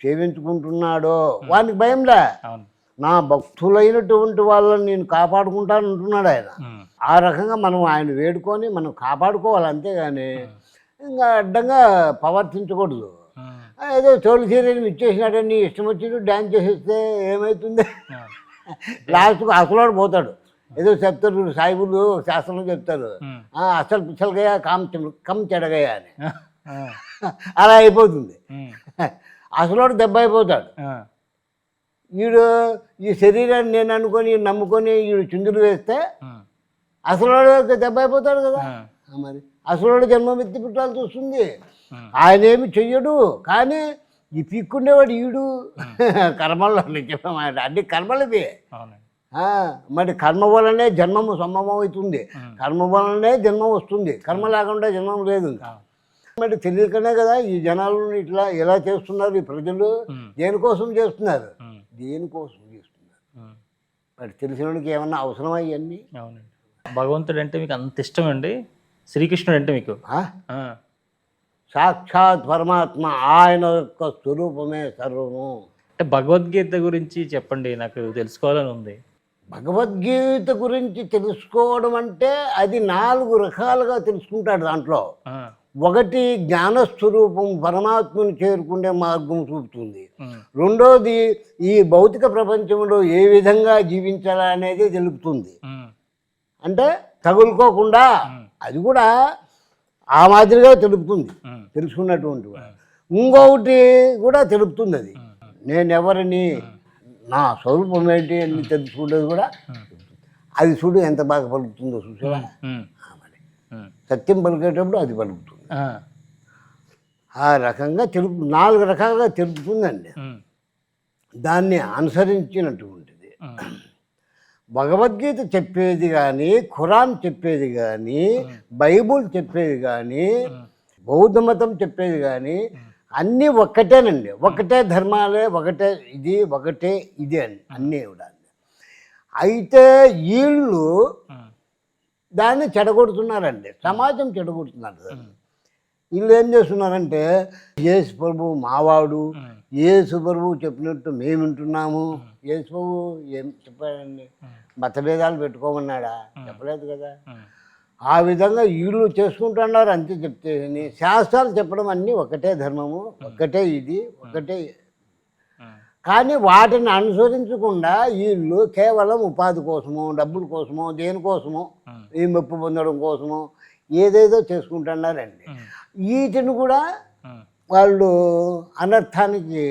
[SPEAKER 2] సేవించుకుంటున్నాడో వానికి భయంలే. నా భక్తులైనటువంటి వాళ్ళని నేను కాపాడుకుంటాను అంటున్నాడు ఆయన. ఆ రకంగా మనం ఆయన వేడుకొని మనం కాపాడుకోవాలి, అంతేగాని ఇంకా అడ్డంగా ప్రవర్తించకూడదు. ఏదో చోలు చీరని ఇచ్చేసినాడని ఇష్టం వచ్చినట్టు డ్యాన్స్ చేసేస్తే ఏమవుతుంది? లాస్ట్కు అసలు పోతాడు. ఏదో చెప్తారు సాయిబులు శాస్త్రంలో చెప్తారు, అసలు పిచ్చలగయ్యా కమ్ చెడగయ్యా అని. అలా అయిపోతుంది. అసలు దెబ్బ అయిపోతాడు. వీడు ఈ శరీరాన్ని నేను అనుకొని నమ్ముకొని వీడు చుందులు వేస్తే అసలు దెబ్బ అయిపోతాడు కదా. మరి అసలు జన్మమెత్తి పుట్టాల్సి వస్తుంది. ఆయన ఏమి చెయ్యడు, కానీ ఈ పిక్కుండేవాడు ఈడు. కర్మల్లో చెప్పమాట అన్ని కర్మలవి. మరి కర్మ వలనే జన్మము సంభవం అవుతుంది, కర్మ వలనే జన్మం వస్తుంది. కర్మ లేకుండా జన్మం లేదు. మరి తెలియకనే కదా ఈ జనాలను ఇట్లా ఎలా చేస్తున్నారు ఈ ప్రజలు. దేనికోసం చేస్తున్నారు, దేనికోసం చేస్తున్నారు. మరి తెలిసినోడికి ఏమన్నా అవసరమా ఇవన్నీ?
[SPEAKER 1] అవునండి. భగవంతుడు అంటే మీకు అంత ఇష్టం అండి? శ్రీకృష్ణుడు అంటే మీకు
[SPEAKER 2] సాక్షాత్ పరమాత్మ, ఆయన యొక్క స్వరూపమే సర్వము.
[SPEAKER 1] అంటే భగవద్గీత గురించి చెప్పండి, నాకు తెలుసుకోవాలని ఉంది.
[SPEAKER 2] భగవద్గీత గురించి తెలుసుకోవడం అంటే అది 4 రకాలుగా తెలుసుకుంటాడు. దాంట్లో ఒకటి జ్ఞానస్వరూపం, పరమాత్మను చేరుకునే మార్గం చూపుతుంది. రెండోది ఈ భౌతిక ప్రపంచంలో ఏ విధంగా జీవించాలా అనేది తెలుపుతుంది. అంటే తగులుకోకుండా అది కూడా ఆ మాదిరిగా తెలుపుతుంది తెలుసుకున్నటువంటి. ఇంకొకటి కూడా తెలుపుతుంది, అది నేనెవరిని, నా స్వరూపం ఏంటి అని తెలుసుకునేది కూడా. అది చూడు ఎంత బాగా పలుకుతుందో చూసావా. సత్యం పలికేటప్పుడు అది పలుకుతుంది. ఆ రకంగా 4 రకాలుగా తెలుపుతుందండి. దాన్ని అనుసరించినటువంటిది. భగవద్గీత చెప్పేది కానీ, ఖురాన్ చెప్పేది కానీ, బైబుల్ చెప్పేది కానీ, బౌద్ధ మతం చెప్పేది కానీ అన్నీ ఒక్కటేనండి. ఒకటే ధర్మాలే, ఒకటే ఇది, ఒకటే ఇది అని అన్నీ కూడా. అయితే వీళ్ళు దాన్ని చెడగొడుతున్నారండి, సమాజం చెడగొడుతున్నారు. వీళ్ళు ఏం చేస్తున్నారంటే యేసు ప్రభు మావాడు, యేసు ప్రభు చెప్పినట్టు మేము వింటున్నాము. యేసు ప్రభు ఏం చెప్పాడండి? మతభేదాలు పెట్టుకోమన్నాడా? చెప్పలేదు కదా. ఆ విధంగా వీళ్ళు చేసుకుంటున్నారు. అంతే చెప్తే శాస్త్రాలు చెప్పడం అన్నీ ఒకటే ధర్మము, ఒకటే ఇది, ఒకటే. కానీ వాటిని అనుసరించకుండా వీళ్ళు కేవలం ఉపాధి కోసమో, డబ్బుల కోసమో, దేనికోసమో, ఈ మెప్పు పొందడం కోసమో ఏదేదో చేసుకుంటున్నారండి. వీటిని కూడా వాళ్ళు అనర్థానికి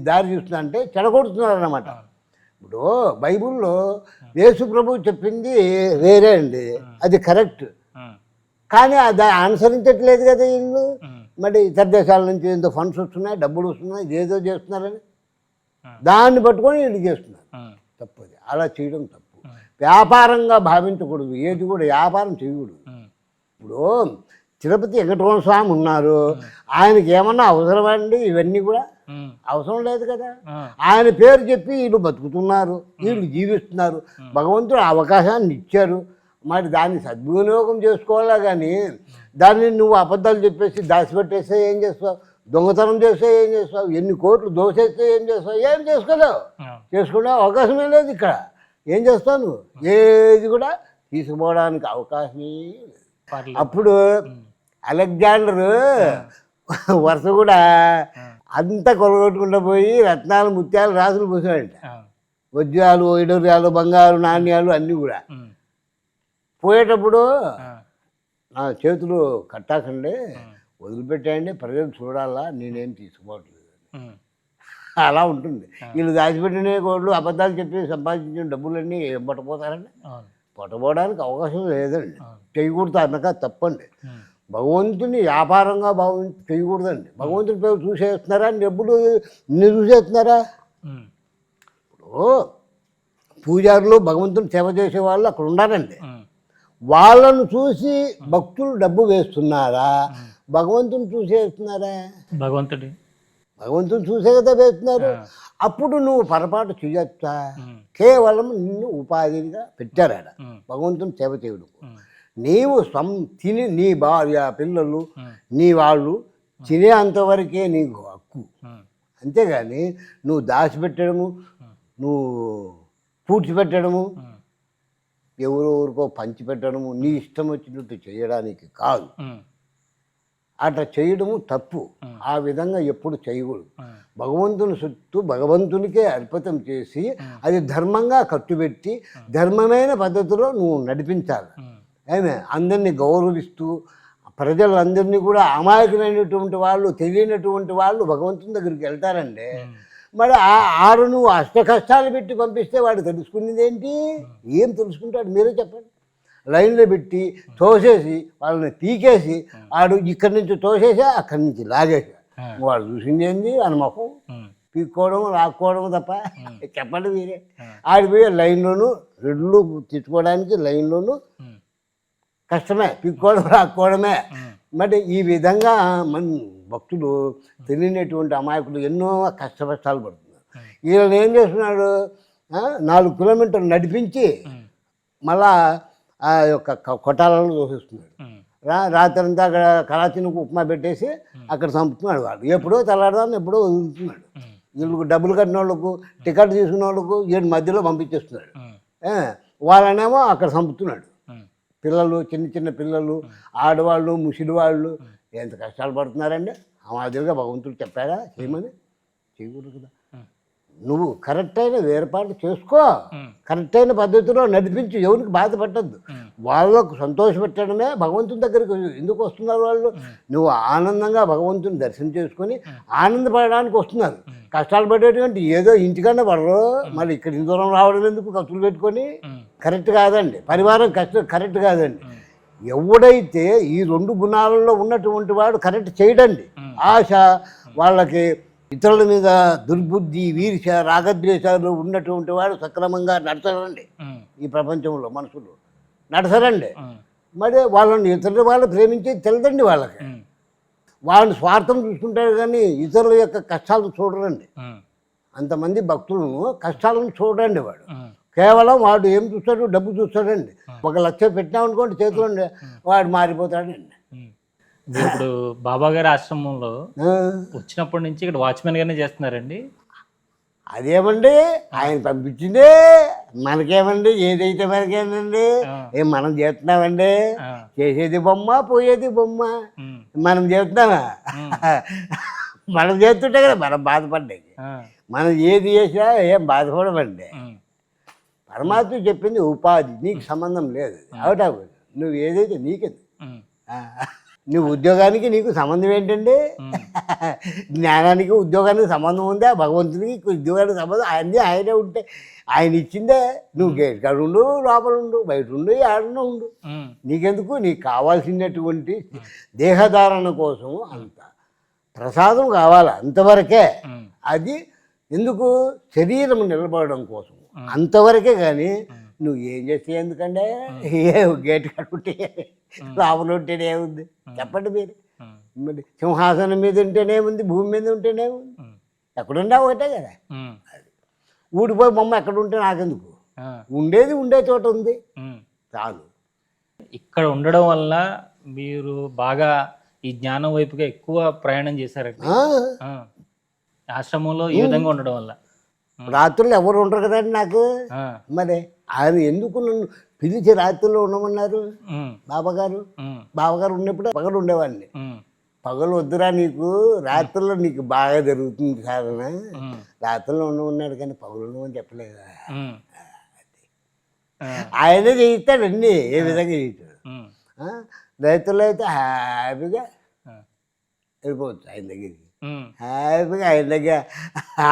[SPEAKER 2] దారి చూస్తుందంటే చెడగొడుతున్నారు అన్నమాట. ఇప్పుడు బైబిల్లో యేసు ప్రభు చెప్పింది వేరే అండి, అది కరెక్ట్. కానీ అది అనుసరించట్లేదు కదా వీళ్ళు. మరి ఇతర దేశాల నుంచి ఎంతో ఫండ్స్ వస్తున్నాయి, డబ్బులు వస్తున్నాయి, ఏదో చేస్తున్నారని దాన్ని పట్టుకొని వీళ్ళు చేస్తున్నారు. తప్పది, అలా చేయడం తప్పు. వ్యాపారంగా భావించకూడదు, ఏది కూడా వ్యాపారం చేయకూడదు. ఇప్పుడు తిరుపతి వెంకటరమణ స్వామి ఉన్నారు, ఆయనకి ఏమన్నా అవసరమండి? ఇవన్నీ కూడా అవసరం లేదు కదా. ఆయన పేరు చెప్పి వీళ్ళు బతుకుతున్నారు, వీళ్ళు జీవిస్తున్నారు. భగవంతుడు అవకాశాన్ని ఇచ్చారు, మరి దాన్ని సద్వినియోగం చేసుకోవాలా. కానీ దాన్ని నువ్వు అబద్ధాలు చెప్పేసి దాచిపెట్టేస్తే ఏం చేస్తావు? దొంగతనం చేస్తే ఏం చేస్తావు? ఎన్ని కోట్లు దోసేస్తే ఏం చేస్తావు? ఏం చేసుకోలేవు. చేసుకునే అవకాశమే లేదు ఇక్కడ. ఏం చేస్తావు నువ్వు? ఏది కూడా తీసుకుపోవడానికి అవకాశమే లేదు. అప్పుడు అలెగ్జాండర్ వరుస కూడా అంతా కొలగొట్టుకుంటూ పోయి రత్నాలు, ముత్యాలు, రాసులు పోసాడంట. వజ్రాలు, వైడూర్యాలు, బంగారు నాణ్యాలు అన్నీ కూడా. పోయేటప్పుడు నా చేతులు కట్టాకండి, వదిలిపెట్టేయండి, ప్రజలు చూడాలా, నేనేం తీసుకోవట్లేదు. అలా ఉంటుంది. వీళ్ళు దాచిపెట్టిన కోళ్ళు అబద్ధాలు చెప్పి సంపాదించిన డబ్బులన్నీ ఏం పట్టపోతారండి? పట్టపోవడానికి అవకాశం లేదండి. చేయకూడదు అనగా తప్పండి. భగవంతుని వ్యాపారంగా చేయకూడదండి. భగవంతుని పేరు చూసేస్తున్నారా, ఎప్పుడు నిన్ను చూసేస్తున్నారా? ఇప్పుడు పూజారులు భగవంతుని సేవ చేసే వాళ్ళు అక్కడ ఉండాలండి. వాళ్ళను చూసి భక్తులు డబ్బు వేస్తున్నారా, భగవంతుని చూసేస్తున్నారా? భగవంతుని చూసే కదా వేస్తున్నారు. అప్పుడు నువ్వు పొరపాటు చేయొచ్చా? కేవలం నిన్ను ఉపాధిగా పెట్టారు ఆడ భగవంతుని సేవ చేయడం. నీవు తిని నీ భార్య పిల్లలు నీ వాళ్ళు తినే అంతవరకే నీకు హక్కు. అంతేగాని నువ్వు దాచిపెట్టడము, నువ్వు పూడ్చిపెట్టడము, ఎవరెవరికో పంచిపెట్టడము, నీ ఇష్టం వచ్చినట్టు చేయడానికి కాదు. అట్లా చేయడము తప్పు. ఆ విధంగా ఎప్పుడు చేయకూడదు. భగవంతుని సొత్తు భగవంతునికే అర్పితం చేసి అది ధర్మంగా కట్టుబెట్టి ధర్మమైన పద్ధతిలో నువ్వు నడిపించాలి. అయినా అందరినీ గౌరవిస్తూ ప్రజలందరినీ కూడా అమాయకులైనటువంటి వాళ్ళు, తెలియనటువంటి వాళ్ళు భగవంతుని దగ్గరికి వెళ్తారండి. మరి ఆరు నువ్వు అష్ట కష్టాలు పెట్టి పంపిస్తే వాడు తెలుసుకునేది ఏంటి? ఏం తెలుసుకుంటాడు? మీరే చెప్పండి. లైన్లో పెట్టి తోసేసి వాళ్ళని పీకేసి ఆడు ఇక్కడి నుంచి తోసేసా అక్కడి నుంచి లాగేసా, వాళ్ళు చూసింది ఏంది అనుమకం పీక్కోవడం లాక్కోవడం తప్ప. చెప్పండి మీరే. ఆడిపోయి లైన్లోనూ రెడ్లు తెచ్చుకోవడానికి లైన్లోనూ కష్టమే, పీక్కోవడం లాక్కోవడమే. మరి ఈ విధంగా మన భక్తులు తెలియనటువంటి అమాయకులు ఎన్నో కష్టాలు పడుతున్నారు. ఈయన ఏం చేస్తున్నాడు? 4 కిలోమీటర్లు నడిపించి మళ్ళా ఆ యొక్క కొట్టాలను దోషిస్తున్నాడు. రాత్రి అంతా అక్కడ కరాచీనికి ఉప్మా పెట్టేసి అక్కడ చంపుతున్నాడు. వాడు ఎప్పుడో తెల్లాడదాన్ని ఎప్పుడో వదులుతున్నాడు. వీళ్ళకు డబ్బులు కట్టిన వాళ్ళకు, టికెట్ తీసుకున్న వాళ్ళకు ఏడు మధ్యలో పంపించేస్తున్నాడు. వాళ్ళనేమో అక్కడ చంపుతున్నాడు. పిల్లలు, చిన్న చిన్న పిల్లలు, ఆడవాళ్ళు, ముసిడి వాళ్ళు ఎంత కష్టాలు పడుతున్నారండి. ఆ మాదిరిగా భగవంతుడు చెప్పాడా చేయమని? చేయకూడదు కదా. నువ్వు కరెక్ట్ అయిన వేర్పాటు చేసుకో, కరెక్ట్ అయిన పద్ధతిలో నడిపించి ఎవరికి బాధపడద్దు. వాళ్ళకు సంతోషపెట్టడమే భగవంతుని దగ్గరికి ఎందుకు వస్తున్నారు వాళ్ళు? నువ్వు ఆనందంగా భగవంతుని దర్శనం చేసుకొని ఆనందపడడానికి వస్తున్నారు. కష్టాలు పడేటువంటి ఏదో ఇంటికన్నా పడరు, మళ్ళీ ఇక్కడ ఇంత దూరం రావడం ఎందుకు ఖర్చులు పెట్టుకొని? కరెక్ట్ కాదండి. పరివారం కరెక్ట్ కాదండి. ఎవడైతే ఈ 2 గుణాలలో ఉన్నటువంటి వాడు కరెక్ట్ చేయడండి. ఆశ, వాళ్ళకి ఇతరుల మీద దుర్బుద్ధి, ఈర్ష్య, రాగద్వేషాలు ఉన్నటువంటి వాడు సక్రమంగా నడచరండి. ఈ ప్రపంచంలో మనుషులు నడచరండి. మరి వాళ్ళని ఇతరుల వాళ్ళు ప్రేమించేది తెలియదండి. వాళ్ళకి వాళ్ళని స్వార్థం చూసుకుంటారు కానీ ఇతరుల యొక్క కష్టాలను చూడరండి. అంతమంది భక్తులను కష్టాలను చూడండి. వాడు కేవలం వాడు ఏం చూస్తాడు? డబ్బు చూస్తాడండి. 1 లక్ష పెట్టినామనుకోండి చేతిలో వాడు మారిపోతాడండి.
[SPEAKER 1] ఇప్పుడు బాబా గారి ఆశ్రమంలో వచ్చినప్పటి నుంచి ఇక్కడ వాచ్మెన్ గానే చేస్తున్నారండి.
[SPEAKER 2] అదేమండి ఆయన పంపించిందే మనకేమండి, ఏదైతే మనకేనండి. ఏం మనం చేస్తున్నామండి? చేసేది బొమ్మ, పోయేది బొమ్మ. మనం చేస్తున్నామా? మనం చేస్తుంటే కదా మనం బాధపడ్డాయి. మనం ఏది చేసినా ఏం బాధపడమండి. పరమాత్మ చెప్పింది ఉపాధి, నీకు సంబంధం లేదు. అవుటా నువ్వు ఏదైతే నీకేది. నువ్వు ఉద్యోగానికి నీకు సంబంధం ఏంటండి? జ్ఞానానికి ఉద్యోగానికి సంబంధం ఉందా? భగవంతునికి ఉద్యోగానికి సంబంధం అన్నీ ఆయనే ఉంటే ఆయన ఇచ్చిందే. నువ్వు గేట్ కాడ ఉండు, లోపల ఉండు, బయట ఉండు, ఆడనే ఉండు. నీకెందుకు? నీకు కావాల్సినటువంటి దేహధారణ కోసం అంత ప్రసాదం కావాలి, అంతవరకే. అది ఎందుకు? శరీరం నిలబడడం కోసం అంతవరకే. కానీ నువ్వు ఏం చేస్తే ఎందుకంటే ఏ గేట్ కట్టుకుంటే లోపల ఉంటేనే ఉంది. చెప్పండి మీరు. మరి సింహాసనం మీద ఉంటేనే ఉంది, భూమి మీద ఉంటేనే ఉంది. ఎక్కడుండా ఒకటే కదా. ఊడిపోయి బొమ్మ ఎక్కడ ఉంటే నాకెందుకు? ఉండేది ఉండే చోట ఉంది చాలు.
[SPEAKER 1] ఇక్కడ ఉండడం వల్ల మీరు బాగా ఈ జ్ఞానం వైపుగా ఎక్కువ ప్రయాణం చేశారండి. ఆశ్రమంలో ఈ విధంగా ఉండడం వల్ల
[SPEAKER 2] రాత్రులు ఎవరు ఉండరు కదండి నాకు. మరి ఆయన ఎందుకు నన్ను పిలిచి రాత్రుల్లో ఉండమన్నారు? బాబాగారు ఉన్నప్పుడు పగలు ఉండేవాడిని. పగలు వద్దురా నీకు, రాత్రుల్లో నీకు బాగా జరుగుతుంది సాధన, రాత్రుల్లో ఉండమన్నాడు కానీ పగలు ఉండమని చెప్పలేదా? ఆయనే చేయిస్తాడు అన్నీ, ఏ విధంగా చేయిస్తాడు. రైతుల్లో అయితే హ్యాపీగా వెళ్ళిపోవచ్చు ఆయన దగ్గరికి. హ్యాపీగా ఆయన దగ్గర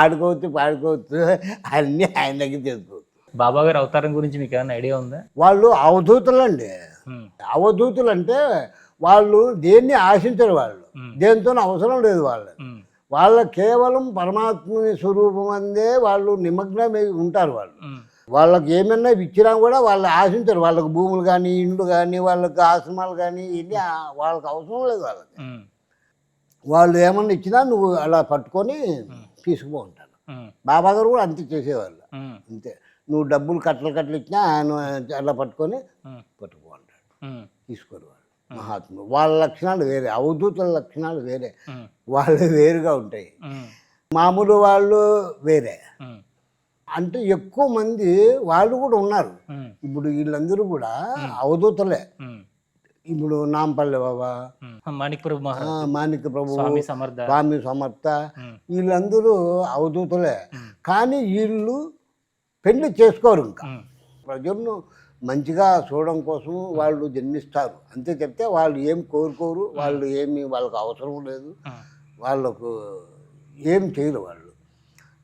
[SPEAKER 2] ఆడుకోవచ్చు, పాడుకోవచ్చు, అన్నీ ఆయన దగ్గర చేసుకోవచ్చు.
[SPEAKER 1] బాబా గారి అవతారం గురించి మీకు ఏమైనా ఐడియా ఉందా?
[SPEAKER 2] వాళ్ళు అవధూతులండి.
[SPEAKER 1] ఉమ్,
[SPEAKER 2] అవధూతులు అంటే వాళ్ళు దేన్ని ఆశించరు, వాళ్ళు
[SPEAKER 1] ఉమ్,
[SPEAKER 2] దేనితో అవసరం లేదు వాళ్ళు.
[SPEAKER 1] ఉమ్,
[SPEAKER 2] వాళ్ళ కేవలం పరమాత్మని స్వరూపం అందే వాళ్ళు నిమగ్నమై ఉంటారు. వాళ్ళు
[SPEAKER 1] ఉమ్,
[SPEAKER 2] వాళ్ళకి ఏమన్నా ఇచ్చినా కూడా వాళ్ళు ఆశించరు. వాళ్ళకి భూములు కానీ, ఇండ్లు కానీ, వాళ్ళకి ఆశ్రమాలు కానీ ఇన్ని వాళ్ళకి అవసరం లేదు. వాళ్ళకి
[SPEAKER 1] ఉమ్,
[SPEAKER 2] వాళ్ళు ఏమన్నా ఇచ్చినా నువ్వు అలా పట్టుకొని తీసుకుపో ఉంటారు.
[SPEAKER 1] ఉమ్,
[SPEAKER 2] బాబా గారు కూడా అంతే చేసేవాళ్ళు.
[SPEAKER 1] ఉమ్,
[SPEAKER 2] అంతే, నువ్వు డబ్బులు కట్టలు ఇచ్చినా ఆయన అలా పట్టుకొని
[SPEAKER 1] ఉమ్,
[SPEAKER 2] పట్టుకో అంటాడు.
[SPEAKER 1] ఉమ్,
[SPEAKER 2] తీసుకోరు వాళ్ళు మహాత్ములు. వాళ్ళ లక్షణాలు వేరే, అవధూతుల లక్షణాలు వేరే,
[SPEAKER 1] ఉమ్,
[SPEAKER 2] వాళ్ళు వేరుగా ఉంటాయి.
[SPEAKER 1] ఉమ్,
[SPEAKER 2] మామూలు వాళ్ళు వేరే.
[SPEAKER 1] ఉమ్,
[SPEAKER 2] అంటే ఎక్కువ మంది వాళ్ళు కూడా ఉన్నారు.
[SPEAKER 1] ఉమ్,
[SPEAKER 2] ఇప్పుడు వీళ్ళందరూ కూడా అవధూతలే.
[SPEAKER 1] ఉమ్,
[SPEAKER 2] ఇప్పుడు నాంపల్లి బాబా,
[SPEAKER 1] మాణిక్ ప్రభు మహారాజ్,
[SPEAKER 2] మాణిక ప్రభు,
[SPEAKER 1] స్వామి సమర్థ,
[SPEAKER 2] స్వామి సమర్థ,
[SPEAKER 1] ఉమ్,
[SPEAKER 2] వీళ్ళందరూ అవధూతలే.
[SPEAKER 1] ఉమ్,
[SPEAKER 2] కానీ వీళ్ళు పెళ్లి చేసుకోరు. ఇంకా
[SPEAKER 1] ఉమ్,
[SPEAKER 2] ప్రజలను మంచిగా చూడడం కోసం వాళ్ళు జన్మిస్తారు. అంతే చెప్తే వాళ్ళు ఏం కోరుకోరు, వాళ్ళు ఏమి వాళ్ళకు అవసరం లేదు,
[SPEAKER 1] ఉమ్,
[SPEAKER 2] వాళ్ళకు ఏం చేయరు వాళ్ళు.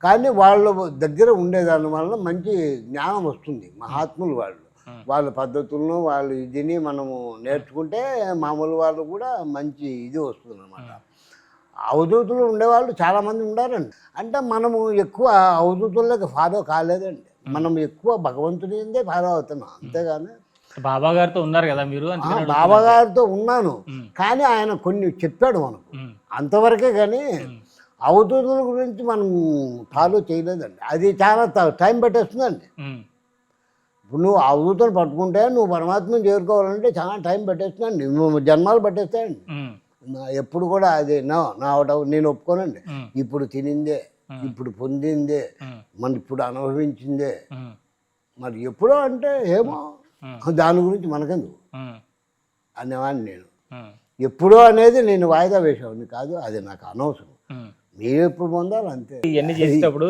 [SPEAKER 2] కానీ వాళ్ళ దగ్గర ఉండేదాని వల్ల మంచి జ్ఞానం వస్తుంది. మహాత్ములు వాళ్ళు, వాళ్ళ పద్ధతులను వాళ్ళు ఇదిని మనము నేర్చుకుంటే మామూలు వాళ్ళు కూడా మంచి ఇది వస్తుంది అన్నమాట. అవధూతులు ఉండేవాళ్ళు చాలామంది ఉండారండి. అంటే మనము ఎక్కువ అవధూతులకు ఫాలో కాలేదండి, మనం ఎక్కువ భగవంతుని ఫాలో అవుతున్నాం. అంతేగాని
[SPEAKER 1] బాబా గారితో ఉన్నారు కదా మీరు,
[SPEAKER 2] బాబా గారితో ఉన్నాను,
[SPEAKER 1] ఉమ్,
[SPEAKER 2] కానీ ఆయన కొన్ని చెప్పాడు మనకు,
[SPEAKER 1] ఉమ్,
[SPEAKER 2] అంతవరకే. కానీ
[SPEAKER 1] ఉమ్,
[SPEAKER 2] అవధూతుల గురించి మనం ఫాలో చేయలేదండి. అది చాలా టైం పట్టేస్తుందండి.
[SPEAKER 1] ఉమ్,
[SPEAKER 2] ఇప్పుడు నువ్వు అవధూతను పట్టుకుంటే నువ్వు పరమాత్మను చేరుకోవాలంటే చాలా టైం పట్టేస్తుందండి, నువ్వు జన్మాలు పట్టేస్తాయండి.
[SPEAKER 1] ఉమ్,
[SPEAKER 2] ఎప్పుడు కూడా అది నా నేను ఒప్పుకోనండి.
[SPEAKER 1] ఉమ్,
[SPEAKER 2] ఇప్పుడు తినిందే, ఇప్పుడు పొందిందే,
[SPEAKER 1] ఉమ్,
[SPEAKER 2] మన ఇప్పుడు అనుభవించిందే,
[SPEAKER 1] ఉమ్,
[SPEAKER 2] మరి ఎప్పుడో అంటే ఏమో దాని గురించి మనకెందుకు
[SPEAKER 1] ఉమ్,
[SPEAKER 2] అనేవాడిని నేను.
[SPEAKER 1] ఉమ్,
[SPEAKER 2] ఎప్పుడో అనేది నేను వాయిదా వేసేవాడిని కాదు, అది నాకు అనవసరం.
[SPEAKER 1] ఉమ్.
[SPEAKER 2] మీరు ఎప్పుడు పొందాలి అంతే.
[SPEAKER 1] ఇవన్నీ చేసేటప్పుడు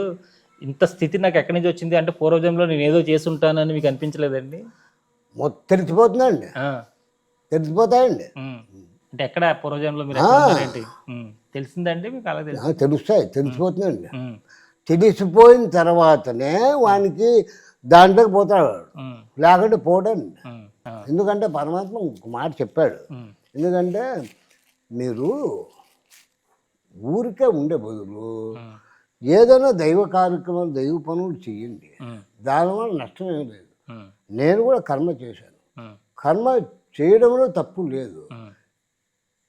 [SPEAKER 1] ఇంత స్థితి నాకు ఎక్కడి నుంచి వచ్చింది అంటే పూర్వజంలో నేను ఏదో చేసుంటానని మీకు అనిపించలేదండి?
[SPEAKER 2] మొత్తం తెలిసిపోతుందండి,
[SPEAKER 1] ఆ,
[SPEAKER 2] తెలిసిపోతాయండి.
[SPEAKER 1] ఉమ్. అంటే ఎక్కడ పూర్వజంలో మీరు ఎక్కడ ఉన్నారేంటి? ఉమ్. తెలిసిందండి మీకు? అలా తెలుసు.
[SPEAKER 2] తెలుస్తాయి, తెలిసిపోతుందండి.
[SPEAKER 1] ఉమ్,
[SPEAKER 2] తెలిసిపోయిన తర్వాతనే వానికి దాంట్లోకి పోతాడు వాడు.
[SPEAKER 1] ఉమ్,
[SPEAKER 2] లేకుంటే పోడండి.
[SPEAKER 1] ఉమ్, ఆ,
[SPEAKER 2] ఎందుకంటే పరమాత్మ ఒక మాట చెప్పాడు.
[SPEAKER 1] ఉమ్,
[SPEAKER 2] ఎందుకంటే మీరు ఊరికే ఉండే బదులు
[SPEAKER 1] ఉమ్,
[SPEAKER 2] ఏదైనా దైవ కార్యక్రమాలు, దైవ పనులు చేయండి,
[SPEAKER 1] ఉమ్,
[SPEAKER 2] దానివల్ల నష్టం ఏం లేదు.
[SPEAKER 1] ఉమ్,
[SPEAKER 2] నేను కూడా కర్మ చేశాను,
[SPEAKER 1] ఉమ్,
[SPEAKER 2] కర్మ చేయడంలో తప్పు లేదు,
[SPEAKER 1] ఉమ్,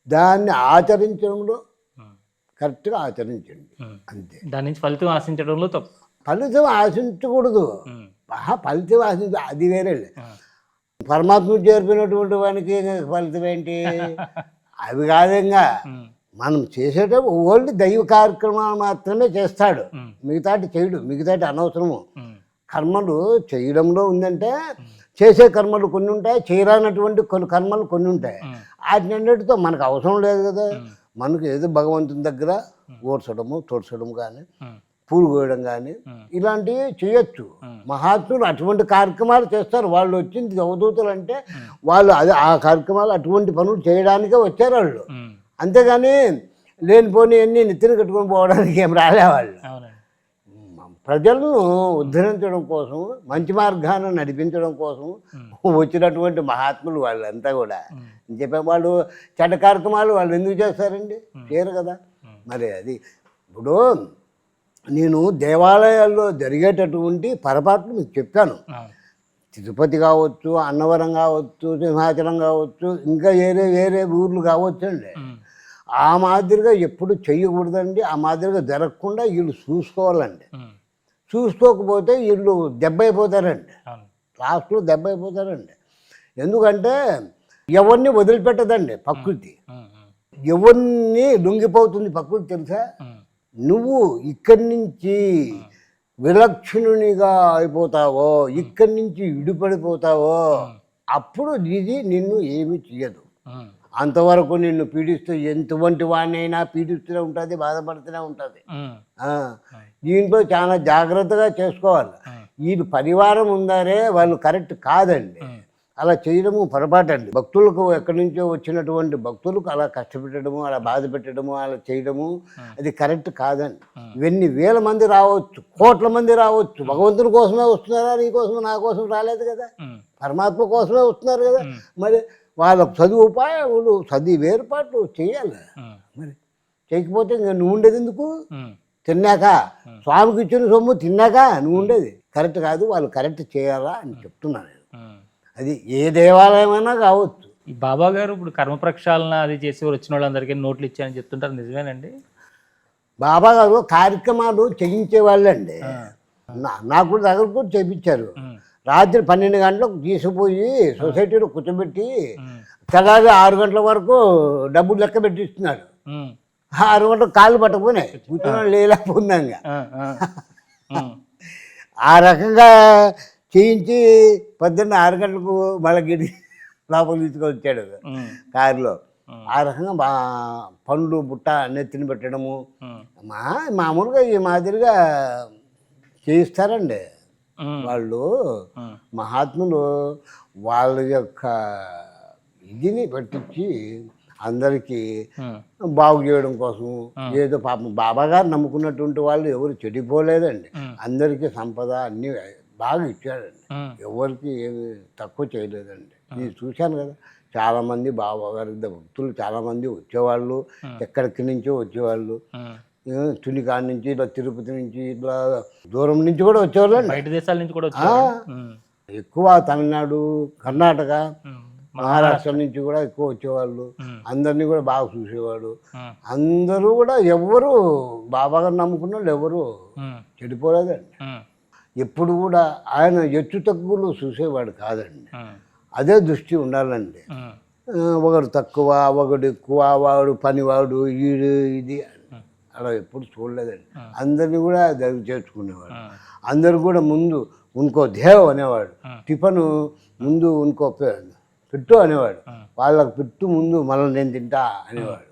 [SPEAKER 2] దాన్ని ఆచరించడంలో
[SPEAKER 1] ఉమ్,
[SPEAKER 2] కరెక్ట్గా ఆచరించండి
[SPEAKER 1] ఉమ్.
[SPEAKER 2] అంతే.
[SPEAKER 1] దాని నుంచి ఫలితం ఆశించడంలో తప్పు.
[SPEAKER 2] ఫలితం ఆశించకూడదు,
[SPEAKER 1] ఉమ్,
[SPEAKER 2] ఫలితం ఆశించ అది వేరే.
[SPEAKER 1] ఆ,
[SPEAKER 2] పరమాత్మ చేరిపోయినటువంటి వానికి ఫలితం ఏంటి? అవి కాదు. ఇంకా
[SPEAKER 1] ఉమ్,
[SPEAKER 2] మనం చేసేటప్పుడు ఓన్లీ దైవ కార్యక్రమాలు మాత్రమే చేస్తాడు,
[SPEAKER 1] ఉమ్,
[SPEAKER 2] మిగతాటి చేయడు, మిగతాటి అనవసరము.
[SPEAKER 1] ఉమ్,
[SPEAKER 2] కర్మలు చేయడంలో ఉందంటే చేసే కర్మలు కొన్ని ఉంటాయి, చేయరానటువంటి కొన్ని కర్మలు కొన్ని ఉంటాయి.
[SPEAKER 1] ఉమ్,
[SPEAKER 2] వాటినన్నిటితో మనకు అవసరం లేదు కదా.
[SPEAKER 1] ఉమ్,
[SPEAKER 2] మనకు ఏదో భగవంతుని దగ్గర ఓడ్చడము, తోడ్చడం కానీ,
[SPEAKER 1] ఉమ్,
[SPEAKER 2] పూలు కోయడం కానీ ఇలాంటివి చేయొచ్చు. మహాత్ములు అటువంటి కార్యక్రమాలు చేస్తారు. వాళ్ళు వచ్చింది అవధూతలు అంటే వాళ్ళు అది ఆ కార్యక్రమాలు అటువంటి పనులు చేయడానికే వచ్చారు వాళ్ళు.
[SPEAKER 1] ఉమ్.
[SPEAKER 2] అంతేగాని లేనిపోని అన్నీ నెత్తిన కట్టుకొని పోవడానికి ఏం రాలేవాళ్ళు.
[SPEAKER 1] అవునండి.
[SPEAKER 2] ప్రజలను ఉద్ధరించడం కోసం, మంచి మార్గాన్ని నడిపించడం కోసం వచ్చినటువంటి మహాత్ములు వాళ్ళంతా కూడా. చెప్పే వాళ్ళు చెడ్డ కార్యక్రమాలు వాళ్ళు ఎందుకు చేస్తారండి? చేయరు కదా. మరి అది ఇప్పుడు నేను దేవాలయాల్లో జరిగేటటువంటి పొరపాట్లు మీకు చెప్పాను.
[SPEAKER 1] అవును.
[SPEAKER 2] తిరుపతి కావచ్చు, అన్నవరం కావచ్చు, సింహాచలం కావచ్చు, ఇంకా వేరే వేరే ఊర్లు కావచ్చు అండి.
[SPEAKER 1] ఉమ్,
[SPEAKER 2] ఆ మాదిరిగా ఎప్పుడు చెయ్యకూడదండి. ఆ మాదిరిగా జరగకుండా వీళ్ళు చూసుకోవాలండి.
[SPEAKER 1] ఉమ్,
[SPEAKER 2] చూసుకోకపోతే వీళ్ళు దెబ్బ అయిపోతారండి,
[SPEAKER 1] అవును.
[SPEAKER 2] లాస్ట్లో దెబ్బ అయిపోతారండి. ఎందుకంటే ఎవరిని వదిలిపెట్టదండి ప్రకృతి,
[SPEAKER 1] ఉమ్, ఉమ్,
[SPEAKER 2] ఎవరిని లొంగిపోతుంది ప్రకృతి తెలుసా.
[SPEAKER 1] ఉమ్,
[SPEAKER 2] నువ్వు ఇక్కడి నుంచి విలక్షణునిగా అయిపోతావో, ఇక్కడి నుంచి విడిపడిపోతావో, అప్పుడు ఇది నిన్ను ఏమీ చేయదు.
[SPEAKER 1] ఉమ్,
[SPEAKER 2] అంతవరకు నిన్ను పీడిస్తూ ఎంతవంటి వాడినైనా పీడిస్తూనే ఉంటుంది, బాధపడుతూనే ఉంటుంది.
[SPEAKER 1] ఉమ్,
[SPEAKER 2] దీంట్లో చాలా జాగ్రత్తగా చేసుకోవాలి. వీళ్ళు పరివారం ఉందారే వాళ్ళు కరెక్ట్ కాదండి. అలా చేయడము పొరపాటు అండి. భక్తులకు ఎక్కడి నుంచో వచ్చినటువంటి భక్తులకు అలా కష్టపెట్టడము, అలా బాధ పెట్టడము, అలా చేయడము అది కరెక్ట్ కాదండి. ఇవన్నీ వేల మంది రావచ్చు, కోట్ల మంది రావచ్చు, భగవంతుని కోసమే వస్తున్నారా, నీ కోసం నా కోసం రాలేదు కదా, పరమాత్మ కోసమే వస్తున్నారు కదా. మరి వాళ్ళ చదువు ఉపాయాలు చదివి ఏర్పాట్లు చేయాలి. మరి చేయకపోతే ఇంకా నువ్వు ఉండేది ఎందుకు? తిన్నాక స్వామికి ఇచ్చిన సొమ్ము తిన్నాక నువ్వు ఉండేది కరెక్ట్ కాదు. వాళ్ళు కరెక్ట్ చేయాలా అని చెప్తున్నాను నేను. అది ఏ దేవాలయమైనా కావచ్చు.
[SPEAKER 1] ఈ బాబా గారు ఇప్పుడు కర్మ ప్రక్షాళన అది చేసి వచ్చిన వాళ్ళందరికీ నోట్లు ఇచ్చారని చెప్తుంటారు, నిజమేనండి?
[SPEAKER 2] బాబా గారు కార్యక్రమాలు చేయించే వాళ్ళండి. నాకు కూడా దగ్గర కూడా చేయించారు. రాత్రి 12 గంటలకు తీసుకుపోయి సొసైటీలో కూర్చోబెట్టి తెల్లారి 6 గంటల వరకు డబ్బులు లెక్క పెట్టిస్తున్నాడు. 6 గంటలకు కాళ్ళు పట్టకపోయినాయి, కూర్చొని లేకపోయిందంగా. ఆ రకంగా చేయించి పొద్దున్న 6 గంటలకు మళ్ళీ గిడి లోపల తీసుకొచ్చాడు కారులో. ఆ రకంగా పండ్లు బుట్ట నెత్తిని పెట్టడము మామూలుగా ఈ మాదిరిగా చేయిస్తారండి వాళ్ళు. మహాత్ములు వాళ్ళ యొక్క ఇదిని పట్టించి అందరికీ బాగు చేయడం కోసం ఏదో పాపం బాబా గారు నమ్ముకున్నటువంటి వాళ్ళు ఎవరు చెడిపోలేదండి. అందరికీ సంపద అన్నీ బాగా ఇచ్చాడండి. ఎవరికి ఏమి తక్కువ చేయలేదండి. నేను చూశాను కదా, చాలామంది బాబా గారి భక్తులు చాలామంది వచ్చేవాళ్ళు, ఎక్కడికి నుంచో వచ్చేవాళ్ళు. తునికాడ నుంచి ఇట్లా తిరుపతి నుంచి ఇట్లా దూరం నుంచి కూడా వచ్చేవాళ్ళు,
[SPEAKER 1] బయట దేశాల నుంచి కూడా
[SPEAKER 2] ఎక్కువ తమిళనాడు, కర్ణాటక, మహారాష్ట్ర నుంచి కూడా ఎక్కువ వచ్చేవాళ్ళు. అందరినీ కూడా బాగా చూసేవాడు. అందరూ కూడా ఎవరు బాబా గారు నమ్ముకున్న వాళ్ళు ఎవరు చెడిపోలేదండి. ఎప్పుడు కూడా ఆయన ఎత్తు తక్కువలు చూసేవాడు కాదండి. అదే దృష్టి ఉండాలండి. ఒకడు తక్కువ, ఒకడు ఎక్కువ, వాడు పనివాడు, ఈడు ఇది అలా ఎప్పుడు చూడలేదండి. అందరినీ కూడా దగ్గర చేర్చుకునేవాడు. అందరు కూడా ముందు ఉన్కో దేవ్ అనేవాడు. టిఫను ముందు ఉన్కో పెట్టు అనేవాడు. వాళ్ళకు పెట్టు ముందు మళ్ళీ నేను తింటా అనేవాడు.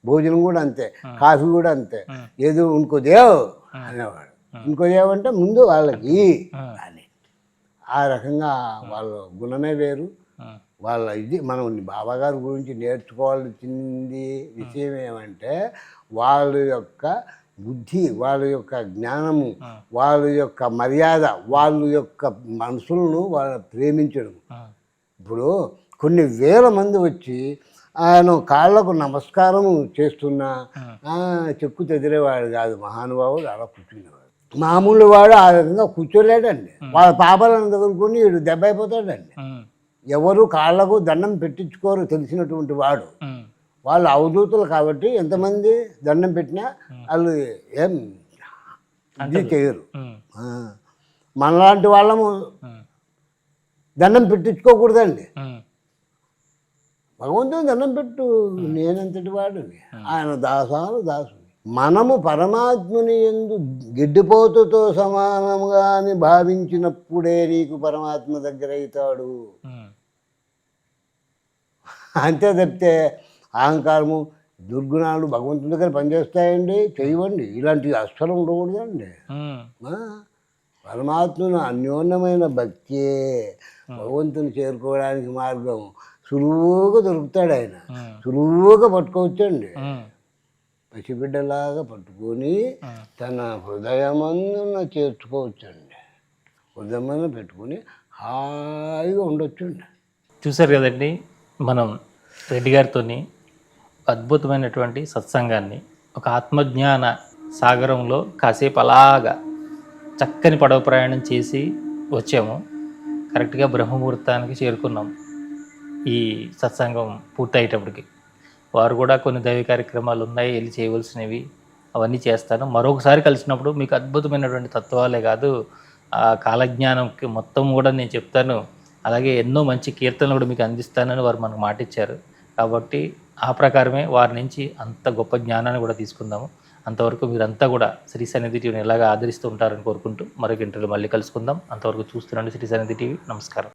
[SPEAKER 2] భోజనం కూడా అంతే, కాఫీ కూడా అంతే. ఏదో ఉన్కో దేవ్ అనేవాడు. ఇంకో ఏమంటే ముందు వాళ్ళకి అని. ఆ రకంగా వాళ్ళ గుణమే వేరు, వాళ్ళ ఇది. మనం బాబాగారి గురించి నేర్చుకోవాల్సింది విషయం ఏమంటే వాళ్ళ యొక్క బుద్ధి, వాళ్ళ యొక్క జ్ఞానము, వాళ్ళ యొక్క మర్యాద, వాళ్ళ యొక్క మనుషులను వాళ్ళ ప్రేమించడం. ఇప్పుడు కొన్ని వేల మంది వచ్చి ఆయన కాళ్ళకు నమస్కారం చేస్తున్నా చెక్కు చెదిరేవాడు కాదు మహానుభావుడు. అలా కూర్చునేవాడు. మామూలు వాడు ఆ విధంగా కూర్చోలేడండి. వాళ్ళ పాపాలను దగ్గరుకొని వీడు దెబ్బ అయిపోతాడండి. ఎవరు కాళ్ళకు దండం పెట్టించుకోరు తెలిసినటువంటి వాడు. వాళ్ళు అవధూతులు కాబట్టి ఎంతమంది దండం పెట్టినా వాళ్ళు ఏం ఇది చేయరు. మనలాంటి వాళ్ళము దండం పెట్టించుకోకూడదండి. భగవంతుని దండం పెట్టు, నేనంతటి వాడిని, ఆయన దాసాను దాసుని. మనము పరమాత్ముని యందు గిడ్డిపోతుతో సమానముగా అని భావించినప్పుడే నీకు పరమాత్మ దగ్గర అవుతాడు. అంతే తప్పితే అహంకారము, దుర్గుణాలు భగవంతుని దగ్గర పనిచేస్తాయండి, చేయవండి. ఇలాంటివి అస్సలు ఉండకూడదండి. పరమాత్మను అన్యోన్యమైన భక్తియే భగవంతుని చేరుకోవడానికి మార్గం. సులువుగా దొరుకుతాడు ఆయన, సులువుగా పట్టుకోవచ్చండి. పసిబిడ్డలాగా పట్టుకొని తన హృదయమందున చేర్చుకోవచ్చండి. హృదయమందున పెట్టుకొని హాయిగా ఉండొచ్చండి.
[SPEAKER 1] చూసారు కదండి, మనం రెడ్డి గారితో అద్భుతమైనటువంటి సత్సంగాన్ని ఒక ఆత్మజ్ఞాన సాగరంలో కాసేపు అలాగా చక్కని పడవ ప్రయాణం చేసి వచ్చాము. కరెక్ట్గా బ్రహ్మముహూర్తానికి చేరుకున్నాం. ఈ సత్సంగం పూర్తయ్యేటప్పటికి వారు కూడా కొన్ని దైవ కార్యక్రమాలు ఉన్నాయి, వెళ్ళి చేయవలసినవి, అవన్నీ చేస్తాను. మరొకసారి కలిసినప్పుడు మీకు అద్భుతమైనటువంటి తత్వాలే కాదు, ఆ కాలజ్ఞానంకి మొత్తం కూడా నేను చెప్తాను. అలాగే ఎన్నో మంచి కీర్తనలు కూడా మీకు అందిస్తానని వారు మనకు మాట ఇచ్చారు. కాబట్టి ఆ ప్రకారమే వారి నుంచి అంత గొప్ప జ్ఞానాన్ని కూడా తీసుకుందాము. అంతవరకు మీరంతా కూడా శ్రీ సన్నిధి టీవీని ఎలాగా ఆదరిస్తూ ఉంటారని కోరుకుంటూ మరొక ఇంటర్వ్యూలో మళ్ళీ కలుసుకుందాం. అంతవరకు చూస్తున్నాండి శ్రీ సన్నిధి టీవీ. నమస్కారం.